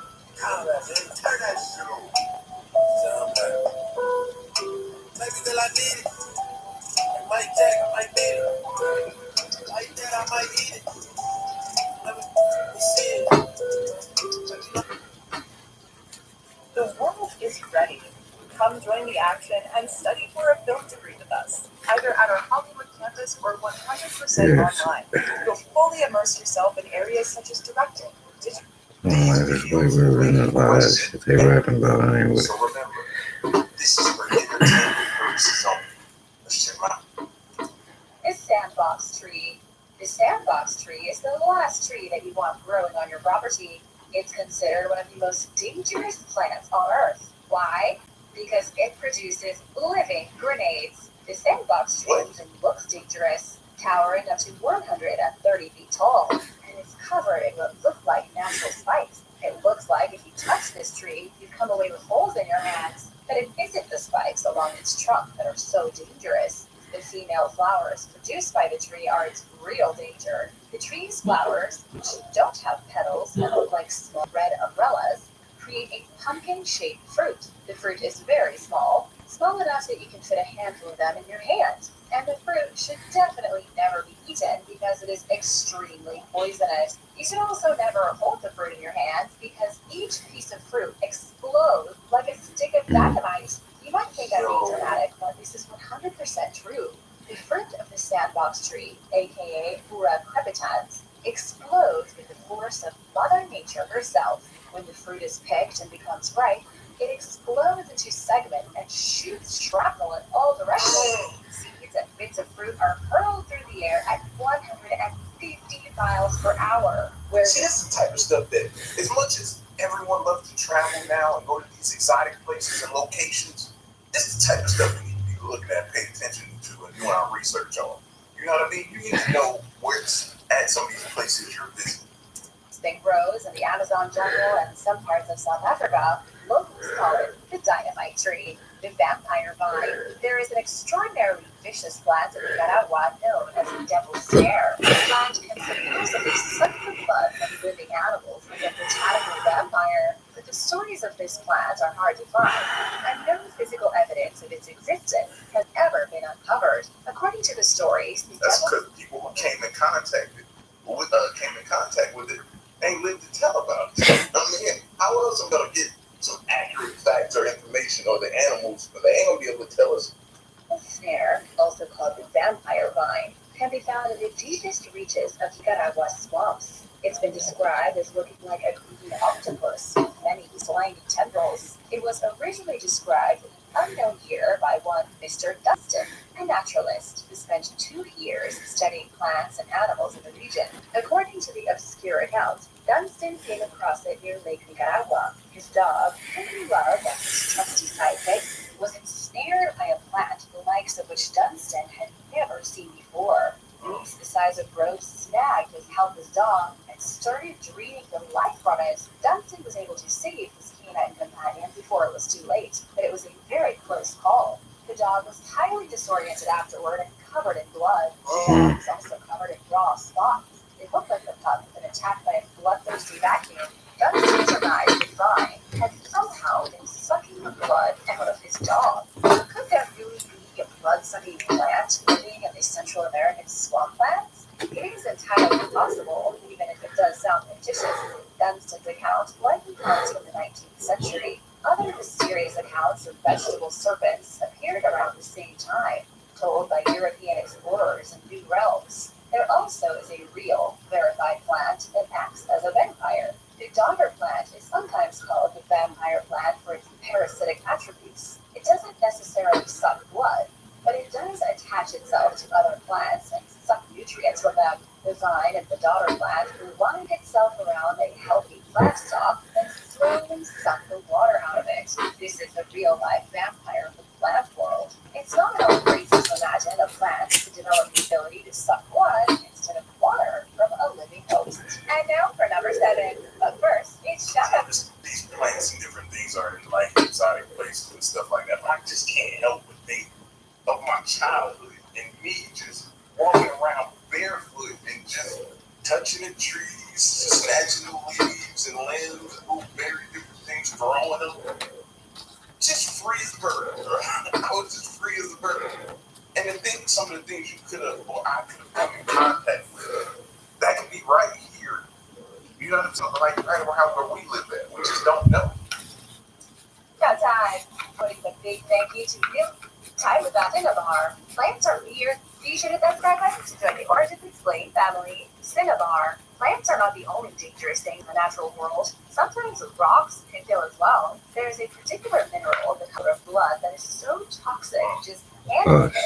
Turn that shit on. Maybe till I need it. Mike Jack, I might need it. Like that, I might eat it. Let me see it. The world is ready. Come join the action and study for a film degree with us, either at our Hollywood campus or 100% Yes. online. You'll fully immerse yourself in areas such as directing, digital. I don't like this white girl and a lot of that shit they rapping about. I ain't with it. So remember, this is for entertainment purposes only. Let's check them out. A sandbox tree. The sandbox tree is the last tree that you want growing on your property. It's considered one of the most dangerous plants on Earth. Why? Because it produces living grenades. The sandbox tree even looks dangerous, towering up to 130 feet tall, and is covered in what look like natural spikes. It looks like if you touch this tree, you come away with holes in your hands, but it isn't the spikes along its trunk that are so dangerous. The female flowers produced by the tree are its real danger. The tree's flowers, which don't have petals and look like small red umbrellas, create a pumpkin-shaped fruit. The fruit is very small, small enough that you can fit a handful of them in your hand. And the fruit should definitely never be eaten because it is extremely poisonous. You should also never hold the fruit in your hands because each piece of fruit explodes like a stick of dynamite. You might think I'm being dramatic, but this is 100% true. The fruit of the sandbox tree, aka Ura crepitans, explodes with the force of Mother Nature herself. When the fruit is picked and becomes ripe, it explodes into segments and shoots shrapnel in all directions. Seeds and bits of fruit are hurled through the air at 150 miles per hour. Where See, that's the type of stuff that, as much as everyone loves to travel now and go to these exotic places and locations, this is the type of stuff we need to be looking at, pay attention to, and doing our research on. You know what I mean? You need to know where it's at some of these places you're visiting. thing grows in the Amazon jungle and some parts of South Africa, locals call it the dynamite tree, the vampire vine. There is an extraordinarily vicious plant in the Garawa known as the devil's stare. The plant can supposedly suck the blood from living animals like a botanical vampire. The The stories of this plant are hard to find, and no physical evidence of its existence has ever been uncovered. According to the stories, the That's devil because people who came in contact with it ain't lived to tell about it. I mean, how else am I gonna get some accurate facts or information or the animals? But they ain't gonna be able to tell us. The snare, also called the vampire vine, can be found in the deepest reaches of Nicaragua swamps. It's been described as looking like a green octopus with many slimy tendrils. It was originally described in an unknown year by one Mr. Dunstan, a naturalist who spent 2 years studying plants and animals in the region. According to the obscure account, Dunstan came across it near Lake Nicaragua. His dog, whom he loved as his trusty sidekick, was ensnared by a plant the likes of which Dunstan had never seen before. Roots the size of ropes snagged his helpless dog and started draining the life from it. Dunstan was able to save his canine companion before it was too late, but it was a very close call. The dog was highly disoriented afterward and covered in blood. The dog was also covered in raw spots. It looked like the pup had been attacked by a bloodthirsty vacuum. Dunstan surmised the vine had somehow been sucking the blood out of his dog. Could there really be a blood-sucking plant living in the Central American swamplands? It is entirely possible, even if it does sound fictitious. Dunstan's account likely comes from the 19th century. Other mysterious accounts of vegetable serpents appeared around the same time, told by European explorers in New Realms. There also is a real, verified plant that acts as a vampire. The dogger plant is sometimes called the vampire plant for its parasitic attributes. It doesn't necessarily suck blood, but it does attach itself to other plants and suck nutrients from them. The vine of the daughter plant will wind itself around a healthy plant stalk and slowly suck the water out of it. This is the real life vampire of the plant world. It's not at all crazy to imagine a plant to develop the ability to suck blood instead of water from a living host. And now for number 7. But first, it's shout-out. These plants and different things are in like exotic places and stuff like that. But I just can't help but think of my childhood and me just walking around barefoot and just touching the trees, just snatching the leaves and limbs and blueberry different things, throwing them. Just free as a bird. I was just free as a bird. And to think some of the things you could have or I could have come in contact with, that could be right here. You know what I'm saying? Like right around where we live at. We just don't know. Now time. Putting a big thank you to you. Time without Cinnabar. Plants are weird. Be sure to hit that subscribe button to join the Origins Explained family. Cinnabar. Plants are not the only dangerous things in the natural world. Sometimes rocks can kill as well. There is a particular mineral, the color of blood, that is so toxic, just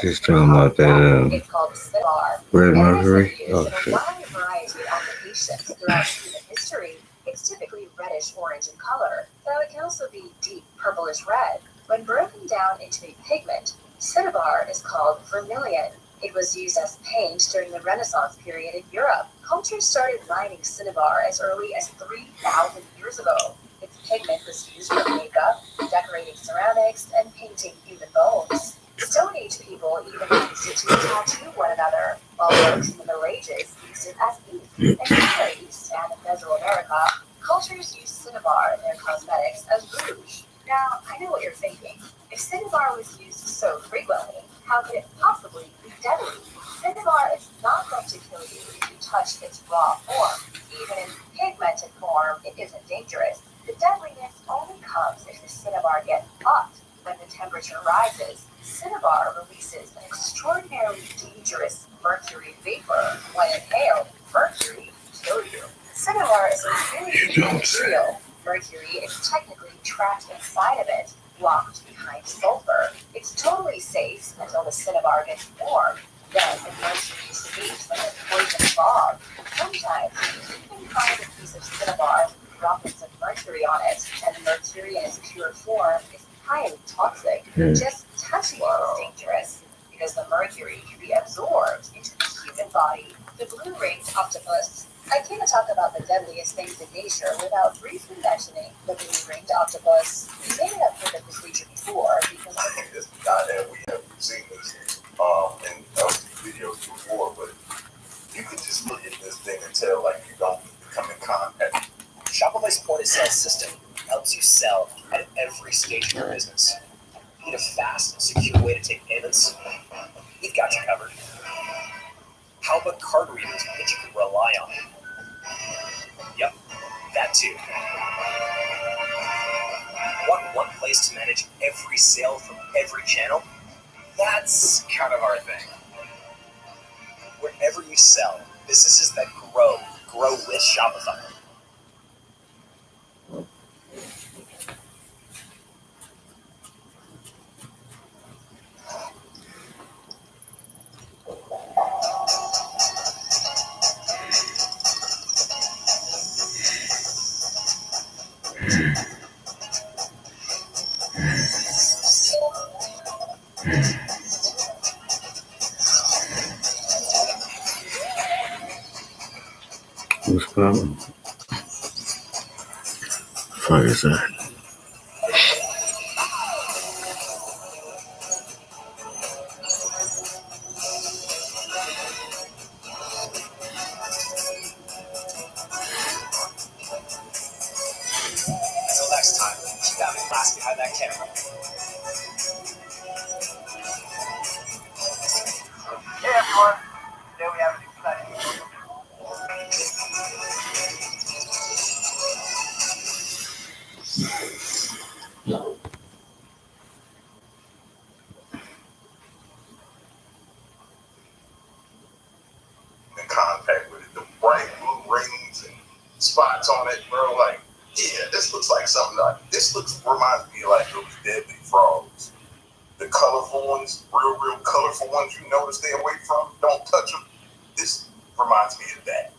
she's talking about that it's called cinnabar. red And it has mercury. been used Oh in a shit. wide variety of applications throughout human history. It's typically reddish-orange in color, though it can also be deep purplish red. When broken down into a pigment, cinnabar is called vermilion. It was used as paint during the Renaissance period in Europe. Cultures started mining cinnabar as early as 3,000 years ago. Its pigment was used for makeup, decorating ceramics, and painting human bones. Stone Age people even used it to tattoo one another, while folks in the Middle Ages used it as ink. In the Near East and in Mesoamerica, cultures used cinnabar in their cosmetics as rouge. Now, I know what you're thinking. If cinnabar was used so frequently, how could it possibly be deadly? Cinnabar is not going to kill you if you touch its raw form. Even in pigmented form, it isn't dangerous. The deadliness only comes if the cinnabar gets hot. When the temperature rises, cinnabar releases an extraordinarily dangerous mercury vapor. When inhaled, mercury can kill you. Cinnabar is a really unique material. Mercury is technically trapped inside of it, locked behind sulfur. It's totally safe until the cinnabar gets warm. Then the mercury escapes like a poison fog. Sometimes you can find a piece of cinnabar with droplets of mercury on it, and the mercury in its pure form is highly toxic. Just touching it is dangerous because the mercury can be absorbed into the human body. The blue-ringed octopus. I can't talk about the deadliest things in nature without briefly mentioning the blue-ringed octopus. You may have heard of this creature before because I think this guy that we have seen this in those videos before, but you can just look at this thing and tell like you don't come in contact. Shopify's point of sale system helps you stage in your business? Need a fast and secure way to take payments? We've got you covered. How about card readers that you can rely on? Yep, that too. Want one place to manage every sale from every channel? That's kind of our thing. Wherever you sell, businesses that grow with Shopify. What's the problem? Fuck is that? Until next time, keep having class behind that camera. Hey everyone, today we have an exciting in contact with it. The bright blue rings and spots on it, bro. Like, yeah, this looks like something like this. Reminds me of like those deadly frogs. The colorful ones, real colorful ones. You know to stay away from. Don't touch them. This reminds me of that.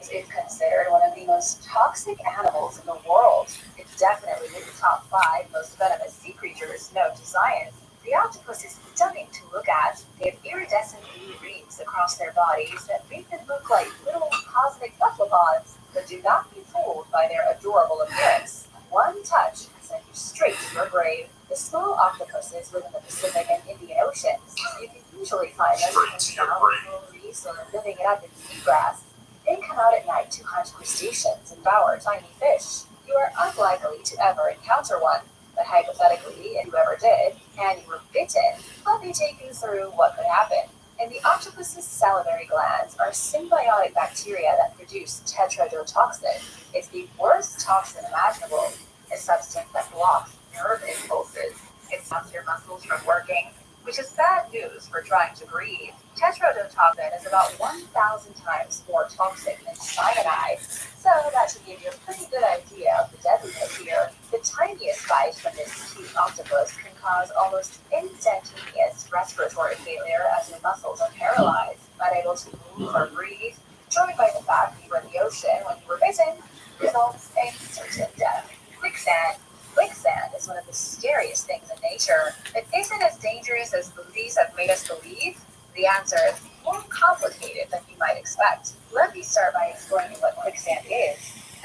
It's considered one of the most toxic animals in the world. It's definitely in the top 5 most venomous sea creatures known to science. The octopus is stunning to look at. They have iridescent blue rings across their bodies that make them look like little cosmic cephalopods, but do not be fooled by their adorable appearance. One touch can send you straight to your grave. The small octopuses live in the Pacific and Indian Oceans. You can usually find them in shallow reefs or living it up in seagrass. They come out at night to hunt crustaceans and devour tiny fish. You are unlikely to ever encounter one, but hypothetically, if you ever did, and you were bitten, let me take you through what could happen. In the octopus's salivary glands are symbiotic bacteria that produce tetrodotoxin. It's the worst toxin imaginable, a substance that blocks nerve impulses. It stops your muscles from working, which is bad news for trying to breathe. Tetrodotoxin is about 1,000 times more toxic than cyanide, so that should give you a pretty good idea of the deadliness here. The tiniest bite from this cute octopus can cause almost instantaneous respiratory failure as your muscles are paralyzed, unable to move or breathe. Joined by the fact that you were in the ocean when you were bitten, results in certain death. Quicksand. Quicksand is one of the scariest things in nature. It isn't as dangerous as movies have made us believe. The answer is more complicated than you might expect. Let me start by explaining what quicksand is.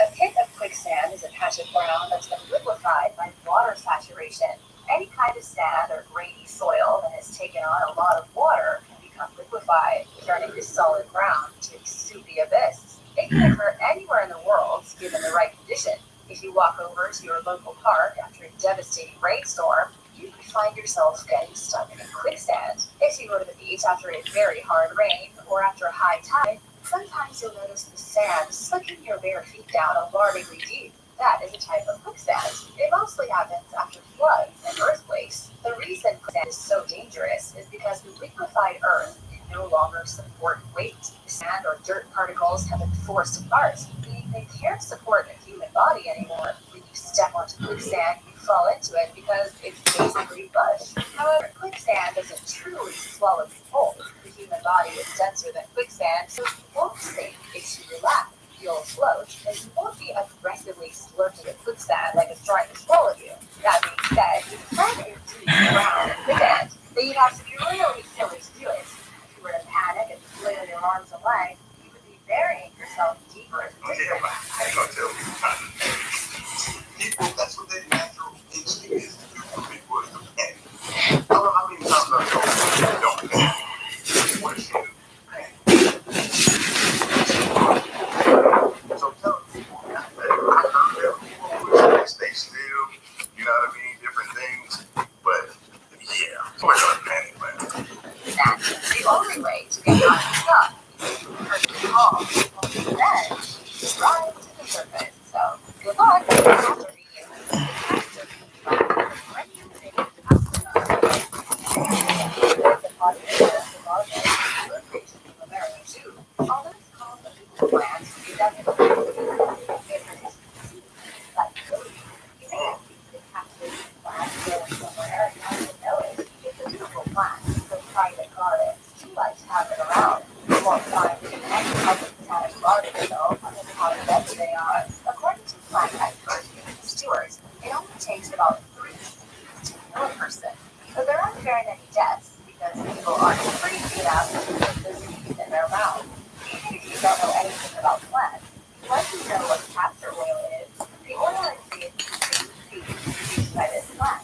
A pit of quicksand is a patch of ground that's been liquefied by water saturation. Any kind of sand or grainy soil that has taken on a lot of water can become liquefied, turning this solid ground to a soupy abyss. It can occur anywhere in the world, given the right conditions. If you walk over to your local park after a devastating rainstorm, you could find yourself getting stuck in a quicksand. If you go to the beach after a very hard rain or after a high tide, sometimes you'll notice the sand slicking your bare feet down alarmingly deep. That is a type of quicksand. It mostly happens after floods and earthquakes. The reason quicksand is so dangerous is because the liquefied earth can no longer support weight. Sand or dirt particles have been forced apart, meaning they can't support a human body anymore. When you step onto quicksand, you fall into it because it's basically mush. However, quicksand doesn't truly swallow you whole. The human body is denser than quicksand, so you won't sink if you relax. You'll float, and you won't be aggressively slurping at quicksand like it's trying to swallow you. That being said, you can indeed drown in quicksand, but you'd have to be really silly to do it. If you were to panic and flail your arms and legs, you would be burying yourself deeper into quicksand. I ain't gonna tell you. People, that's what their natural instinct is to do when people are panic. I don't know how many times I've told you don't panic. What is she do? So tell people that I heard that people stay still, kill a person. But there aren't very many deaths because people aren't crazy enough to put the seeds in their mouth. Even if you don't know anything about plants, unless you know what castor oil is, the oil is the seed produced by this plant.